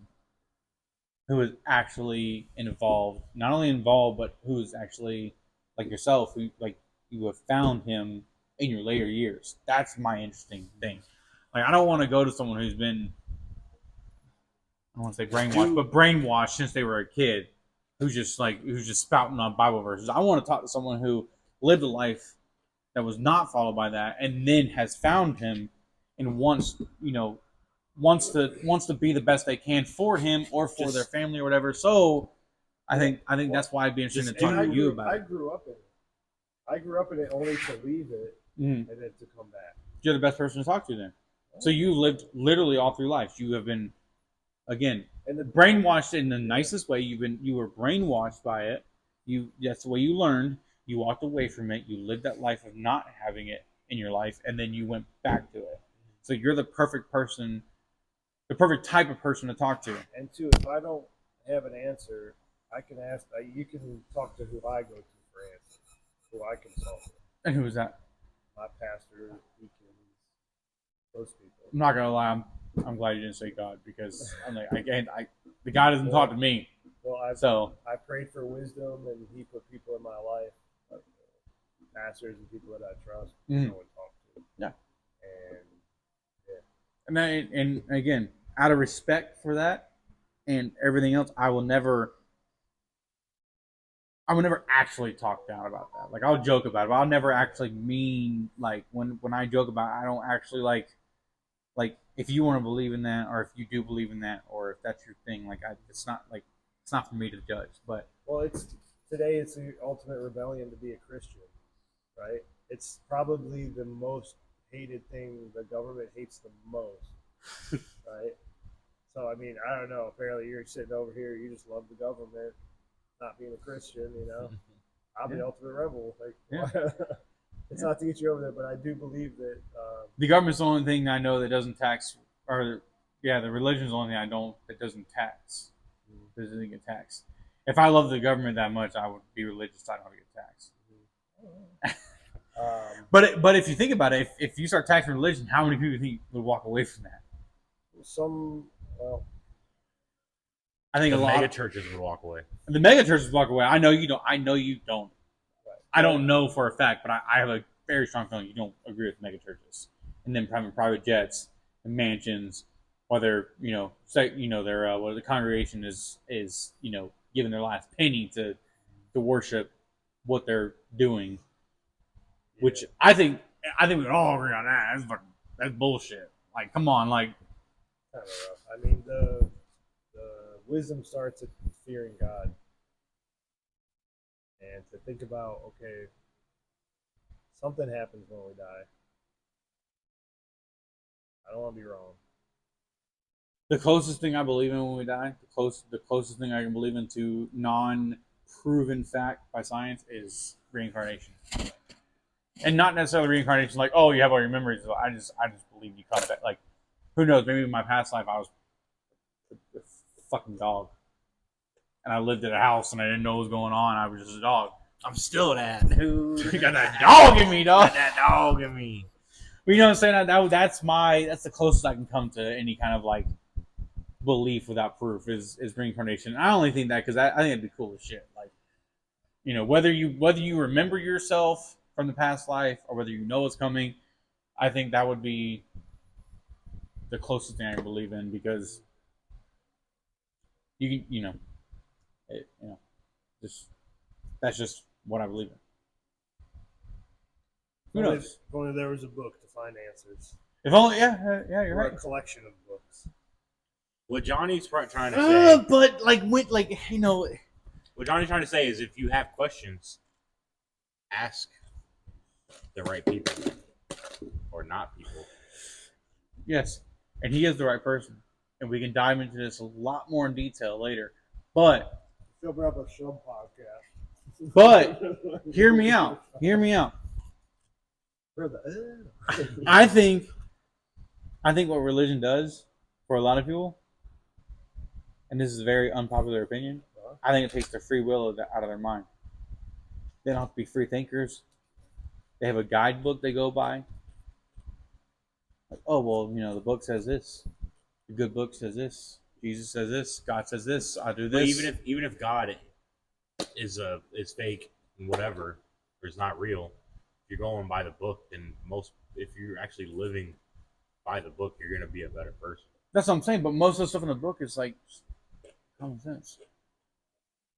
who is actually involved, not only involved, but who is actually like yourself, who like you have found him in your later years. That's my interesting thing. Like I don't want to go to someone who's been, I don't want to say brainwashed, but brainwashed since they were a kid, who's just spouting on Bible verses. I want to talk to someone who lived a life that was not followed by that, and then has found him and wants to be the best they can for him or for their family or whatever. So I think that's why I'd be interested in talking to you about it. I grew up in it only to leave it and then to come back. you're the best person to talk to then. So you lived literally all through life. You have been, again, And the brainwashed in the nicest way. You were brainwashed by it. That's the way you learned. You walked away from it. You lived that life of not having it in your life, and then you went back to it. So you're the perfect person, the perfect type of person to talk to. And two, if I don't have an answer, I can ask. You can talk to who I go to for answers, who I consult with. And who was that? My pastor, deacons, those people. I'm not gonna lie. I'm glad you didn't say God because I'm like the God doesn't talk to me. Well, I prayed for wisdom, and He put people in my life, like pastors and people that I trust, Mhm. no one talk to. Yeah. And And again, out of respect for that and everything else, I will never actually talk down about that. Like I'll joke about it, but I'll never actually mean like when I joke about it, I don't actually like if you want to believe in that or if you do believe in that or if that's your thing, it's not for me to judge. But well, today it's the ultimate rebellion to be a Christian, right? It's probably the most hated thing the government hates the most, right? So I mean, I don't know. Apparently, you're sitting over here, you just love the government, not being a Christian, you know. I'm the ultimate rebel. It's not to get you over there, but I do believe that the government's the only thing I know that doesn't tax, or the religion's the only thing I don't that doesn't tax. Doesn't get taxed. If I love the government that much, I would be religious. So I don't get taxed. But if you think about it, if you start taxing religion, how many people think would walk away from that? I think the a lot mega churches would walk away. The mega churches walk away. I know you don't. I know you don't. Right. I don't know for a fact, but I have a very strong feeling you don't agree with mega churches and them having private jets and mansions, whether their the congregation is giving their last penny to worship what they're doing, which I think we would all agree on that. That's bullshit. Like, come on, like. Kind of rough. I mean, the wisdom starts at fearing God, and to think about, okay, something happens when we die. I don't want to be wrong. The closest thing I believe in when we die, the closest thing I can believe in to non-proven fact by science is reincarnation, and not necessarily reincarnation like, oh, you have all your memories. I just believe you come back. Like, who knows? Maybe in my past life I was a fucking dog, and I lived at a house and I didn't know what was going on. I was just a dog. I'm still that dude. You got that dog in me, dog. Got that dog in me. But you know what I'm saying? That's the closest I can come to any kind of like belief without proof is reincarnation. And I only think that because I think it'd be cool as shit. Like, whether you remember yourself from the past life or whether you know what's coming, I think that would be the closest thing I can believe in because that's just what I believe in. Who knows? If only there was a book to find answers. If only, you're or right. A collection of books. What Johnny's trying to say, but what Johnny's trying to say is, if you have questions, ask the right people or not people. Yes, and he is the right person, and we can dive into this a lot more in detail later. But Shove up a Shub podcast. But hear me out. I think what religion does for a lot of people, and this is a very unpopular opinion, I think it takes their free will out of their mind. They don't have to be free thinkers. They have a guidebook they go by. Like, oh, well, the book says this. The good book says this. Jesus says this. God says this. I do this. But even if God is fake and whatever, or is not real, if you're going by the book, then if you're actually living by the book, you're going to be a better person. That's what I'm saying. But most of the stuff in the book is like common sense.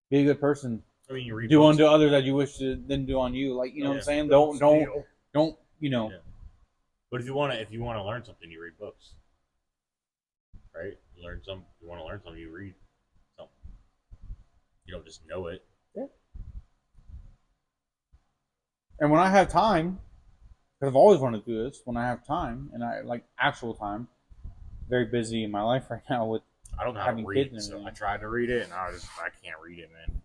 Be a good person. I mean, you read do books. unto others that you wish to then do on you. Like, what I'm saying? Don't. Yeah. But if you want to learn something, you read books, right? You want to learn something, you read something. You don't just know it. Yeah. And when I have time I've always wanted to do this when I have time, and I like actual time. Very busy in my life right now with I don't know how to having read, kids and so everything. I tried to read it, and I can't read it, man.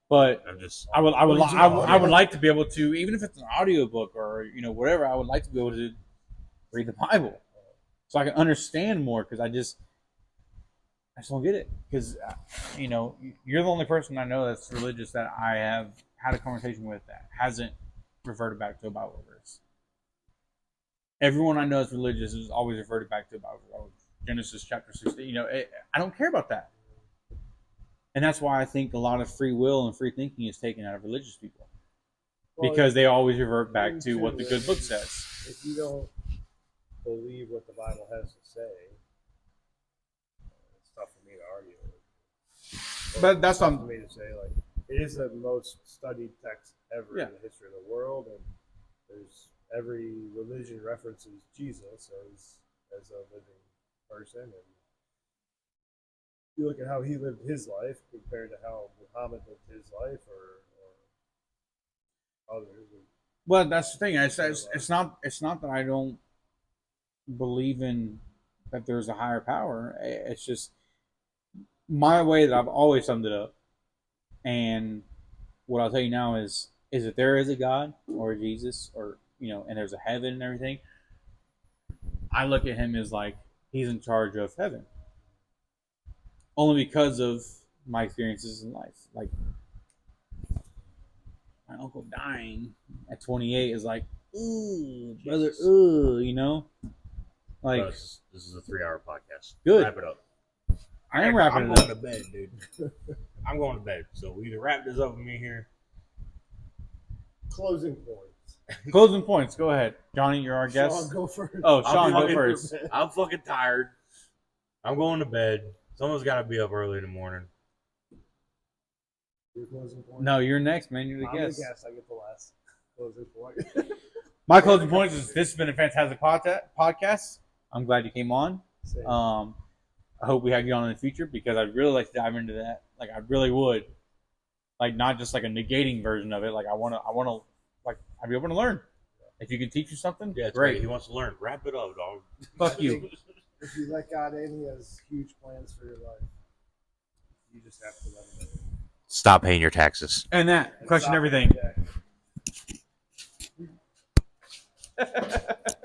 But I'm just I would What did you I would do? like to be able to, even if it's an audiobook or whatever. I would like to be able to read the Bible so I can understand more because I just don't get it because you're the only person I know that's religious that I have had a conversation with that hasn't reverted back to a Bible verse. Everyone I know that's religious is always reverted back to a Bible verse. Genesis chapter 16. I don't care about that. And that's why I think a lot of free will and free thinking is taken out of religious people. Because they always revert back to what the good book says. If you don't believe what the Bible has to say, it's tough for me to argue. But that's tough for me to say. Like, it is the most studied text ever in the history of the world, and there's every religion references Jesus as a living person, and you look at how he lived his life compared to how Muhammad lived his life, or others. Well, that's the thing. It's not that I don't believe in that there's a higher power. It's just my way that I've always summed it up. And what I'll tell you now is that there is a God or a Jesus or and there's a heaven and everything. I look at him as like he's in charge of heaven. Only because of my experiences in life. Like my uncle dying at 28 is like, ooh, brother, ooh. Like this is a 3-hour podcast. Good. Wrap it up. I am wrapping I'm it going up. to bed, dude. I'm going to bed. So we either wrap this up with me here. Closing points. Closing points. Go ahead, Johnny. You're our guest. Sean, go first. Oh, Sean, go first. I'm fucking tired. I'm going to bed. Someone's got to be up early in the morning. Your closing point? No, you're next, man. You're the I'm guest. the guest. I get the last closing point. My closing points is this has been a fantastic podcast. I'm glad you came on. Same. I hope we have you on in the future because I'd really like to dive into that. Like I really would. Like not just like a negating version of it. Like I wanna like I'd be open to learn. If you can teach you something, yeah, great. He wants to learn. Wrap it up, dog. Fuck you. If you let God in, He has huge plans for your life. You just have to let Him in. Stop paying your taxes. And that question Stop everything. it.